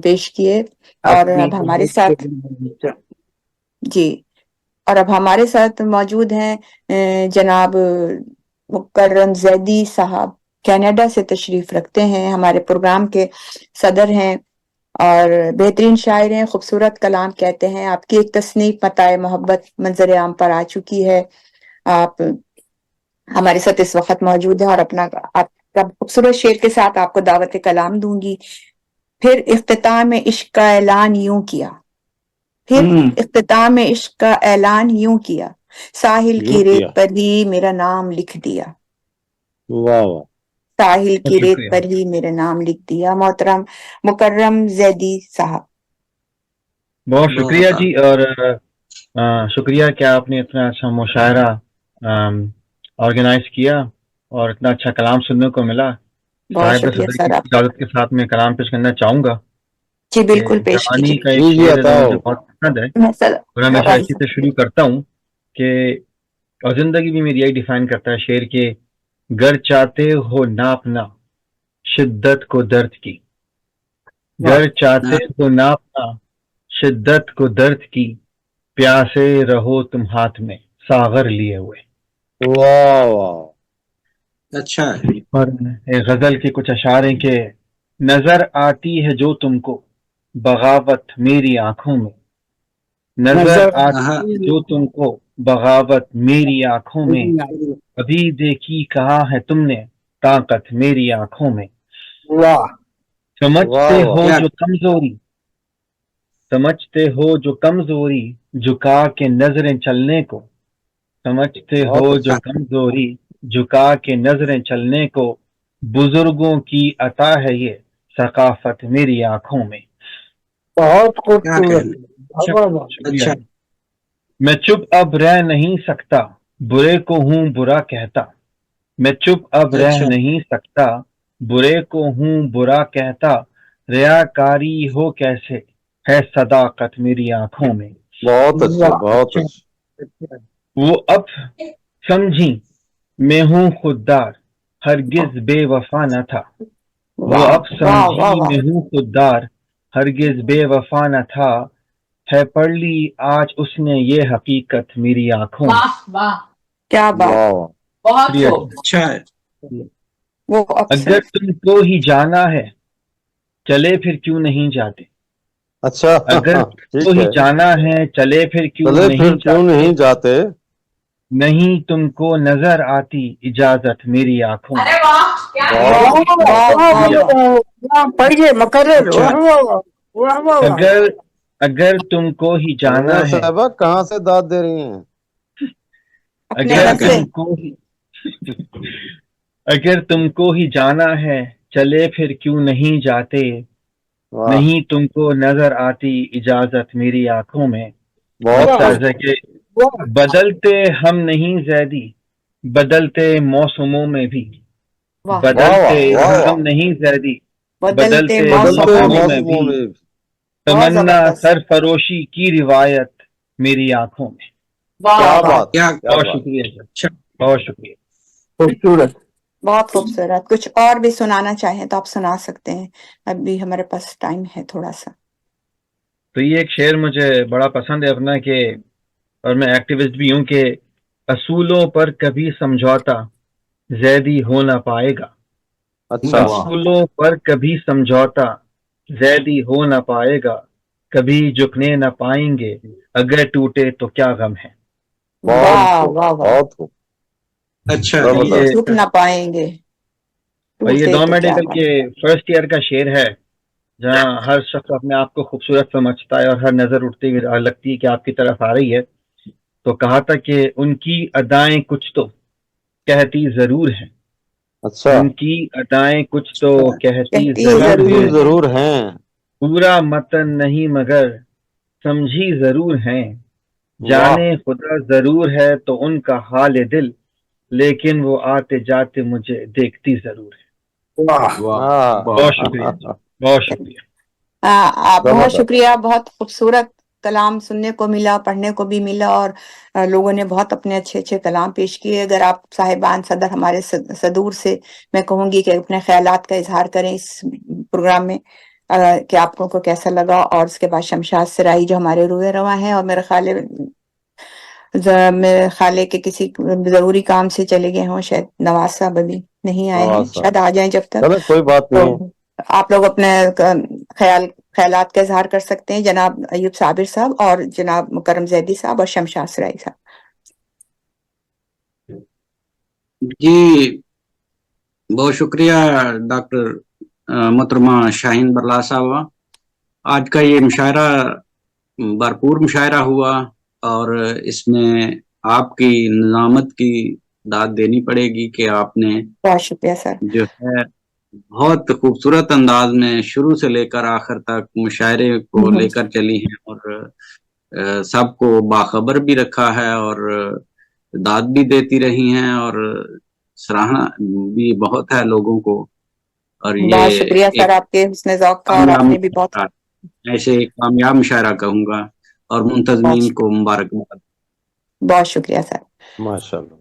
Speaker 1: پیش کیے. اور اب ہمارے ساتھ جی اور اب ہمارے ساتھ موجود ہیں جناب مکرم زیدی صاحب، کینیڈا سے تشریف رکھتے ہیں، ہمارے پروگرام کے صدر ہیں اور بہترین شاعر ہیں، خوبصورت کلام کہتے ہیں۔ آپ کی ایک تصنیف متاع محبت منظر عام پر آ چکی ہے، آپ ہمارے ساتھ اس وقت موجود ہیں اور اپنا آپ کا خوبصورت شعر کے ساتھ آپ کو دعوت کلام دوں گی۔ پھر اختتام عشق کا اعلان یوں کیا، پھر اختتام عشق کا اعلان یوں کیا، ساحل کی ریت پر ہی میرا نام لکھ دیا،
Speaker 7: واہ واہ،
Speaker 1: ساحل کی
Speaker 17: شکریہ
Speaker 1: ریت پر ہی میرا نام لکھ دیا۔ محترم مکرم زیدی صاحب،
Speaker 17: بہت شکریہ جی، اور شکریہ کہ آپ نے اتنا اچھا مشاعرہ آرگنائز کیا اور اتنا اچھا کلام سننے کو ملا۔
Speaker 1: بہت
Speaker 17: صاحب
Speaker 1: شکریہ
Speaker 17: صدر
Speaker 1: سر
Speaker 17: کی
Speaker 1: آپ کا۔
Speaker 17: اجازت کے ساتھ میں کلام پیش کرنا چاہوں گا
Speaker 1: جی
Speaker 17: کہ
Speaker 1: بالکل پیش
Speaker 17: جوانی
Speaker 1: کیجیے۔
Speaker 17: کا ایک
Speaker 7: جی
Speaker 17: شعر ہے جو
Speaker 7: عطا
Speaker 17: مجھے
Speaker 7: ہو۔
Speaker 17: بہت پسند ہے
Speaker 1: میں سر
Speaker 17: اور ہمیشہ اسی سے شروع کرتا ہوں کہ اور زندگی بھی میری یہی ڈیفائن کرتا ہے شعر کے، گر چاہتے ہو ناپنا شدت کو درد کی، گر چاہتے ہو ناپنا شدت کو درد کی، پیاسے رہو تم ہاتھ میں ساغر لیے ہوئے۔
Speaker 7: واہ واہ،
Speaker 5: اچھا ہے۔
Speaker 17: اور ایک غزل کے کچھ اشعار ہیں کہ نظر آتی ہے جو تم کو بغاوت میری آنکھوں میں، نظر آتی ہے جو تم کو بغاوت میری آنکھوں میں، ابھی دیکھی کہا ہے تم نے طاقت میری آنکھوں میں،
Speaker 8: واہ
Speaker 17: سمجھتے
Speaker 7: واہ
Speaker 17: ہو
Speaker 7: واہ،
Speaker 17: جو کمزوری، سمجھتے ہو جو کمزوری جھکا کے نظریں چلنے کو، سمجھتے ہو
Speaker 7: بہت
Speaker 17: جو
Speaker 7: اچھا،
Speaker 17: کمزوری جھکا کے نظریں چلنے کو، بزرگوں کی عطا ہے یہ ثقافت میری آنکھوں میں۔
Speaker 8: بہت
Speaker 5: کیا
Speaker 8: خوبصورت،
Speaker 5: کہنا،
Speaker 8: واہ واہ،
Speaker 17: شکریہ
Speaker 5: اچھا
Speaker 17: جی۔ میں چپ اب رہ نہیں سکتا برے کو ہوں برا کہتا، میں چپ اب رہ
Speaker 5: اچھا
Speaker 17: نہیں سکتا برے کو ہوں برا کہتا، ریاکاری ہو کیسے ہے صداقت میری آنکھوں میں،
Speaker 7: بہت اچھے،
Speaker 8: واہ
Speaker 7: بہت اچھے،
Speaker 17: وہ اب سمجھی میں ہوں خوددار ہرگز بے وفا نہ تھا، وہ
Speaker 1: واہ
Speaker 17: اب
Speaker 1: واہ
Speaker 17: سمجھی
Speaker 1: واہ واہ،
Speaker 17: میں ہوں خوددار ہرگز بے وفا نہ تھا، ہے پڑھ لی آج اس نے یہ حقیقت میری آنکھوں میں۔
Speaker 6: واہ واہ،
Speaker 1: کیا بات،
Speaker 7: واہ واہ،
Speaker 6: بہت
Speaker 17: شکریہ
Speaker 6: خوب۔
Speaker 17: جی۔
Speaker 5: اچھا ہے۔
Speaker 1: وہ اکثر
Speaker 17: اگر تم کو ہی جانا ہے چلے پھر کیوں نہیں جاتے،
Speaker 7: اچھا،
Speaker 17: اگر تم کو
Speaker 7: ٹھیک
Speaker 17: ہی
Speaker 7: ہے،
Speaker 17: جانا ہے چلے پھر کیوں
Speaker 7: چلے
Speaker 17: نہیں
Speaker 7: پھر کیوں
Speaker 17: جاتے،
Speaker 7: نہیں جاتے،
Speaker 17: نہیں تم کو نظر آتی اجازت میری آنکھوں میں۔
Speaker 6: ارے واہ، کیا
Speaker 7: بہت
Speaker 1: واہ
Speaker 7: اچھا،
Speaker 1: واہ واہ
Speaker 17: شکریہ۔
Speaker 1: واہ،
Speaker 8: واہ، پڑھیے مقرر،
Speaker 5: اچھا
Speaker 8: واہ واہ واہ، واہ واہ واہ،
Speaker 17: اگر اگر تم کو ہی جانا
Speaker 7: سمینا
Speaker 17: ہے،
Speaker 7: صاحبہ کہاں سے داد دے رہی ہیں؟
Speaker 1: اپنے
Speaker 17: اگر
Speaker 5: کیا
Speaker 1: گھر سے،
Speaker 17: تم کو ہی اگر تم کو ہی جانا ہے چلے پھر کیوں نہیں جاتے،
Speaker 7: واہ،
Speaker 17: نہیں تم کو نظر آتی اجازت میری آنکھوں میں۔ اور
Speaker 7: بہت
Speaker 17: اس
Speaker 8: واہ
Speaker 7: خوب،
Speaker 17: طرز ہے کہ
Speaker 8: واہ،
Speaker 17: بدلتے ہم نہیں زیدی بدلتے موسموں میں بھی،
Speaker 1: واہ،
Speaker 7: واہ
Speaker 17: بدلتے
Speaker 7: واہ، واہ واہ،
Speaker 17: ہم نہیں زیدی
Speaker 1: بدلتے
Speaker 17: بدلتے
Speaker 7: بدلتے
Speaker 1: موسموں میں
Speaker 17: موسموں
Speaker 1: بھی،
Speaker 17: میں بھی،
Speaker 7: موسموں میں بھی،
Speaker 1: بہت
Speaker 17: تمنا
Speaker 1: زبردست،
Speaker 17: سرفروشی کی روایت میری آنکھوں میں۔
Speaker 1: کیا
Speaker 7: کیا
Speaker 6: واہ،
Speaker 1: بات،
Speaker 7: بات ہے،
Speaker 5: کیا
Speaker 7: کیا
Speaker 17: بہت
Speaker 7: بات،
Speaker 17: شکریہ جی،
Speaker 5: اچھا،
Speaker 17: بہت شکریہ۔
Speaker 8: خوبصورت،
Speaker 1: بہت خوبصورت۔ کچھ اور بھی سنانا چاہیں تو آپ سنا سکتے ہیں، ابھی ہمارے پاس ٹائم ہے تھوڑا سا۔
Speaker 17: تو یہ ایک شعر مجھے بڑا پسند ہے اپنا کہ، اور میں ایکٹیوسٹ بھی ہوں کہ اصولوں پر کبھی سمجھوتا زیدی ہو نہ پائے گا،
Speaker 7: اچھا،
Speaker 5: واہ
Speaker 17: اصولوں پر کبھی سمجھوتا زیدی ہو نہ پائے گا، کبھی جھکنے نہ پائیں گے اگر ٹوٹے تو کیا غم ہے۔
Speaker 7: بہت
Speaker 1: واہ
Speaker 7: خوب،
Speaker 1: واہ واہ،
Speaker 7: بہت خوب،
Speaker 5: اچھا ہے۔
Speaker 1: کبھی
Speaker 17: یہ
Speaker 7: زبردست،
Speaker 1: جھک نہ پائیں گے
Speaker 17: اور یہ
Speaker 1: ٹوٹے
Speaker 17: دو
Speaker 1: تو کیا
Speaker 17: میڈیکل
Speaker 1: غم
Speaker 17: کے فرسٹ ایئر کا شعر ہے، جہاں ہر شخص اپنے آپ کو خوبصورت سمجھتا ہے اور ہر نظر اٹھتی ہوئی لگتی ہے کہ آپ کی طرف آ رہی ہے، تو کہا تھا کہ ان کی ادائیں کچھ تو کہتی ضرور ہیں،
Speaker 7: اچھا،
Speaker 17: ان کی ادائیں کچھ تو کہتی
Speaker 1: کہتی
Speaker 17: ضرور
Speaker 7: کہتی
Speaker 1: ضرور
Speaker 17: ہیں،
Speaker 1: ہے،
Speaker 7: ضرور ہیں،
Speaker 17: پورا متن نہیں مگر سمجھی ضرور ہیں،
Speaker 7: واہ،
Speaker 17: جانے خدا ضرور ہے تو ان کا حال دل، لیکن وہ آتے جاتے مجھے دیکھتی ضرور ہے۔
Speaker 8: واہ،
Speaker 5: واہ،
Speaker 17: بہت
Speaker 5: بہت
Speaker 17: شکریہ جی، بہت شکریہ۔
Speaker 1: آپ بہت
Speaker 7: زبردست،
Speaker 1: شکریہ، بہت خوبصورت کلام سننے کو ملا، پڑھنے کو بھی ملا، اور لوگوں نے بہت اپنے اچھے اچھے کلام پیش کیے۔ اگر آپ صاحبان صدر ہمارے صدور سے میں کہوں گی کہ اپنے خیالات کا اظہار کریں اس پروگرام میں، کہ آپ کو کیسا لگا، اور اس کے بعد شمشاد سرائی جو ہمارے روئے رواں ہیں، اور میرا خیال ہے میرے خالے کے کسی ضروری کام سے چلے گئے ہوں، شاید نواز صاحب ابھی نہیں آئے ہیں،
Speaker 7: نواز صاحب
Speaker 1: شاید آ جائیں جب تک.
Speaker 7: چلو کوئی بات
Speaker 1: تو
Speaker 7: نہیں ہے.
Speaker 1: آپ لوگ اپنے خیالات کا اظہار کر سکتے ہیں، جناب ایوب صابر صاحب اور جناب مکرم زیدی صاحب اور شمشاد سرائی صاحب.
Speaker 5: جی بہت شکریہ ڈاکٹر محترمہ شاہین برلا صاحبہ. آج کا یہ مشاعرہ بھرپور مشاعرہ ہوا اور اس میں آپ کی نظامت کی داد دینی پڑے گی کہ آپ نے
Speaker 1: بہت شکریہ سر.
Speaker 5: جو ہے بہت خوبصورت انداز میں شروع سے لے کر آخر تک مشاعرے کو لے کر چلی ہیں اور سب کو باخبر بھی رکھا ہے اور داد بھی دیتی رہی ہیں اور سراہنا بھی بہت ہے لوگوں کو. اور
Speaker 1: بہت
Speaker 5: یہ
Speaker 1: شکریہ سر
Speaker 5: ایک
Speaker 1: آپ کے حسن ذوق کا، اور آپ نے بھی بہت
Speaker 5: ایسے ایک کامیاب مشاعرہ کہوں گا اور منتظمین کو مبارکباد.
Speaker 1: بہت شکریہ سر.
Speaker 7: ماشاء اللہ.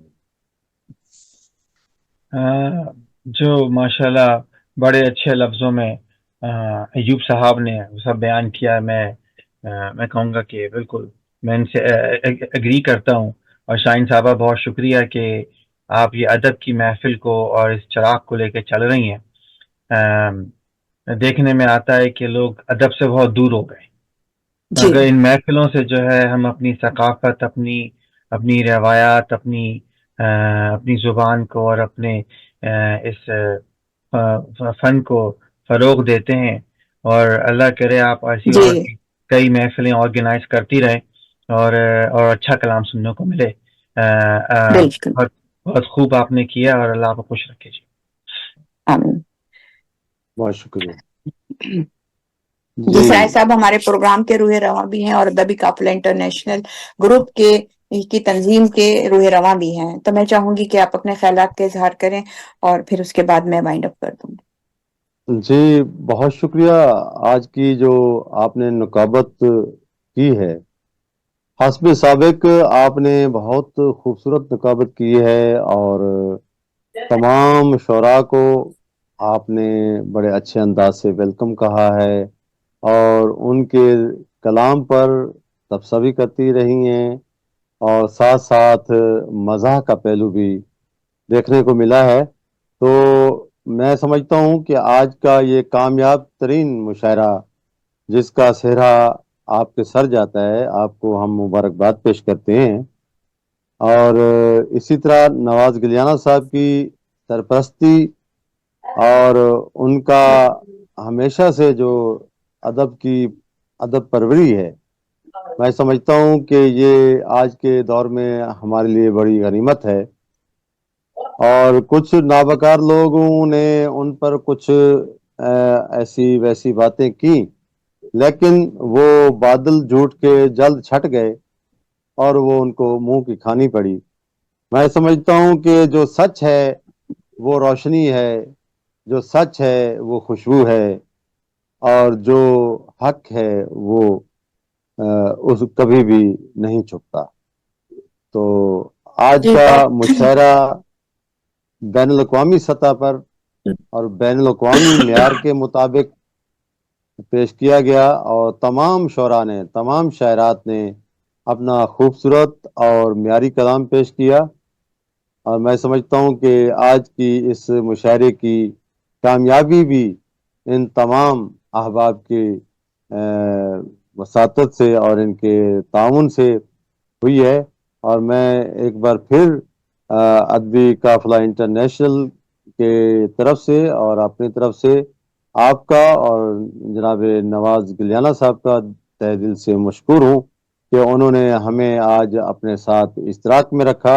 Speaker 17: جو ماشاءاللہ بڑے اچھے لفظوں میں ایوب صاحب نے سب بیان کیا، میں کہوں گا کہ بالکل میں ان سے اگری کرتا ہوں. اور شاہین صاحبہ بہت شکریہ کہ آپ یہ ادب کی محفل کو اور اس چراغ کو لے کے چل رہی ہیں. دیکھنے میں آتا ہے کہ لوگ ادب سے بہت دور ہو گئے. اگر ان محفلوں سے جو ہے ہم اپنی ثقافت، اپنی روایات، اپنی زبان کو اور اپنے اس فن کو فروغ دیتے ہیں، اور اللہ کرے آپ ایسی اور کئی محفلیں آرگنائز کرتی رہیں اور اچھا کلام سننے کو ملے. بہت خوب آپ نے کیا اور اللہ آپ کو خوش رکھے. جی
Speaker 1: آمین.
Speaker 7: بہت شکریہ.
Speaker 1: جی سرائے صاحب ہمارے پروگرام کے روح رواں بھی ہیں اور ادبی قافلہ انٹرنیشنل گروپ کی تنظیم کے روح رواں بھی ہیں. تو میں چاہوں گی کہ آپ اپنے خیالات کا اظہار کریں اور پھر اس کے بعد میں وائنڈ اپ کر دوں.
Speaker 7: جی بہت شکریہ. آج کی جو آپ نے نقابت کی ہے، حسب سابق آپ نے بہت خوبصورت نقابت کی ہے اور تمام شعراء کو آپ نے بڑے اچھے انداز سے ویلکم کہا ہے اور ان کے کلام پر تبصرہ بھی کرتی رہی ہیں اور ساتھ ساتھ مزاح کا پہلو بھی دیکھنے کو ملا ہے. تو میں سمجھتا ہوں کہ آج کا یہ کامیاب ترین مشاعرہ جس کا سہرا آپ کے سر جاتا ہے، آپ کو ہم مبارکباد پیش کرتے ہیں. اور اسی طرح نواز گلیانہ صاحب کی سرپرستی اور ان کا ہمیشہ سے جو ادب پروری ہے، میں سمجھتا ہوں کہ یہ آج کے دور میں ہمارے لیے بڑی غنیمت ہے. اور کچھ نابکار لوگوں نے ان پر کچھ ایسی ویسی باتیں کی، لیکن وہ بادل جھوٹ کے جلد چھٹ گئے اور وہ ان کو منہ کی کھانی پڑی. میں سمجھتا ہوں کہ جو سچ ہے وہ روشنی ہے، جو سچ ہے وہ خوشبو ہے، اور جو حق ہے وہ اس کبھی بھی نہیں چھپتا. تو آج کا مشاعرہ بین الاقوامی سطح پر اور بین الاقوامی معیار کے مطابق پیش کیا گیا اور تمام شعراء نے، تمام شاعرات نے اپنا خوبصورت اور معیاری کلام پیش کیا. اور میں سمجھتا ہوں کہ آج کی اس مشاعرے کی کامیابی بھی ان تمام احباب کی وساطت سے اور ان کے تعاون سے ہوئی ہے. اور میں ایک بار پھر ادبی قافلہ انٹرنیشنل کے طرف سے اور اپنی طرف سے آپ کا اور جناب نواز گلیانہ صاحب کا تہ دل سے مشکور ہوں کہ انہوں نے ہمیں آج اپنے ساتھ اشتراک میں رکھا،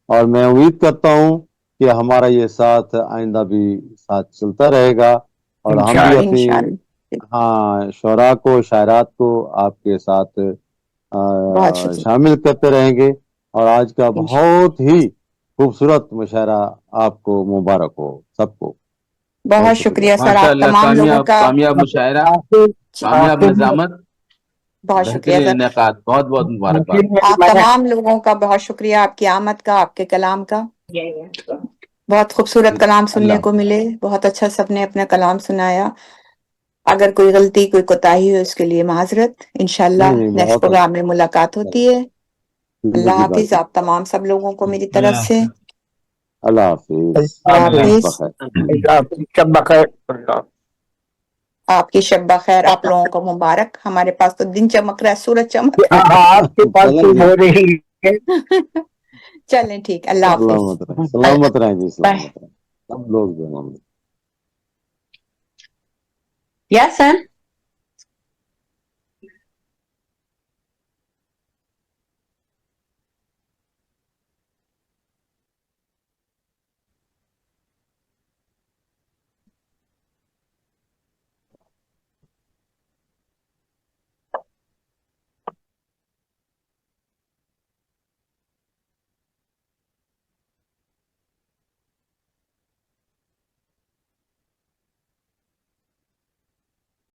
Speaker 7: اور میں امید کرتا ہوں کہ ہمارا یہ ساتھ آئندہ بھی ساتھ چلتا رہے گا اور ہم بھی اپنی شعراء کو، شاعرات کو آپ کے ساتھ شامل کرتے رہیں گے. اور آج کا بہت ہی خوبصورت مشاعرہ آپ کو مبارک ہو سب کو.
Speaker 1: بہت شکریہ سر. آپ تمام لوگوں کا
Speaker 4: کامیاب مشاعرہ، کامیاب نظامت،
Speaker 1: بہت شکریہ سر.
Speaker 4: بہت بہت مبارکباد.
Speaker 1: آپ تمام لوگوں کا بہت شکریہ، آپ کی آمد کا، آپ کے کلام کا. بہت خوبصورت کلام سننے کو ملے، بہت اچھا سب نے اپنا کلام سنایا. اگر کوئی غلطی، کوئی کوتاہی ہو اس کے لیے معذرت. انشاءاللہ نیکسٹ پروگرام میں ملاقات ہوتی ہے. اللہ حافظ آپ تمام سب لوگوں کو میری طرف سے
Speaker 7: اللہ حافظ.
Speaker 8: شب بخیر.
Speaker 1: آپ کی شب بخیر آپ لوگوں کو مبارک. ہمارے پاس تو دن چمک رہا ہے, سورج چمک رہا
Speaker 8: آپ کے پاس ہو رہی ہے.
Speaker 1: چلیں ٹھیک, اللہ حافظ.
Speaker 7: سلامت رہیں جی, سلامت رہیں سب لوگ جو ہیں.
Speaker 6: Yes, sir.